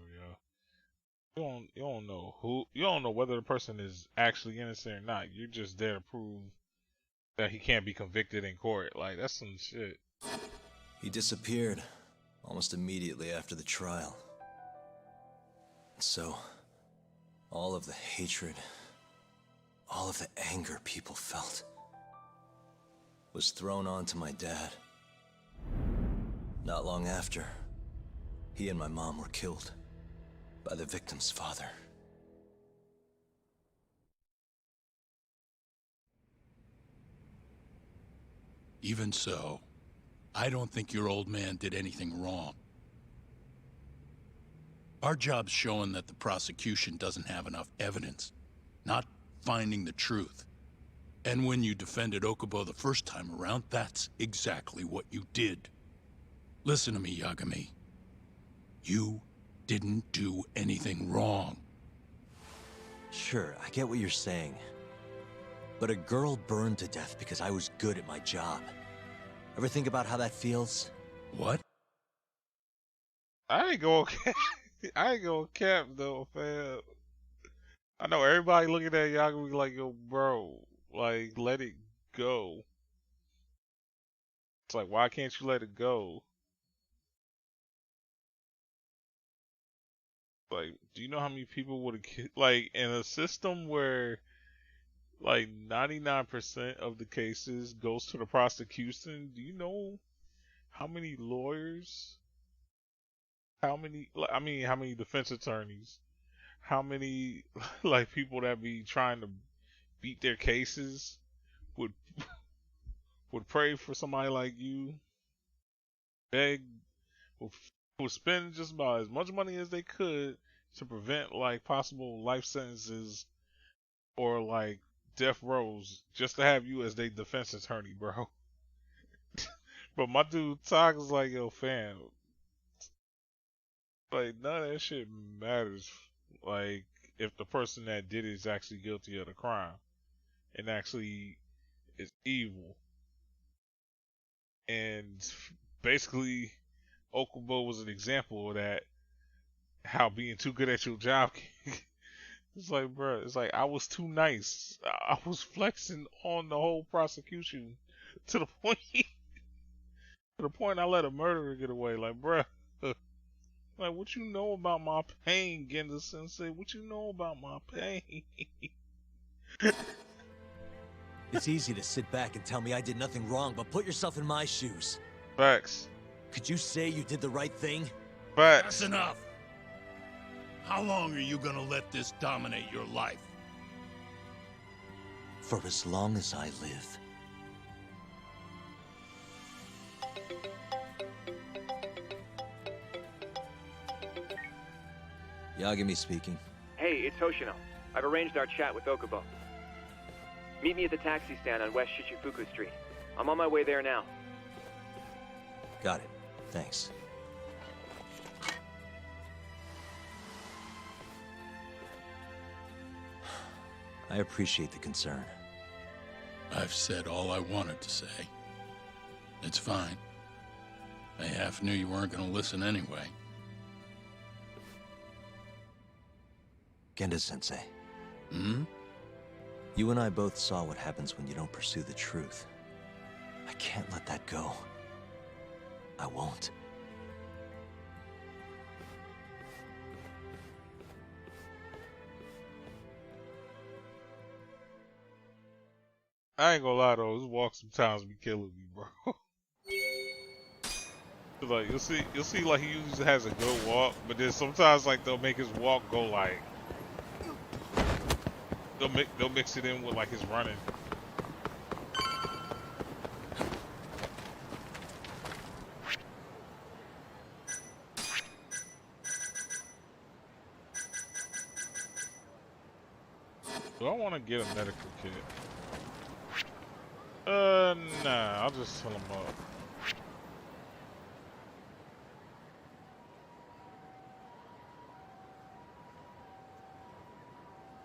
A: Yo, you don't know whether the person is actually innocent or not. You're just there to prove that he can't be convicted in court. Like, that's some shit.
B: He disappeared almost immediately after the trial. So, all of the hatred, all of the anger people felt was thrown onto my dad. Not long after, he and my mom were killed by the victim's father.
Q: Even so, I don't think your old man did anything wrong. Our job's showing that the prosecution doesn't have enough evidence, not finding the truth. And when you defended Okubo the first time around, that's exactly what you did. Listen to me, Yagami. You didn't do anything wrong.
B: Sure, I get what you're saying. But a girl burned to death because I was good at my job. Ever think about how that feels?
Q: What?
A: I ain't gonna cap though, fam. I know everybody looking at Yagami like, yo, bro, like, let it go. It's like, why can't you let it go? Like, do you know how many people would have, like, in a system where, like, 99% of the cases goes to the prosecution, do you know how many lawyers, how many defense attorneys, how many, like, people that be trying to beat their cases would pray for somebody like you, beg, would spend just about as much money as they could to prevent, like, possible life sentences or, like, death rows just to have you as their defense attorney, bro. But my dude Talk is like, yo, fam, like, none of that shit matters. Like, if the person that did it is actually guilty of the crime and actually is evil. And basically, Okubo was an example of that. How being too good at your job. It's like, bro, it's like I was too nice. I was flexing on the whole prosecution to the point I let a murderer get away. Like, bro, like, what you know about my pain, Genda Sensei? What you know about my pain?
B: It's easy to sit back and tell me I did nothing wrong, but put yourself in my shoes.
A: Facts.
B: Could you say you did the right thing?
A: Facts.
Q: That's enough. How long are you gonna let this dominate your life?
B: For as long as I live. Yagami speaking.
I: Hey, it's Hoshino. I've arranged our chat with Okubo. Meet me at the taxi stand on West Shichifuku Street. I'm on my way there now.
B: Got it. Thanks. I appreciate the concern.
Q: I've said all I wanted to say. It's fine. I half knew you weren't gonna listen anyway.
B: Genda-sensei.
Q: Hmm?
B: You and I both saw what happens when you don't pursue the truth. I can't let that go. I won't.
A: I ain't gonna lie though, his walk sometimes be killing me, bro. Like you'll see like he usually has a good walk, but then sometimes like they'll make his walk go like they'll mix it in with like his running. Do I want to get a medical kit? Nah, I'll just fill him up.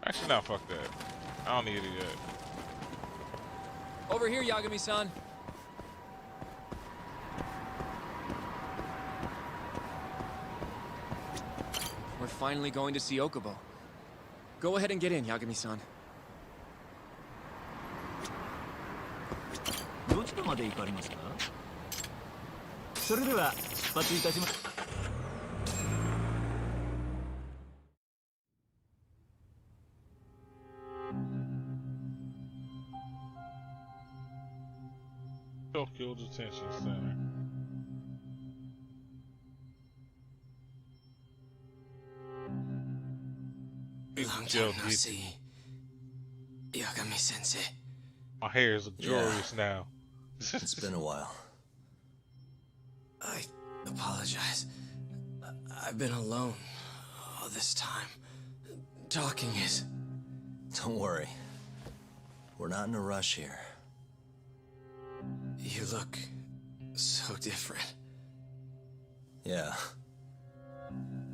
A: Actually, nah, fuck that. I don't need it yet.
S: Over here, Yagami-san. We're finally going to see Okubo. Go ahead and get in, Yagami-san.
C: どちらまで行かれますか？それでは出発いたします。
A: Tokyo Detention Center.
O: Long time no see, Yagami-sensei.
A: My hair is luxurious now.
B: It's been a while.
O: I apologize. I've been alone all this time. Talking is...
B: Don't worry. We're not in a rush here.
O: You look so different.
B: Yeah.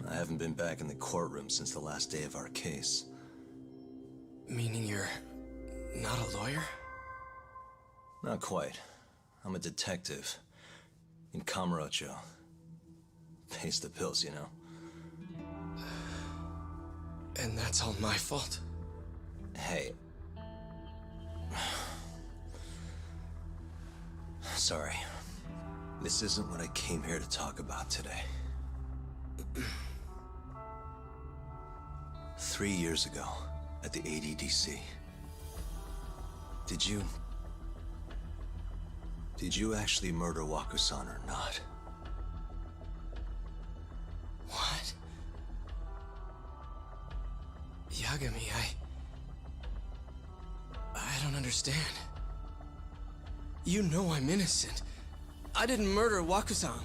B: I haven't been back in the courtroom since the last day of our case.
O: Meaning you're not a lawyer?
B: Not quite. I'm a detective. In Kamurocho. Pays the bills, you know.
O: And that's all my fault?
B: Hey. Sorry. This isn't what I came here to talk about today. 3 years ago, at the ADDC. Did you actually murder Waku-san or not?
O: What? Yagami, I don't understand. You know I'm innocent. I didn't murder Waku-san.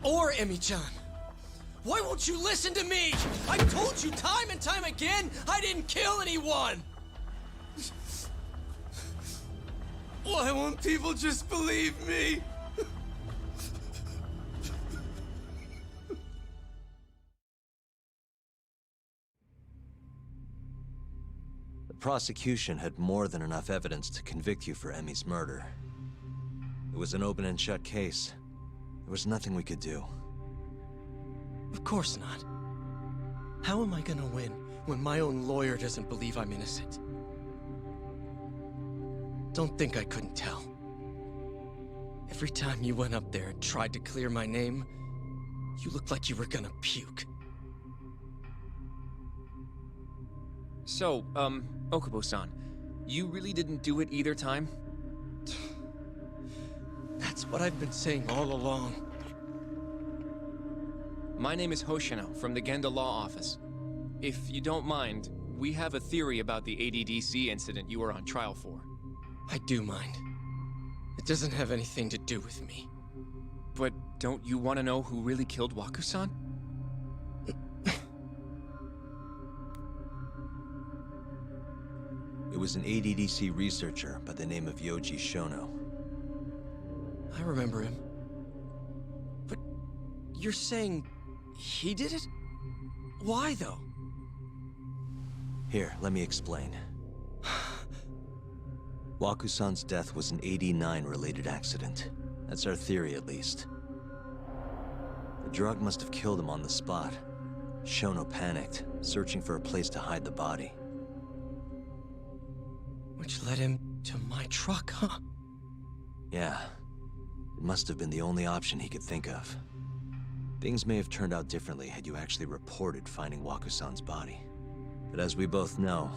O: Or Emi-chan. Why won't you listen to me? I've told you time and time again, I didn't kill anyone! Why won't people just believe me?
B: The prosecution had more than enough evidence to convict you for Emi's murder. It was an open and shut case. There was nothing we could do.
O: Of course not. How am I gonna win when my own lawyer doesn't believe I'm innocent? Don't think I couldn't tell. Every time you went up there and tried to clear my name, you looked like you were gonna puke.
S: So, Okubo-san, you really didn't do it either time?
O: That's what I've been saying all along.
S: My name is Hoshino from the Genda Law Office. If you don't mind, we have a theory about the ADDC incident you were on trial for.
O: I do mind. It doesn't have anything to do with me.
S: But don't you want to know who really killed Waku-san?
B: It was an ADDC researcher by the name of Yoji Shono.
O: I remember him. But you're saying he did it? Why, though?
B: Here, let me explain. Waku-san's death was an 89-related accident. That's our theory, at least. The drug must have killed him on the spot. Shono panicked, searching for a place to hide the body.
O: Which led him to my truck, huh?
B: Yeah. It must have been the only option he could think of. Things may have turned out differently had you actually reported finding Waku-san's body. But as we both know,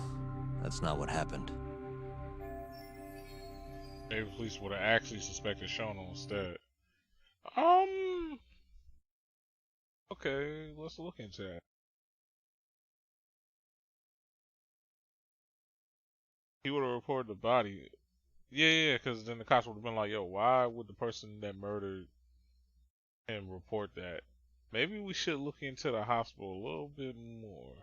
B: that's not what happened.
A: Maybe the police would have actually suspected Shono instead. Okay, let's look into that. He would have reported the body. Yeah, because then the cops would have been like, yo, why would the person that murdered him report that? Maybe we should look into the hospital a little bit more.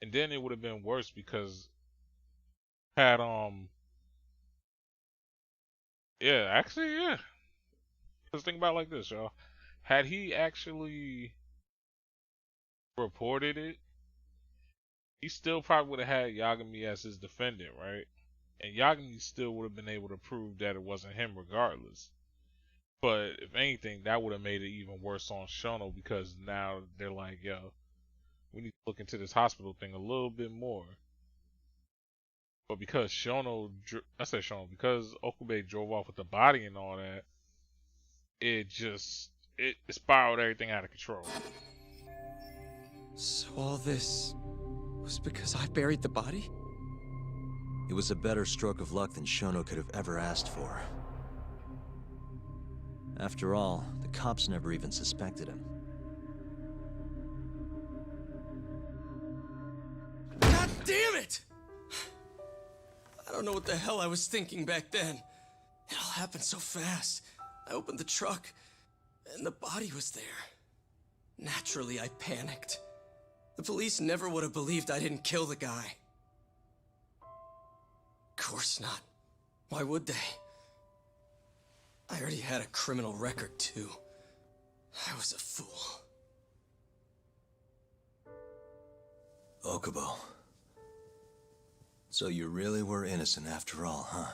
A: And then it would have been worse because had yeah, Just think about it like this, y'all. Had he actually reported it, he still probably would have had Yagami as his defendant, right? And Yagami still would have been able to prove that it wasn't him regardless. But if anything, that would have made it even worse on Shono because now they're like, yo, we need to look into this hospital thing a little bit more. But because because Okube drove off with the body and all that, it spiraled everything out of control.
O: So all this was because I buried the body?
B: It was a better stroke of luck than Shono could have ever asked for. After all, the cops never even suspected him.
O: God damn it! I don't know what the hell I was thinking back then. It all happened so fast. I opened the truck, and the body was there. Naturally, I panicked. The police never would have believed I didn't kill the guy. Of course not. Why would they? I already had a criminal record, too. I was a fool.
B: Okubo. So you really were innocent after all, huh?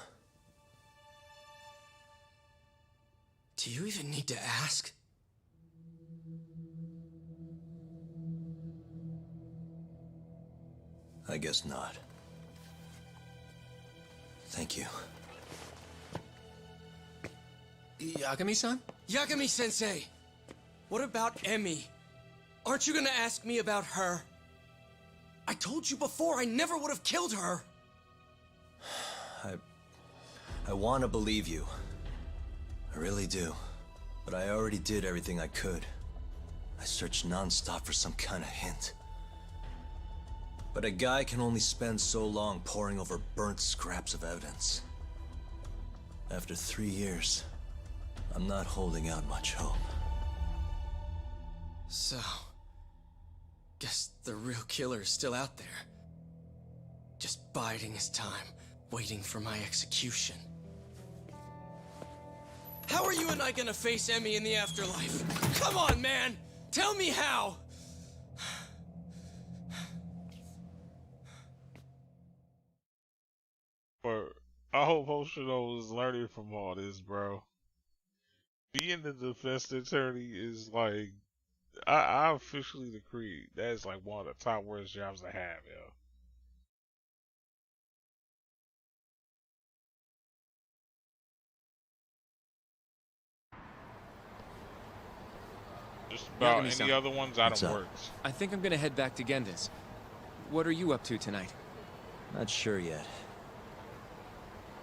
O: Do you even need to ask?
B: I guess not. Thank you.
S: Yagami-san?
O: Yagami-sensei! What about Emmy? Aren't you gonna ask me about her? I told you before I never would have killed her!
B: I want to believe you. I really do. But I already did everything I could. I searched non-stop for some kind of hint. But a guy can only spend so long poring over burnt scraps of evidence. After 3 years, I'm not holding out much hope.
O: So, guess the real killer is still out there. Just biding his time, waiting for my execution. How are you and I gonna face Emmy in the afterlife? Come on, man! Tell me how!
A: I hope Hoshino is learning from all this, bro. Being the defense attorney is like, I officially decree that's like one of the top worst jobs to have, yo. Just about
S: Yagami-san.
A: any other ones I
B: What's
A: done
B: up?
A: worked.
S: I think I'm gonna head back to Genda's. What are you up to tonight?
B: Not sure yet.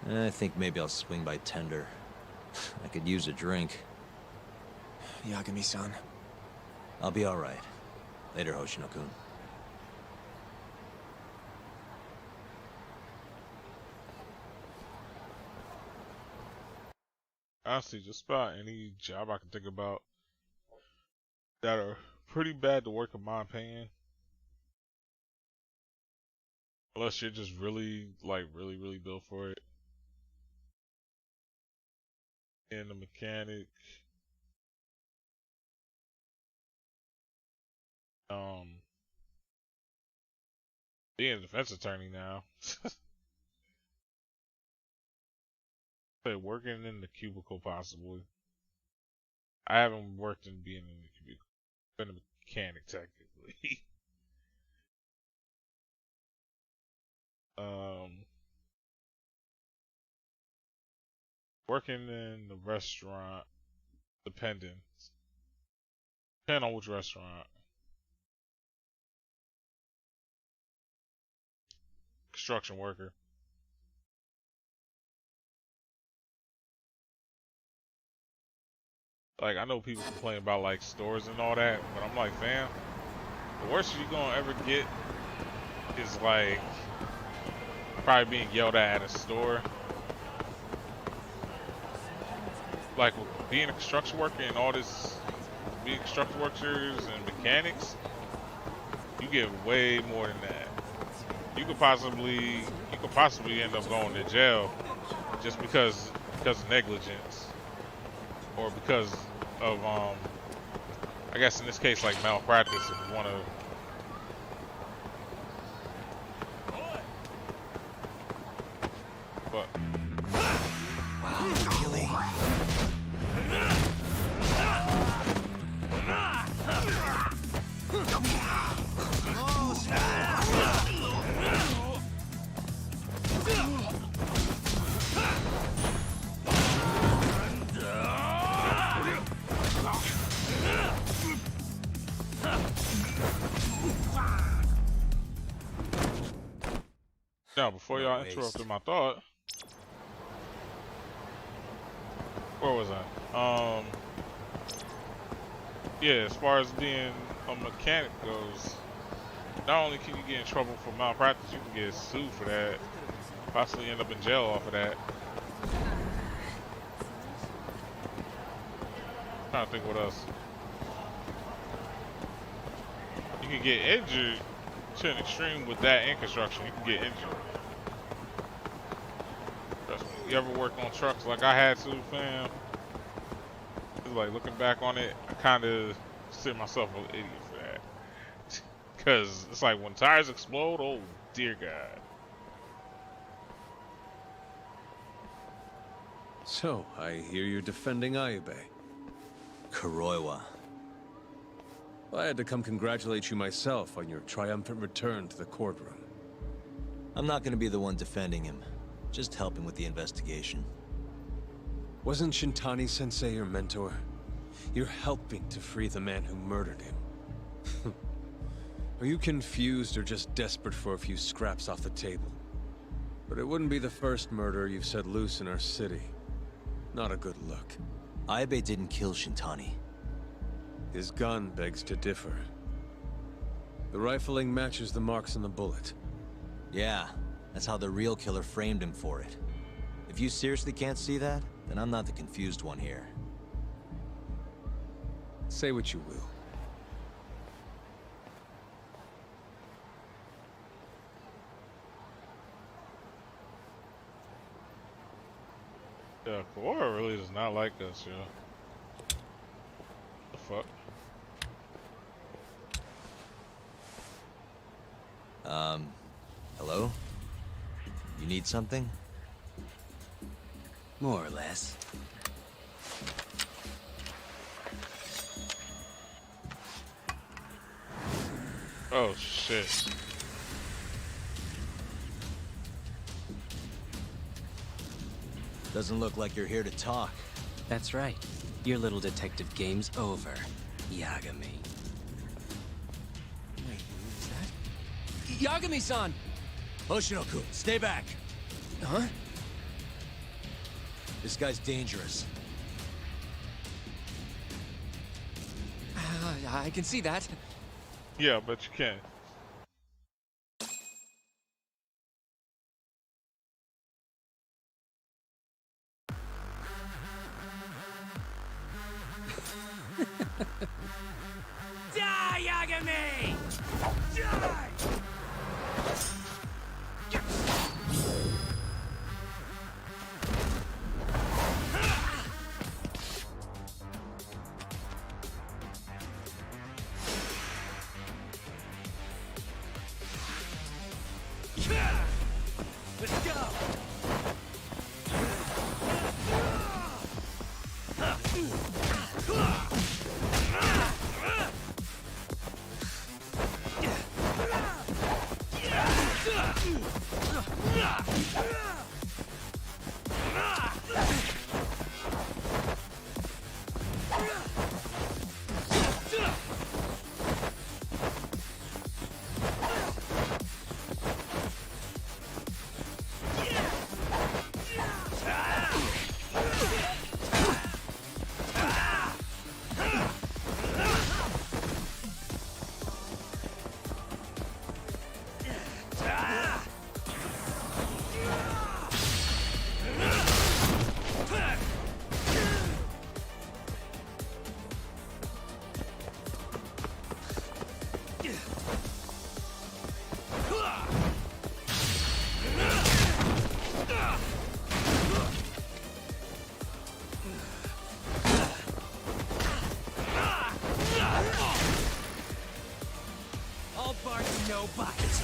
B: I think maybe I'll swing by Tender. I could use a drink.
S: Yagami-san.
B: I'll be alright. Later, Hoshino-kun.
A: Honestly, just about any job I can think about that are pretty bad to work in my opinion. Unless you're just really, like, really built for it. And a mechanic. Being a defense attorney now. Working in the cubicle, possibly. I haven't worked in being in the cubicle. Been a mechanic, technically. Working in the restaurant, depending on which restaurant. Construction worker. Like, I know people complain about, like, stores and all that, but I'm like, fam, the worst you're gonna ever get is, like, probably being yelled at a store. Like, with being a construction worker and all this, being construction workers and mechanics, you get way more than that. You could possibly end up going to jail just because of negligence, or because of I guess in this case like malpractice, if you want to. But
B: wow, really?
A: now, before y'all interrupted my thought, where was I? Yeah, as far as being a mechanic goes, not only can you get in trouble for malpractice, you can get sued for that. Possibly end up in jail off of that. Trying to think what else. You can get injured to an extreme with that in construction. You can get injured. Trust me, you ever work on trucks like I had to, fam? It's like looking back on it, I kind of consider myself an idiot for that. Because it's like when tires explode, oh dear God.
G: So, I hear you're defending Ayube.
B: Kuroiwa.
G: I had to come congratulate you myself on your triumphant return to the courtroom.
B: I'm not gonna be the one defending him. Just helping with the investigation.
G: Wasn't Shintani-sensei your mentor? You're helping to free the man who murdered him. Are you confused or just desperate for a few scraps off the table? But it wouldn't be the first murder you've set loose in our city. Not a good look.
B: Ayube didn't kill Shintani.
G: His gun begs to differ. The rifling matches the marks on the bullet.
B: Yeah, that's how the real killer framed him for it. If you seriously can't see that, then I'm not the confused one here.
G: Say what you will.
A: Yeah, Kuroiwa really does not like us, yo. The fuck?
B: Hello? You need something?
T: More or less.
A: Oh, shit.
B: Doesn't look like you're here to talk.
T: That's right. Your little detective game's over, Yagami.
C: Wait, who's that? Yagami-san!
B: Hoshino-kun, stay back!
C: Huh?
B: This guy's dangerous.
C: I can see that.
A: Yeah, but you can.
J: Die, Yagami! Die! Let's go! All barks, no bites.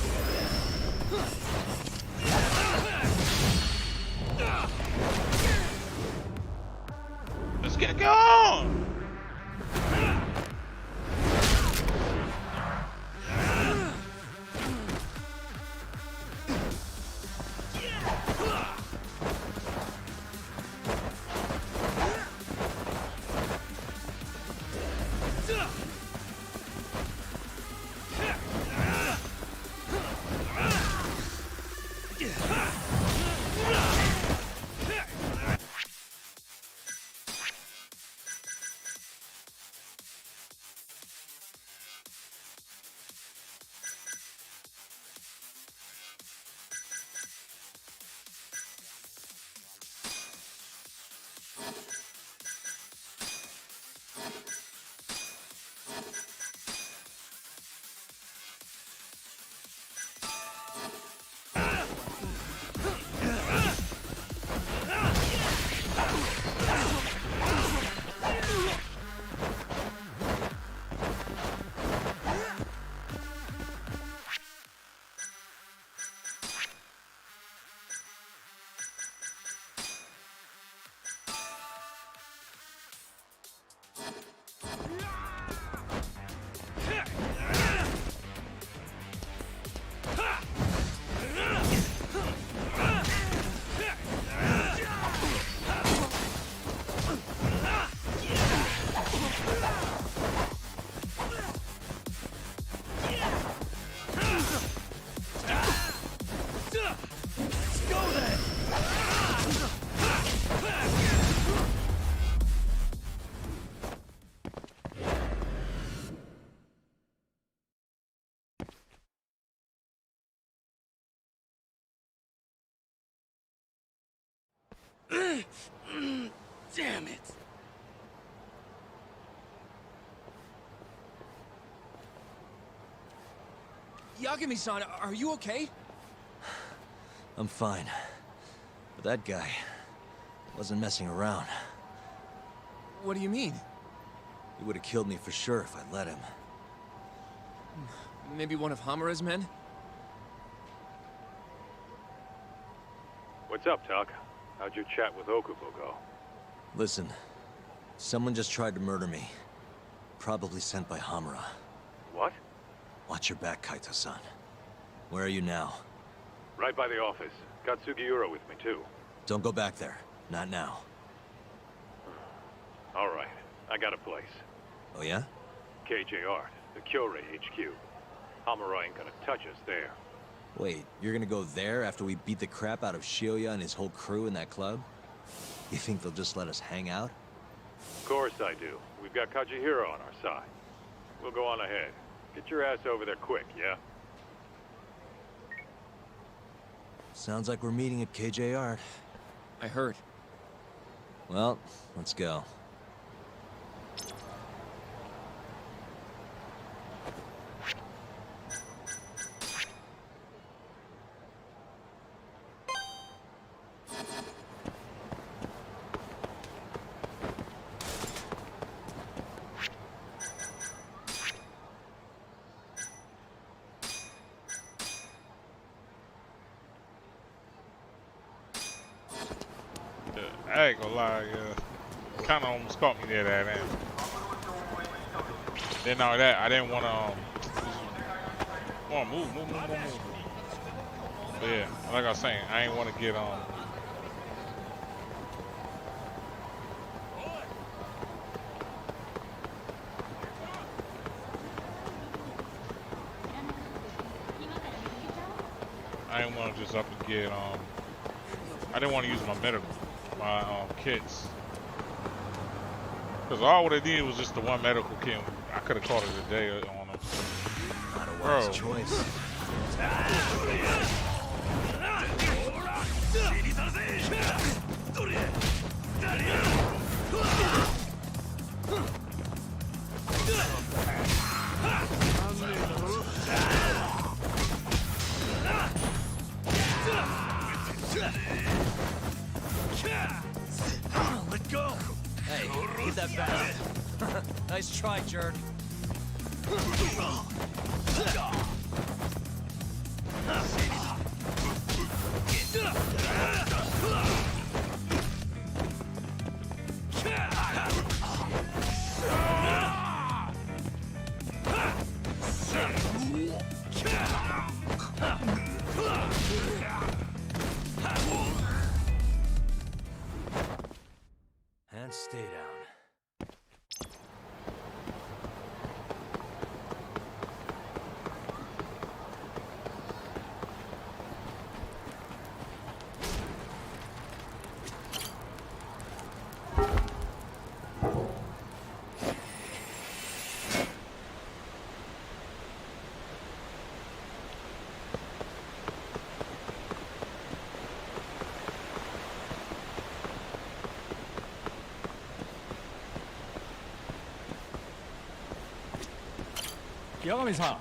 A: Let's get going!
O: Damn it.
S: Yagami-san, are you okay?
B: I'm fine. But that guy wasn't messing around.
S: What do you mean?
B: He would have killed me for sure if I'd let him.
S: Maybe one of Hamura's men?
F: What's up, Tuck? How'd your chat with Okubo go?
B: Listen, someone just tried to murder me. Probably sent by Hamura.
F: What?
B: Watch your back, Kaito-san. Where are you now?
F: Right by the office. Got Sugiura with me, too.
B: Don't go back there. Not now.
F: All right. I got a place.
B: Oh yeah?
F: KJ Art, the Kyorei HQ. Hamura ain't gonna touch us there.
B: Wait, you're gonna go there after we beat the crap out of Shioya and his whole crew in that club? You think they'll just let us hang out?
F: Of course I do. We've got Kajihiro on our side. We'll go on ahead. Get your ass over there quick, yeah?
B: Sounds like we're meeting at KJ Art.
S: I heard.
B: Well, let's go.
A: I ain't gonna lie, kind of almost caught me there that end. Then all that, I didn't want to move. But yeah, like I was saying, I ain't want to get I didn't want to just up and get I didn't want to use my kits, because all what I did was just the one medical kit. I could have called it a day on them.
B: Not a wise choice.
O: Let go!
B: Hey, keep that back. Nice try, jerk. And stay down.
C: Yagami-san.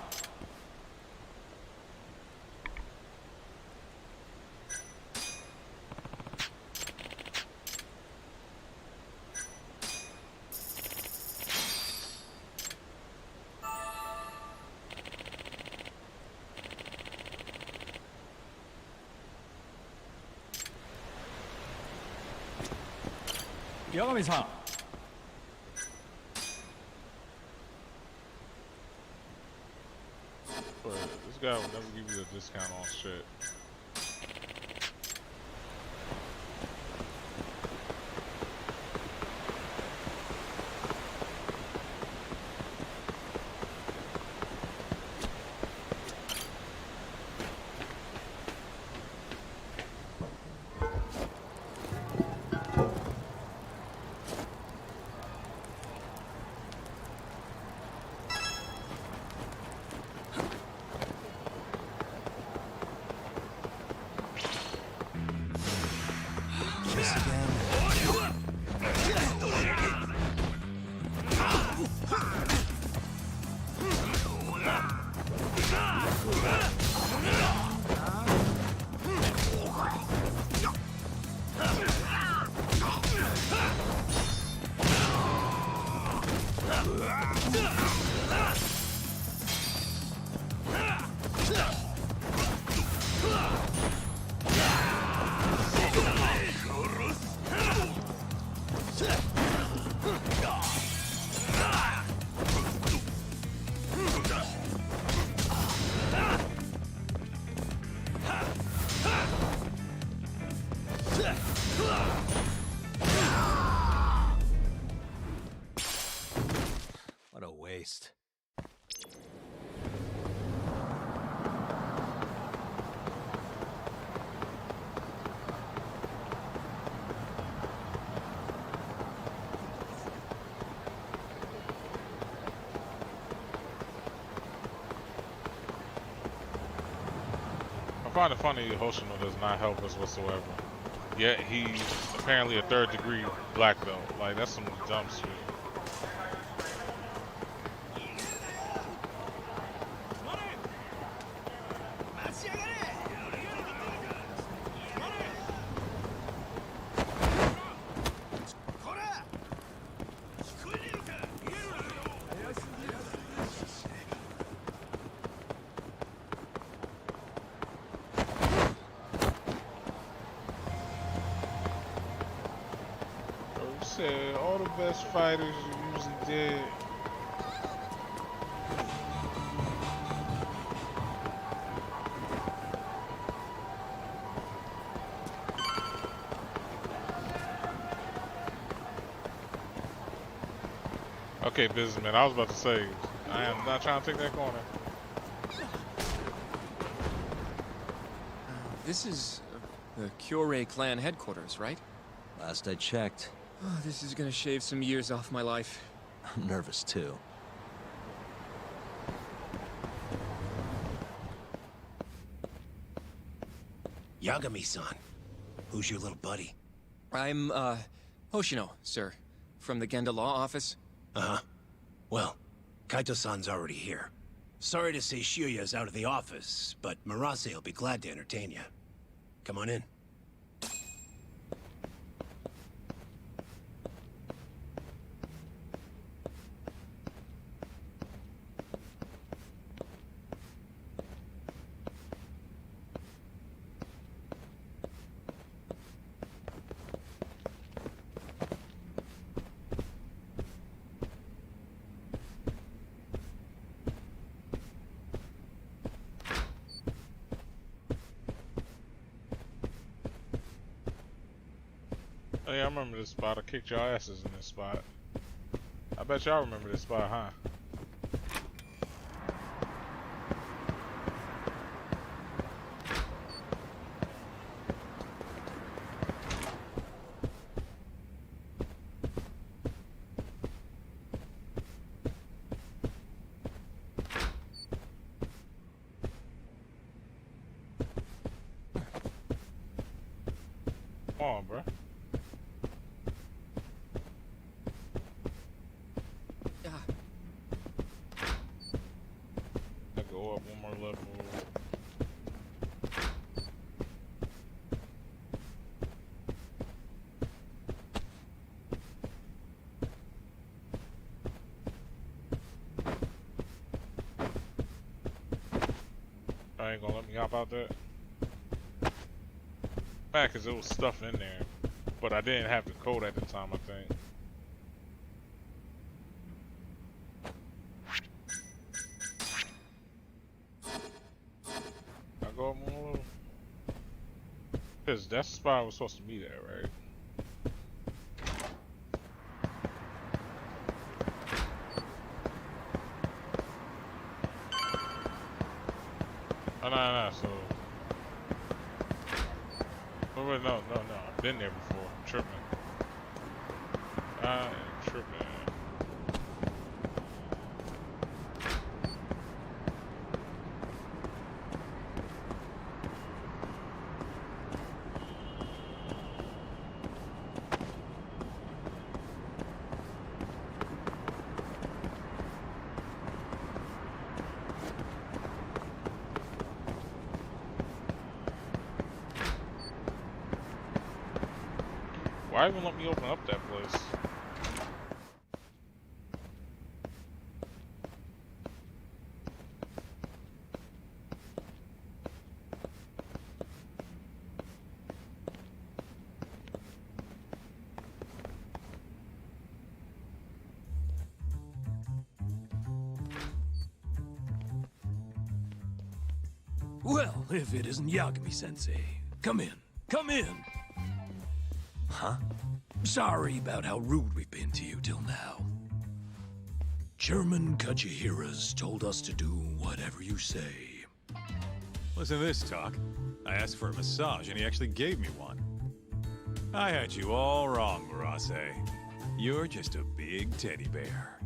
C: Yagami-san.
A: This guy will never give you a discount on shit.
B: What a waste.
A: I find it funny Hoshino does not help us whatsoever. Yet he's apparently a third-degree black belt. Like, that's some dumb shit. Said all the best fighters are usually dead. Okay, businessman, I was about to say, I am not trying to take that corner.
S: This is the Kyorei clan headquarters, right?
B: Last I checked.
S: Oh, this is gonna shave some years off my life.
B: I'm nervous too.
M: Yagami-san. Who's your little buddy?
S: I'm, Hoshino, sir. From the Genda Law Office.
M: Uh-huh. Well, Kaito-san's already here. Sorry to say Shiuya's out of the office, but Murase will be glad to entertain you. Come on in.
A: Oh yeah, I remember this spot. I kicked your asses in this spot. I bet y'all remember this spot, huh? Come on, bro. Go up one more level. I ain't gonna let me hop out there. Back, cause there was stuff in there, but I didn't have the code at the time, I think. Go up more level. Cause that's the spot I was supposed to meet at, right? Oh, no, so... Oh, wait, no, I've been there before. I'm tripping. I am tripping. Why even let me open up that place?
P: Well, if it isn't Yagami-sensei. Come in. Come in!
B: Huh?
P: Sorry about how rude we've been to you till now. Chairman Kachihira's told us to do whatever you say.
F: Listen to this, Talk. I asked for a massage, and he actually gave me one. I had you all wrong, Murase. You're just a big teddy bear.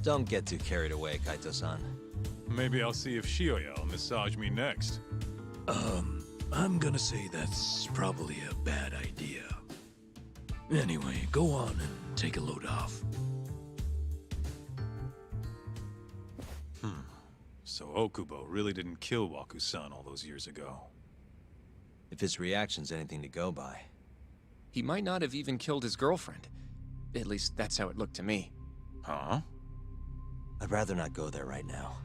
B: Don't get too carried away, Kaito-san.
F: Maybe I'll see if Shioya will massage me next.
P: I'm gonna say that's probably a bad idea. Anyway, go on and take a load off.
F: So Okubo really didn't kill Waku-san all those years ago.
B: If his reaction's anything to go by.
S: He might not have even killed his girlfriend. At least that's how it looked to me.
F: Huh?
B: I'd rather not go there right now.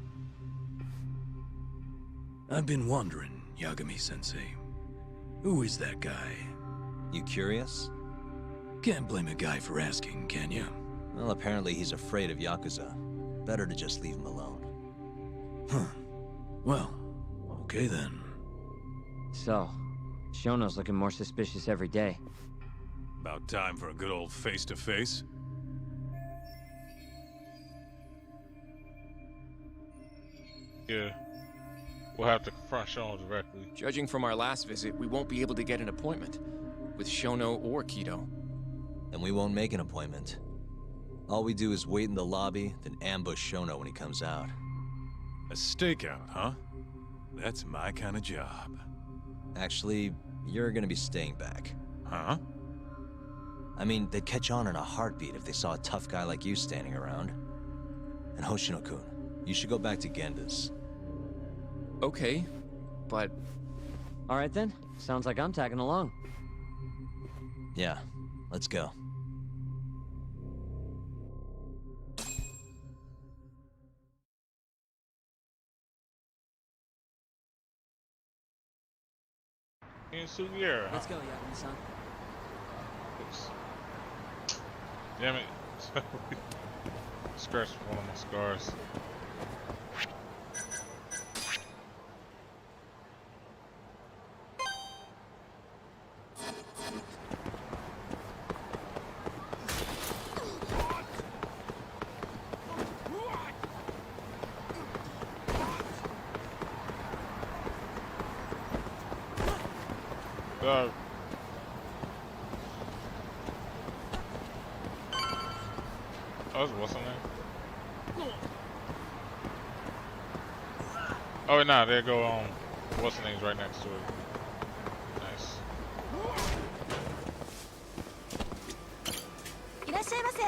P: I've been wondering, Yagami-sensei. Who is that guy?
B: You curious?
P: Can't blame a guy for asking, can you?
B: Well, apparently he's afraid of Yakuza. Better to just leave him alone.
P: Huh. Well, okay then.
E: So, Shono's looking more suspicious every day.
F: About time for a good old face-to-face.
A: Yeah. We'll have to confront Shono directly.
S: Judging from our last visit, we won't be able to get an appointment. With Shono or Kido.
B: And we won't make an appointment. All we do is wait in the lobby, then ambush Shono when he comes out.
F: A stakeout, huh? That's my kind of job.
B: Actually, you're gonna be staying back.
F: Huh?
B: I mean, they'd catch on in a heartbeat if they saw a tough guy like you standing around. And Hoshino-kun, you should go back to Genda's.
S: Okay, but...
E: Alright then, sounds like I'm tagging along.
B: Yeah, let's go.
A: In Sugiura.
E: Let's go, Yagami-san.
A: Oops. Damn it. Scratched one of my scars. What's her name? Oh, nah, there go, what's her name's right next to it. Nice.
V: いらっしゃいませ。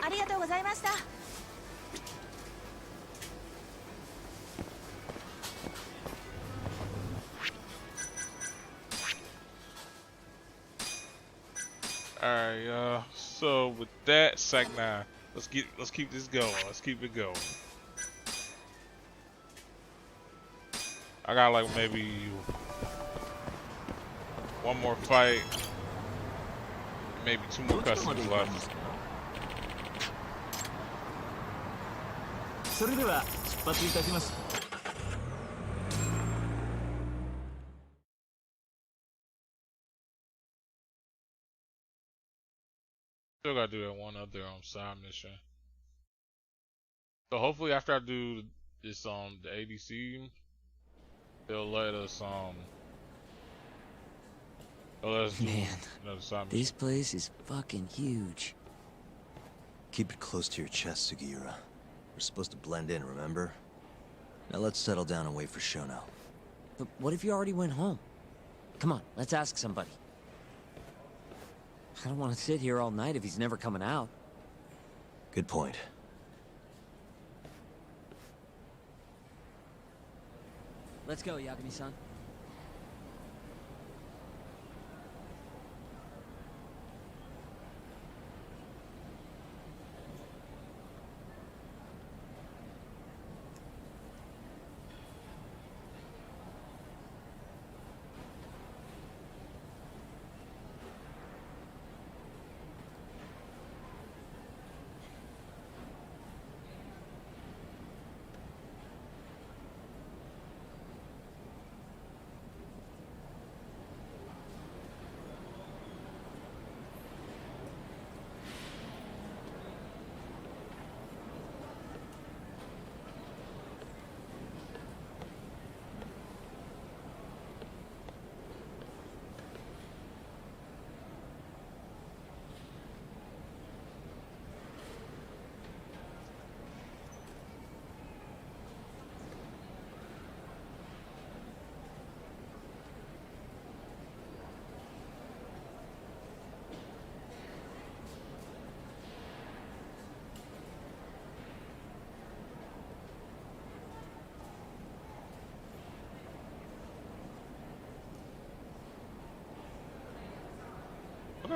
V: ありがとうございました。
A: Alright, so with that, Sac9, let's keep this going. Let's keep it going. I got like maybe one more fight, maybe 2 more customs left.
C: それでは出発いたします。
A: Still gotta do that one other side mission. So hopefully after I do this the ADC, they'll let us do
E: Man,
A: another side mission.
E: this place is fucking huge.
B: Keep it close to your chest, Sugiura. We're supposed to blend in, remember? Now let's settle down and wait for Shono.
E: But what if you already went home? Come on, let's ask somebody. I don't want to sit here all night if he's never coming out.
B: Good point.
E: Let's go, Yagami-san.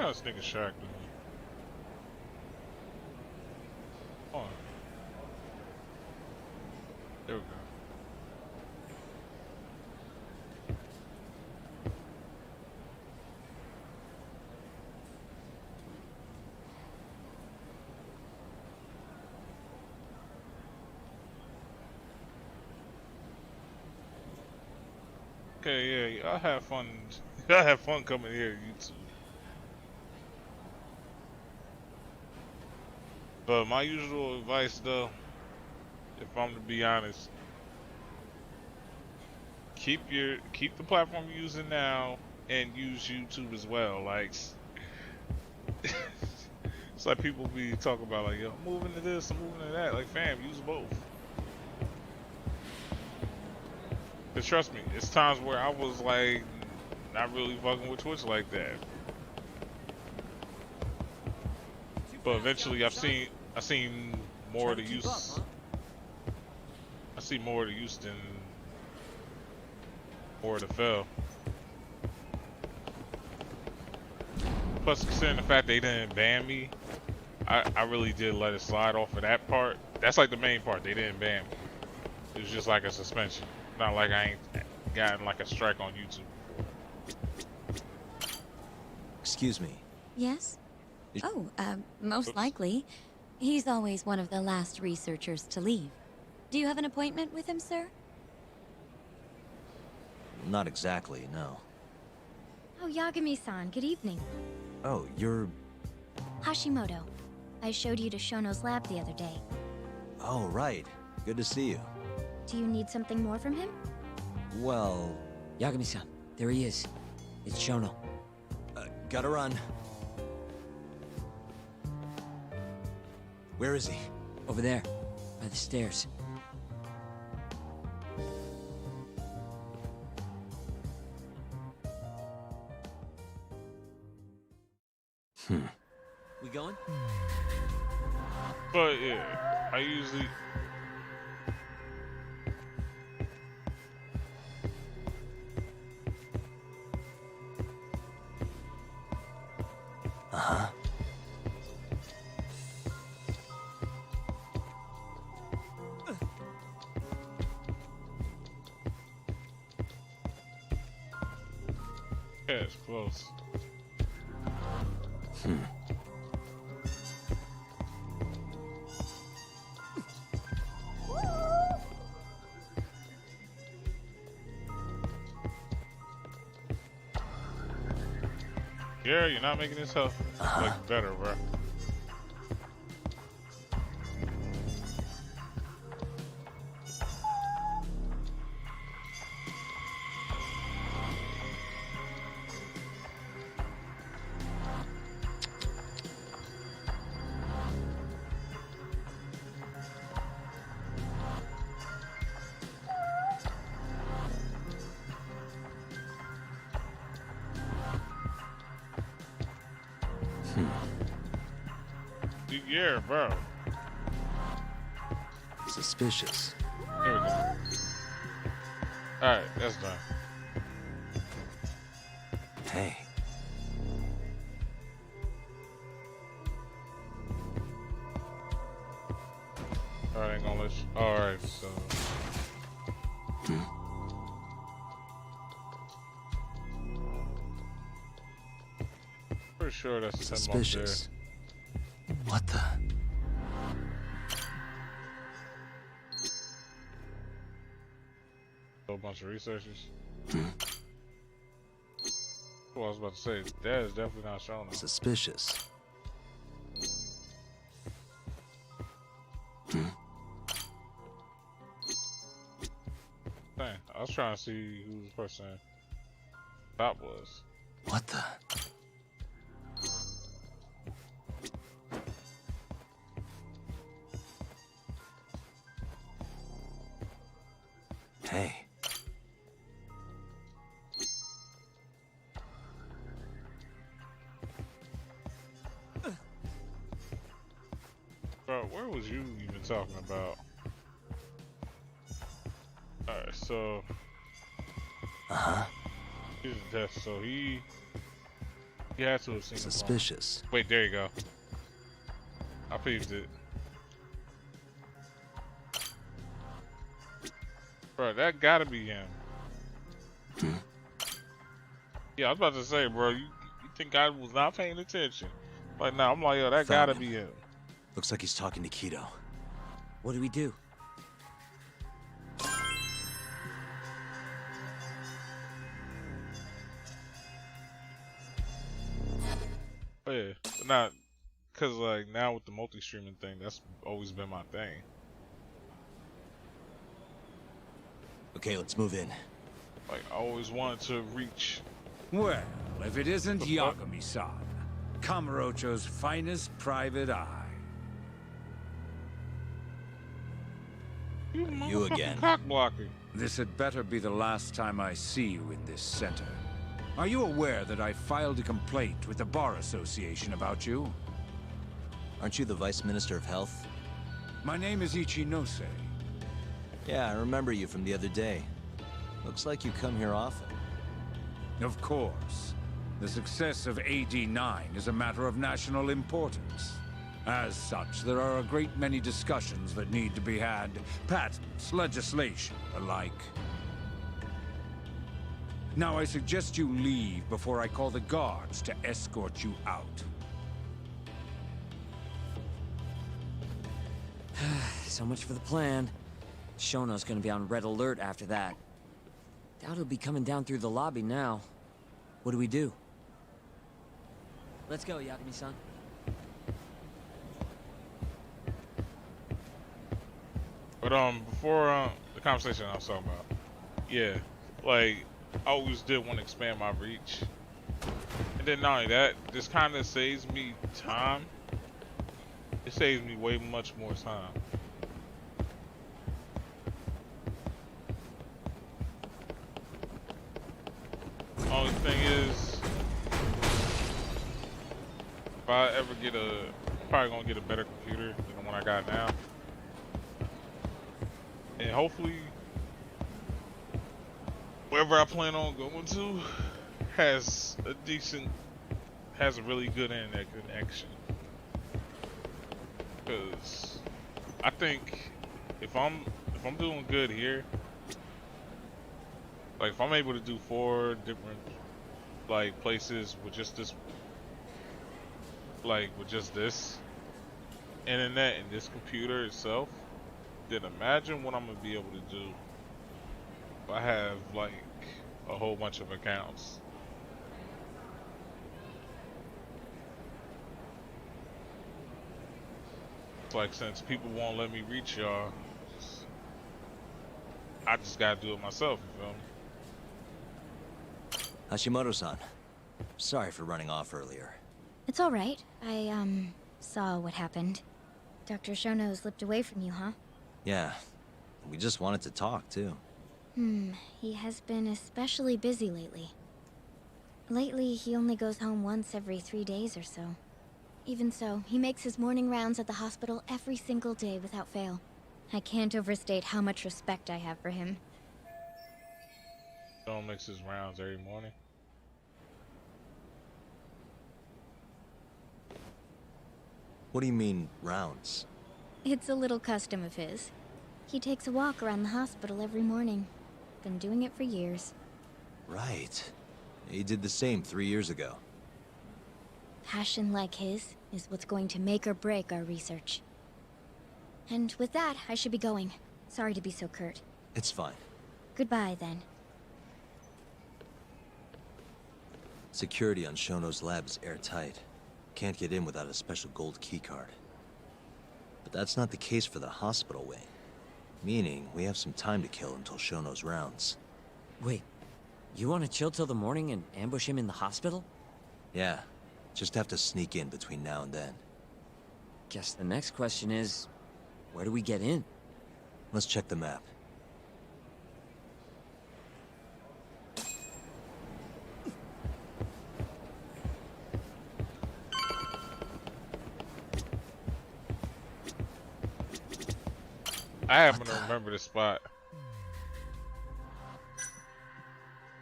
A: how this nigga Shaq doing. Hold on. There we go. Okay, yeah, I have fun. I have fun coming here to YouTube. But my usual advice, though, if I'm to be honest, keep the platform you're using now and use YouTube as well. Like, it's like people be talking about like, yo, I'm moving to this, I'm moving to that. Like, fam, use both. But trust me, it's times where I was like not really fucking with Twitch like that. But eventually I seen more of the use. I see more of the use than more of the fail. Plus, considering the fact they didn't ban me, I really did let it slide off of that part. That's like the main part. They didn't ban me. It was just like a suspension. Not like I ain't gotten like a strike on YouTube before.
B: Excuse me.
L: Yes? Oh, most likely. He's always one of the last researchers to leave. Do you have an appointment with him, sir?
B: Not exactly, no.
L: Oh, Yagami-san, good evening.
B: Oh, you're...
L: Hashimoto. I showed you to Shono's lab the other day.
B: Oh, right. Good to see you.
L: Do you need something more from him?
B: Well...
E: Yagami-san, there he is. It's Shono.
B: Gotta run. Where is he?
E: Over there, by the stairs. We going?
A: But yeah, I usually...
B: Uh-huh.
A: Yeah, it's close. Yeah, you're not making this health look better, bro. Yeah, bro.
B: Suspicious.
A: There we go. Alright, that's done.
B: Hey.
A: Alright, ain't gonna let you. Alright, so. Pretty sure that's
B: suspicious.
A: Him up there.
B: What the?
A: A bunch of researchers. What I was about to say, that is definitely not showing.
B: Suspicious.
A: Dang, I was trying to see who the person top was.
B: What the? Hey.
A: Bro, where was you even talking about? Alright, so...
B: Uh-huh.
A: He's death, so he... You had to have seen
B: Suspicious.
A: the phone. Wait, there you go. I peeped it. Bro, that gotta be him. Yeah, I was about to say, bro, you think I was not paying attention? Like, nah, I'm like, yo, that gotta be him.
B: Looks like he's talking to Keto.
E: What do we do?
A: Oh, yeah, but not, cause like now with the multi-streaming thing, that's always been my thing.
B: Okay, let's move in.
A: Like, I always wanted to reach.
N: Well, if it isn't Yagami-san, Kamurocho's finest private eye.
A: You
B: again.
A: Cock blocking.
N: This had better be the last time I see you in this center. Are you aware that I filed a complaint with the Bar Association about you?
B: Aren't you the Vice Minister of Health?
N: My name is Ichinose.
B: Yeah, I remember you from the other day. Looks like you come here often.
N: Of course. The success of AD-9 is a matter of national importance. As such, there are a great many discussions that need to be had. Patents, legislation, the like. Now I suggest you leave before I call the guards to escort you out.
E: So much for the plan. Shono's gonna be on red alert after that. Doubt he'll be coming down through the lobby now. What do we do? Let's go, Yagami-san.
A: But before the conversation I was talking about, yeah, like I always did want to expand my reach, and then not only that, this kind of saves me time. It saves me way much more time. Only thing is, if I ever get probably gonna get a better computer than the one I got now. And hopefully, wherever I plan on going to has a really good internet connection. Because I think if I'm doing good here, like if I'm able to do 4 different like places with just this, like with just this internet and this computer itself, then imagine what I'm gonna be able to do if I have like a whole bunch of accounts. It's like, since people won't let me reach y'all, I just gotta do it myself, you feel me?
B: Hashimoto-san, sorry for running off earlier.
L: It's all right. I, saw what happened. Dr. Shono slipped away from you, huh?
B: Yeah, we just wanted to talk, too.
L: He has been especially busy lately. Lately, he only goes home once every 3 days or so. Even so, he makes his morning rounds at the hospital every single day without fail. I can't overstate how much respect I have for him.
A: Don't mix his rounds every morning.
B: What do you mean, rounds?
L: It's a little custom of his. He takes a walk around the hospital every morning. Been doing it for years.
B: Right. He did the same 3 years ago.
L: Passion like his is what's going to make or break our research. And with that, I should be going. Sorry to be so curt.
B: It's fine.
L: Goodbye, then.
B: Security on Shono's lab is airtight. Can't get in without a special gold keycard. But that's not the case for the hospital wing. Meaning, we have some time to kill until Shono's rounds.
E: Wait, you want to chill till the morning and ambush him in the hospital?
B: Yeah, just have to sneak in between now and then.
E: Guess the next question is, where do we get in?
B: Let's check the map.
A: I happen to remember the spot.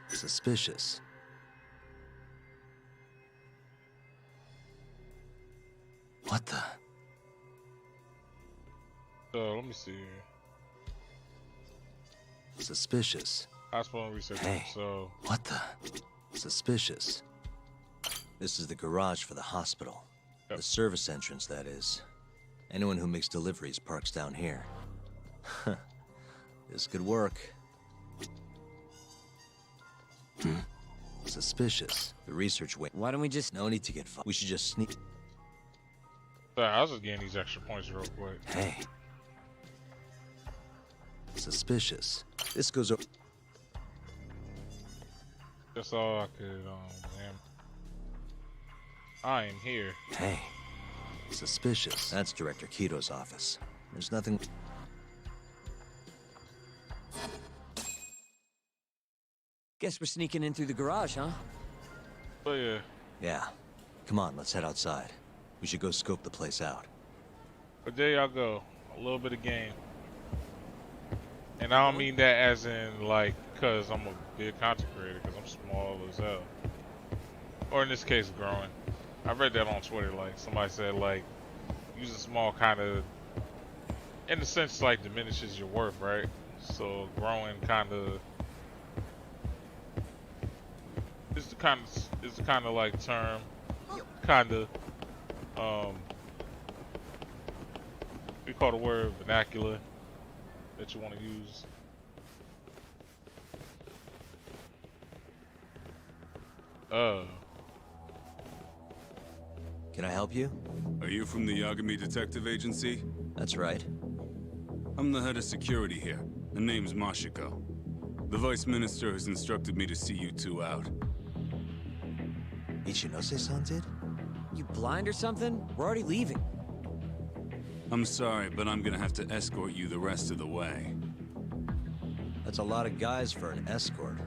B: Suspicious. What the?
A: So let me see here.
B: Suspicious.
A: Hospital research.
B: Hey,
A: so
B: what the? Suspicious. This is the garage for the hospital. The service entrance, that is. Anyone who makes deliveries parks down here. This could work. Suspicious. The research wing.
E: Why don't we just...
B: No need to get we should just sneak...
A: Sorry, I was just getting these extra points real quick.
B: Hey. Suspicious. This goes over...
A: That's all I could, damn. I am here.
B: Hey. Suspicious. That's Director Keto's office. There's nothing...
E: Guess we're sneaking in through the garage, huh?
A: Oh, yeah.
B: Yeah. Come on, let's head outside. We should go scope the place out.
A: But there y'all go. A little bit of game. And I don't mean that as in, like, because I'm a big content creator, because I'm small as hell. Or in this case, growing. I read that on Twitter, like, somebody said, like, using small kind of, in a sense, like, diminishes your worth, right? So, growing kind of, is the kind of, like, term, kind of, we call the word vernacular that you want to use.
B: Can I help you?
F: Are you from the Yagami Detective Agency?
B: That's right.
F: I'm the head of security here. The name's Mashiko. The Vice Minister has instructed me to see you two out.
B: Ichinose-san did?
E: You blind or something? We're already leaving.
F: I'm sorry, but I'm gonna have to escort you the rest of the way.
B: That's a lot of guys for an escort.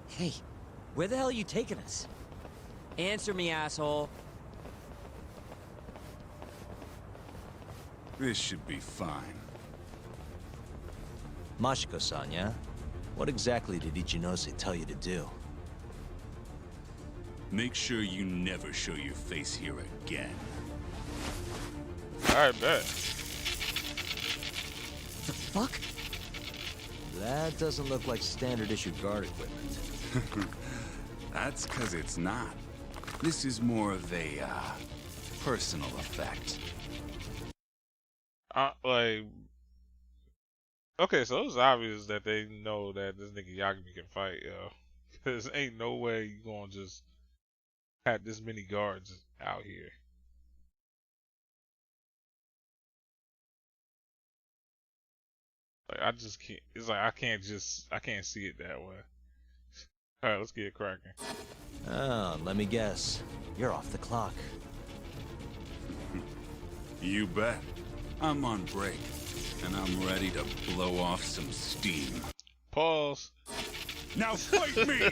E: Hey, where the hell are you taking us? Answer me, asshole.
F: This should be fine.
B: Mashiko-san, yeah? What exactly did Ichinose tell you to do?
F: Make sure you never show your face here again.
A: I bet.
E: The fuck?
B: That doesn't look like standard issue guard equipment.
F: That's because it's not. This is more of a, personal effect.
A: Like, okay, so it's obvious that they know that this nigga Yagami can fight, yo. Cause ain't no way you gonna just have this many guards out here. Like, I just can't. It's like I can't see it that way. All right, let's get it cracking.
B: Oh, let me guess. You're off the clock.
F: You bet. I'm on break, and I'm ready to blow off some steam.
A: Pause.
F: Now fight me!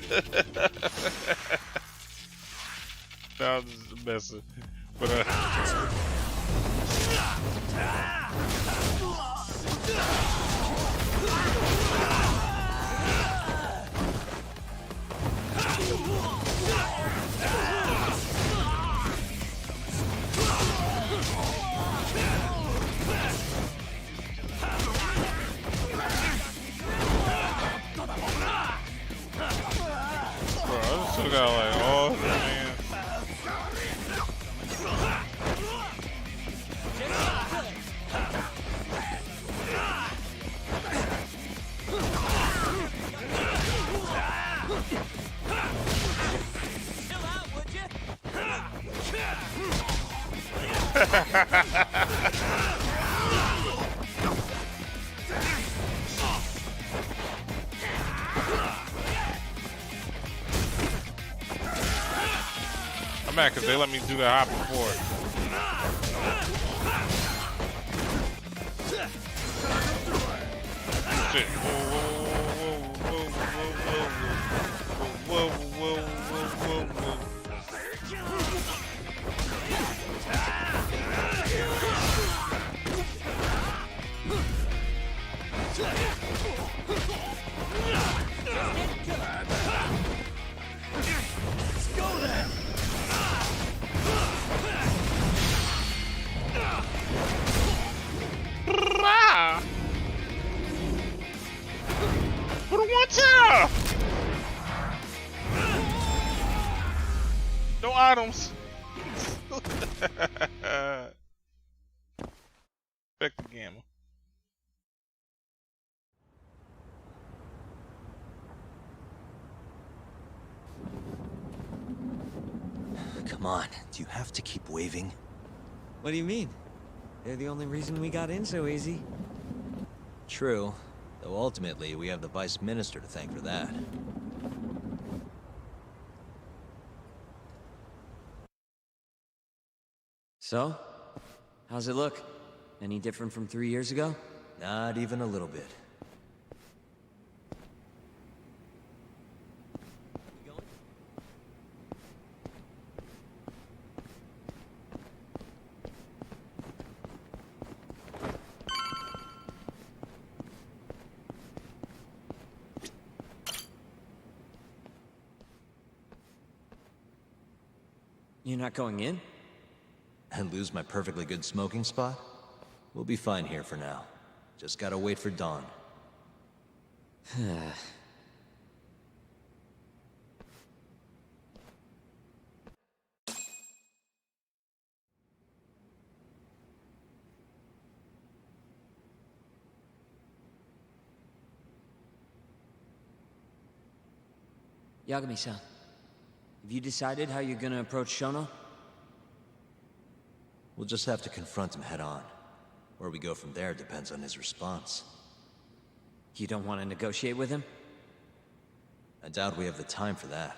A: That was just a mess. But bro, I still got like all the man. I'm mad because they let me do that hop before. Shit. Whoa. one time! No items. Back to Gamma.
B: Come on, do you have to keep waving?
E: What do you mean? They're the only reason we got in so easy.
B: True, though ultimately we have the Vice Minister to thank for that.
E: So? How's it look? Any different from 3 years ago?
B: Not even a little bit.
E: You're not going in?
B: And lose my perfectly good smoking spot? We'll be fine here for now. Just gotta wait for dawn.
E: Yagami-san, have you decided how you're gonna approach Shono?
B: We'll just have to confront him head on. Where we go from there depends on his response.
E: You don't want to negotiate with him?
B: I doubt we have the time for that.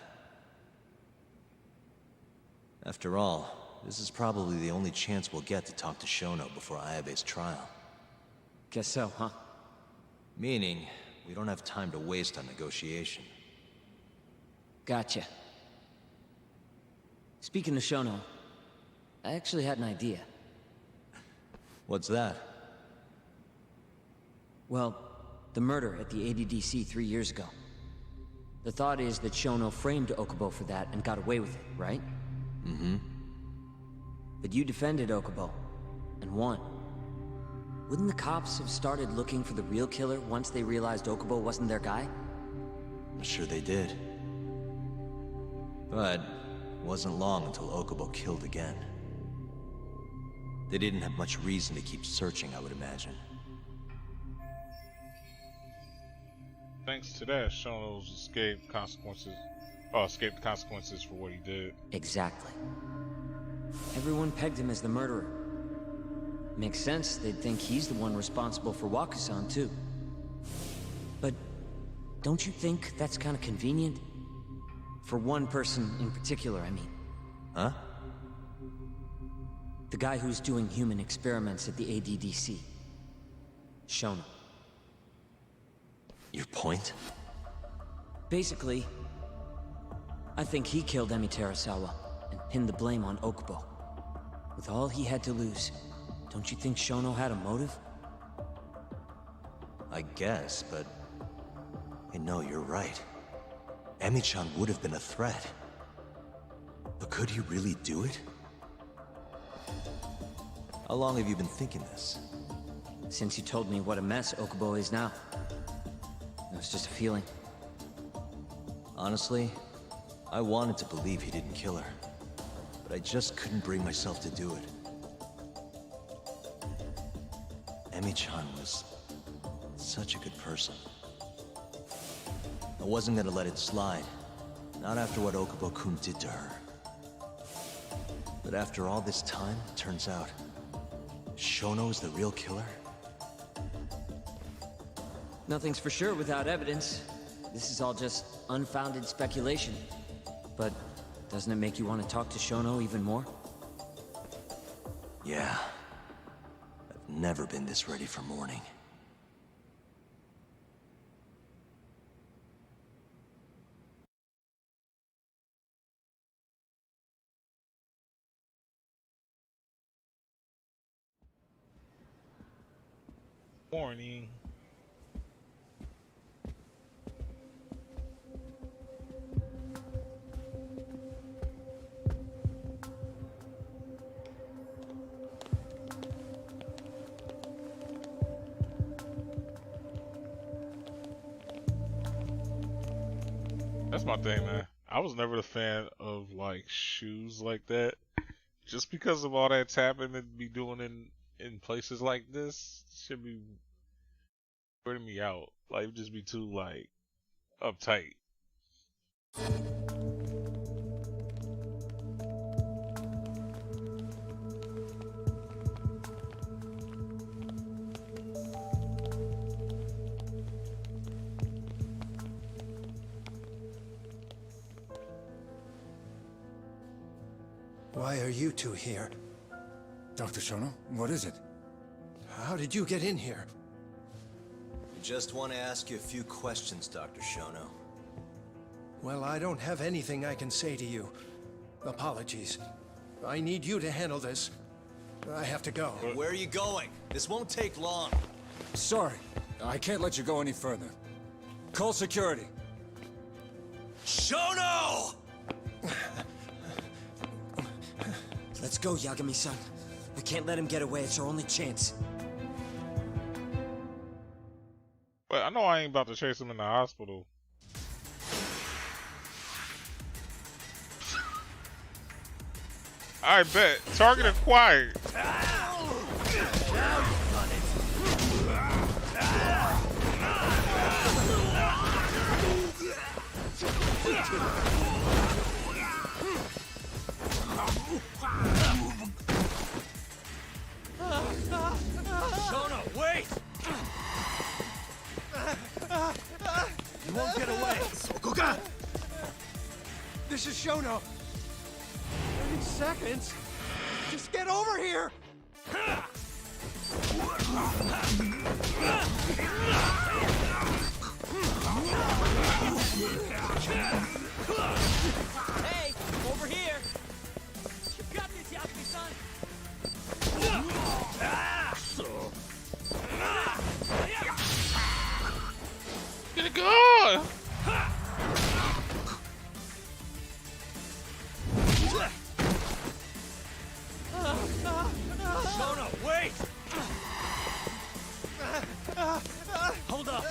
B: After all, this is probably the only chance we'll get to talk to Shono before Ayabe's trial.
E: Guess so, huh?
B: Meaning, we don't have time to waste on negotiation.
E: Gotcha. Speaking of Shono, I actually had an idea.
B: What's that?
E: Well, the murder at the ADDC 3 years ago. The thought is that Shono framed Okubo for that and got away with it, right?
B: Mm-hmm.
E: But you defended Okubo, and won. Wouldn't the cops have started looking for the real killer once they realized Okubo wasn't their guy?
B: I'm sure they did. But it wasn't long until Okubo killed again. They didn't have much reason to keep searching, I would imagine.
A: Thanks to that, Shono's escaped the consequences for what he did.
E: Exactly. Everyone pegged him as the murderer. Makes sense, they'd think he's the one responsible for Wakusan, too. But don't you think that's kind of convenient? For one person in particular, I mean.
B: Huh?
E: The guy who's doing human experiments at the ADDC. Shono.
B: Your point?
E: Basically, I think he killed Emi Terasawa and pinned the blame on Okubo. With all he had to lose, don't you think Shono had a motive?
B: I guess, but... Hey, no, you're right. Emi-chan would have been a threat. But could he really do it? How long have you been thinking this?
E: Since you told me what a mess Okubo is now. It was just a feeling.
B: Honestly, I wanted to believe he didn't kill her. But I just couldn't bring myself to do it. Emi-chan was such a good person. I wasn't gonna let it slide. Not after what Okubo-kun did to her. But after all this time, it turns out Shono is the real killer?
E: Nothing's for sure without evidence. This is all just unfounded speculation. But doesn't it make you want to talk to Shono even more?
B: Yeah. I've never been this ready for morning.
A: Morning. That's my thing, man. I was never a fan of like shoes like that, just because of all that tapping and be doing in places like this. Should be weirding me out. Like, just be too like uptight.
M: Why are you two here?
N: Dr. Shono, what is it?
M: How did you get in here?
B: We just want to ask you a few questions, Dr. Shono.
M: Well, I don't have anything I can say to you. Apologies. I need you to handle this. I have to go.
B: Where are you going? This won't take long.
N: Sorry, I can't let you go any further. Call security.
B: Shono!
E: Let's go, Yagami-san. We can't let him get away. It's our only chance.
A: But I know I ain't about to chase him in the hospital. I bet. Target acquired.
M: Shono, wait! You won't get away. This is Shono. 30 seconds. Just get over here.
E: Hey, over here. You got this, Yagami-san.
A: Get it go!
M: Shono, wait! Hold up.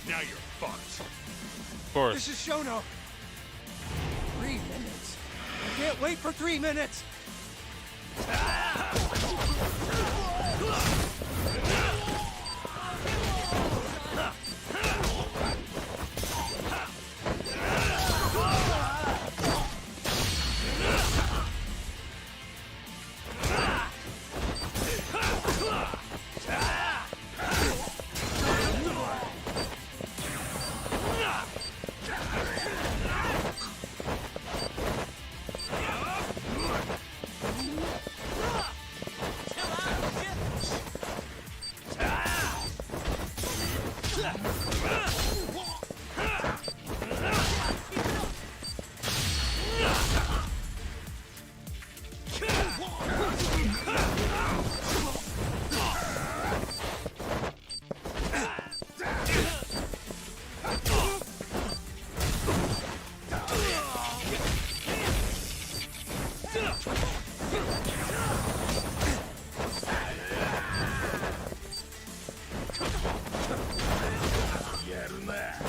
Q: Now you're fucked.
A: Of course.
M: This is Shono. 3 minutes. I can't wait for 3 minutes.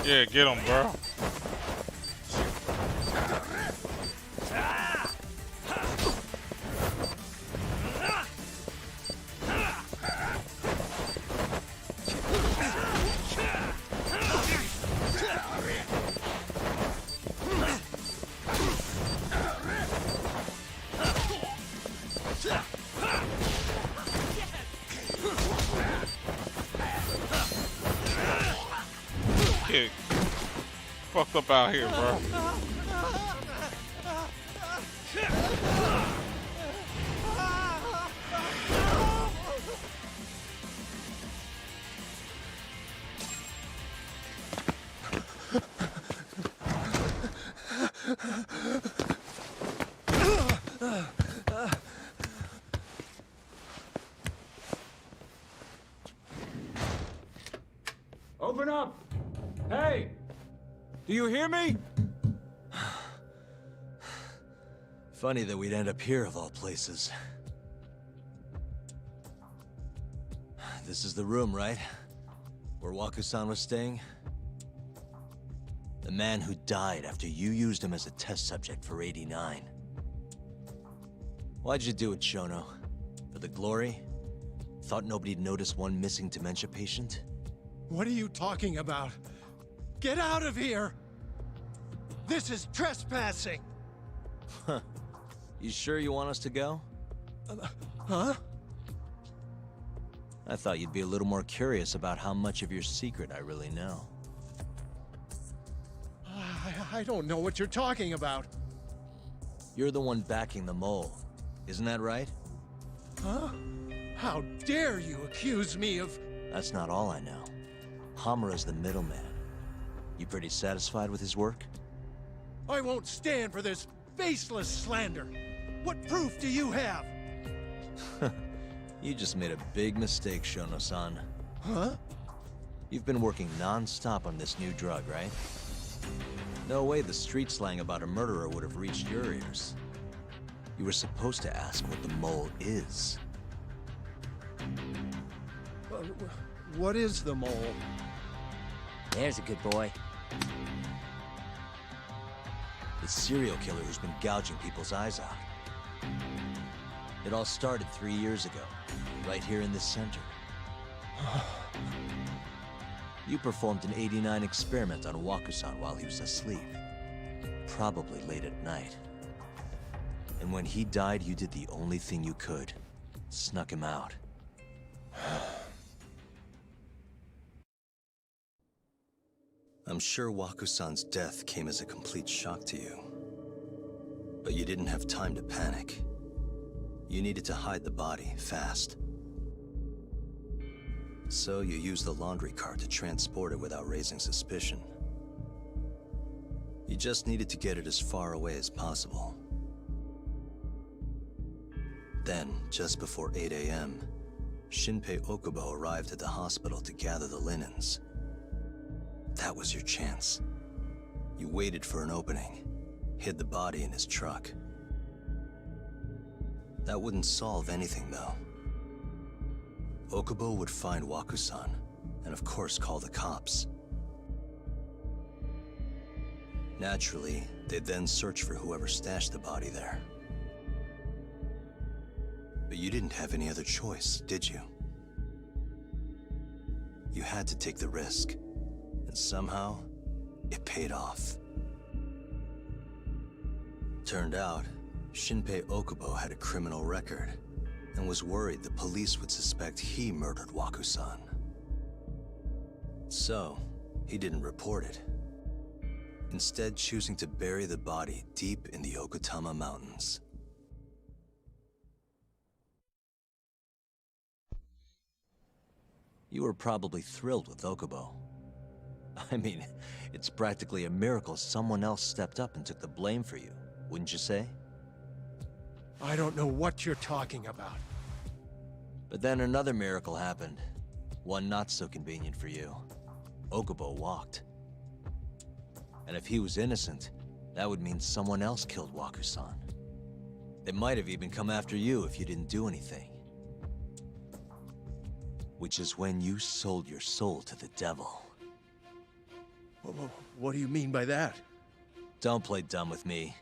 A: Yeah, get him, bro. Kick. Fucked up out here, bro.
N: Open up! Hey! Do you hear me?
B: Funny that we'd end up here of all places. This is the room, right? Where Waku-san was staying? The man who died after you used him as a test subject for 89. Why'd you do it, Shono? For the glory? Thought nobody'd notice one missing dementia patient?
K: What are you talking about? Get out of here! This is trespassing!
B: Huh. You sure you want us to go?
K: Huh?
B: I thought you'd be a little more curious about how much of your secret I really know.
K: I don't know what you're talking about.
B: You're the one backing the mole, isn't that right?
K: Huh? How dare you accuse me of...
B: That's not all I know. Hamura's the middleman. You pretty satisfied with his work?
K: I won't stand for this faceless slander. What proof do you have?
B: You just made a big mistake, Shono-san.
K: Huh?
B: You've been working non-stop on this new drug, right? No way the street slang about a murderer would have reached your ears. You were supposed to ask what the mole is.
K: What is the mole?
E: There's a good boy.
B: The serial killer who's been gouging people's eyes out. It all started 3 years ago, right here in this center. You performed an 89 experiment on Waku-san while he was asleep. Probably late at night. And when he died, you did the only thing you could. Snuck him out. I'm sure Waku-san's death came as a complete shock to you. But you didn't have time to panic. You needed to hide the body, fast. So you used the laundry cart to transport it without raising suspicion. You just needed to get it as far away as possible. Then, just before 8 a.m., Shinpei Okubo arrived at the hospital to gather the linens. That was your chance. You waited for an opening, hid the body in his truck. That wouldn't solve anything, though. Okubo would find Waku-san, and of course call the cops. Naturally, they'd then search for whoever stashed the body there. But you didn't have any other choice, did you? You had to take the risk, and somehow, it paid off. Turned out, Shinpei Okubo had a criminal record, and was worried the police would suspect he murdered Waku-san. So, he didn't report it. Instead, choosing to bury the body deep in the Okutama Mountains. You were probably thrilled with Okubo. I mean, it's practically a miracle someone else stepped up and took the blame for you, wouldn't you say?
K: I don't know what you're talking about.
B: But then another miracle happened. One not so convenient for you. Okubo walked. And if he was innocent, that would mean someone else killed Waku-san. They might have even come after you if you didn't do anything. Which is when you sold your soul to the devil.
K: What do you mean by that?
B: Don't play dumb with me.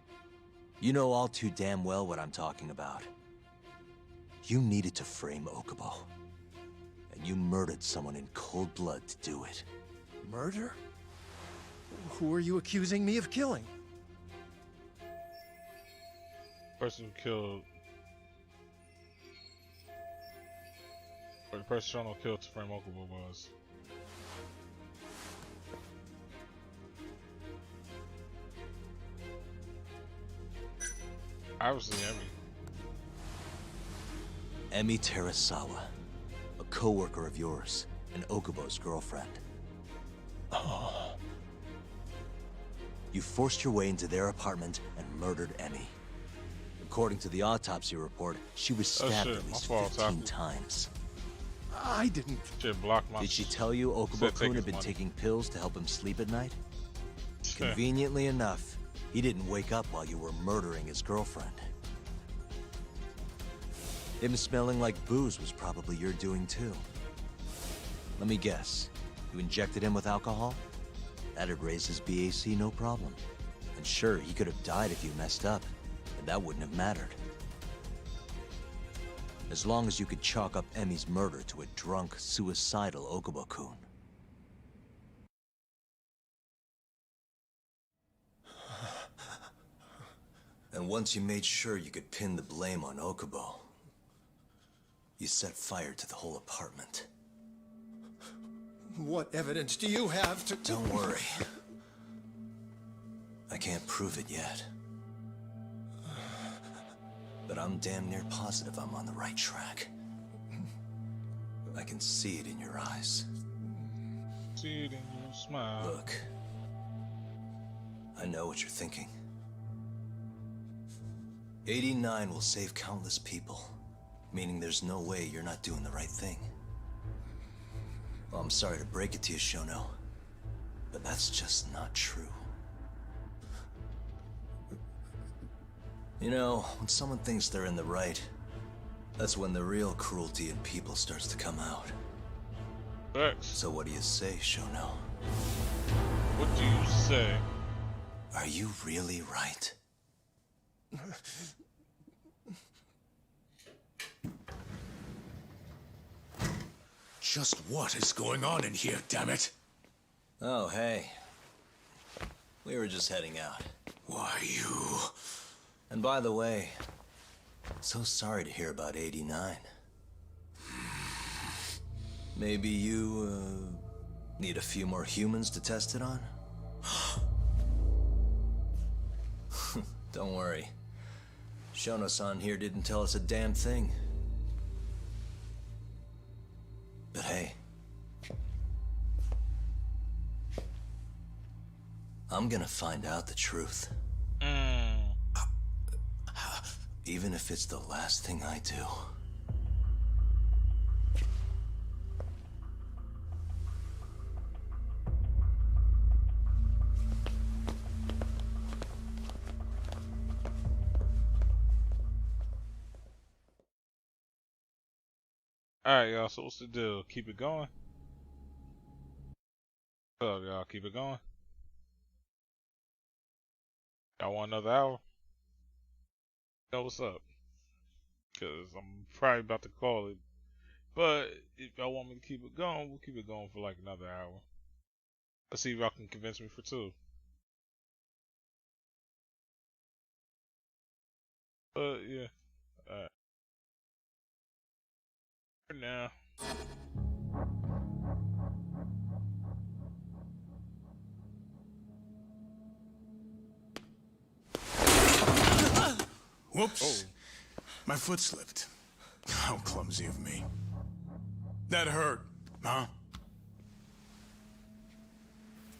B: You know all too damn well what I'm talking about. You needed to frame Okubo. And you murdered someone in cold blood to do it.
K: Murder? Who are you accusing me of killing?
A: Person who killed... Or the person Shono killed to frame Okubo was... Obviously,
B: Emi Terasawa, a co-worker of yours, and Okubo's girlfriend. Oh. You forced your way into their apartment and murdered Emi. According to the autopsy report, she was stabbed at least 15 times.
K: I didn't...
B: Did she tell you Okubo-kun had been taking pills to help him sleep at night? Conveniently enough, he didn't wake up while you were murdering his girlfriend. Him smelling like booze was probably your doing too. Let me guess. You injected him with alcohol? That'd raise his BAC no problem. And sure, he could have died if you messed up, and that wouldn't have mattered. As long as you could chalk up Emi's murder to a drunk, suicidal Okubo-kun. And once you made sure you could pin the blame on Okubo, you set fire to the whole apartment.
K: What evidence do you have to...
B: Don't worry. I can't prove it yet. But I'm damn near positive I'm on the right track. I can see it in your eyes.
A: See it in your smile.
B: Look, I know what you're thinking. 89 will save countless people, meaning there's no way you're not doing the right thing. Well, I'm sorry to break it to you, Shono, but that's just not true. You know, when someone thinks they're in the right, that's when the real cruelty in people starts to come out.
A: Thanks.
B: So what do you say, Shono?
A: What do you say?
B: Are you really right?
Q: Just what is going on in here, damn it?
B: Oh, hey. We were just heading out.
Q: Why, you...
B: And by the way, so sorry to hear about 89. Maybe you, need a few more humans to test it on? Don't worry. Shono-san here didn't tell us a damn thing. But hey, I'm gonna find out the truth. Even if it's the last thing I do.
A: Alright, y'all, so what's the deal? Keep it going? What's up, y'all? Keep it going? Y'all want another hour? Yo, what's up? Because I'm probably about to call it. But if y'all want me to keep it going, we'll keep it going for like another hour. Let's see if y'all can convince me for 2. But yeah. Alright. For now.
Q: Whoops. My foot slipped. How clumsy of me. That hurt, huh?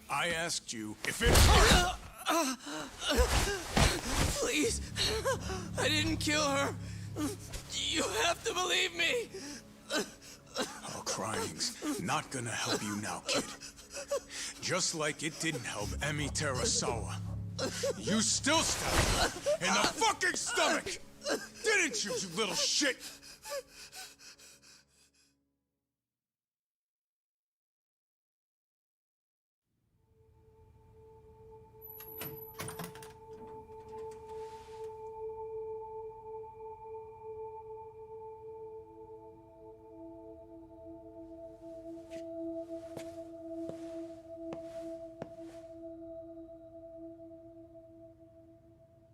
Q: I asked you if it hurt.
O: Please. I didn't kill her. You have to believe me.
Q: Oh, crying's not gonna help you now, kid. Just like it didn't help Emi Terasawa. You still stabbed her in the fucking stomach! Didn't you, you little shit?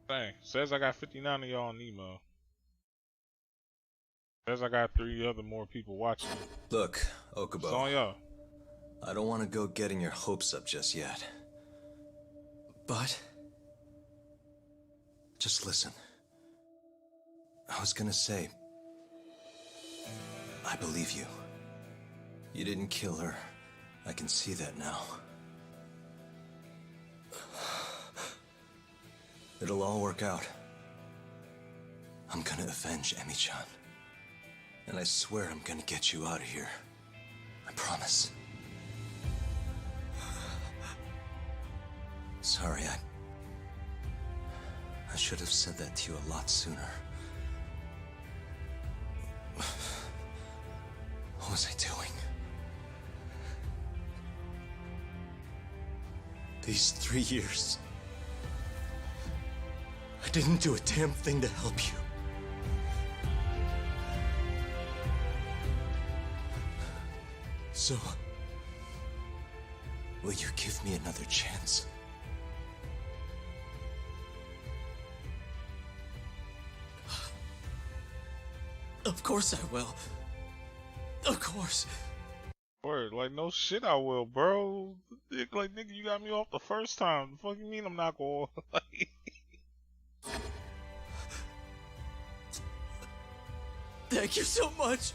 A: Dang, says I got 59 of y'all on Nemo. Says I got 3 other more people watching.
B: Look, Okubo.
A: It's on y'all.
B: I don't want to go getting your hopes up just yet. But... just listen. I was gonna say... I believe you. You didn't kill her. I can see that now. It'll all work out. I'm gonna avenge Emi-chan. And I swear I'm gonna get you out of here. I promise. Sorry, I should have said that to you a lot sooner. What was I doing?
O: These 3 years, I didn't do a damn thing to help you. So, will you give me another chance? Of course I will. Of course.
A: Word, like no shit I will, bro. Like nigga, you got me off the first time. The fuck you mean I'm not gonna like
O: Thank you so much.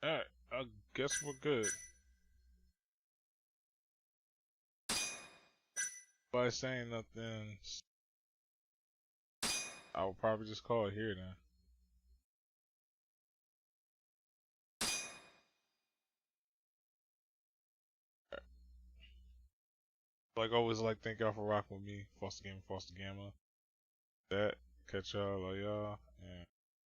A: Alright, I guess we're good. By saying nothing, I will probably just call it here then. Like always, like thank y'all for rocking with me, Foster Gamer, Foster Gamma. That catch y'all, like y'all, and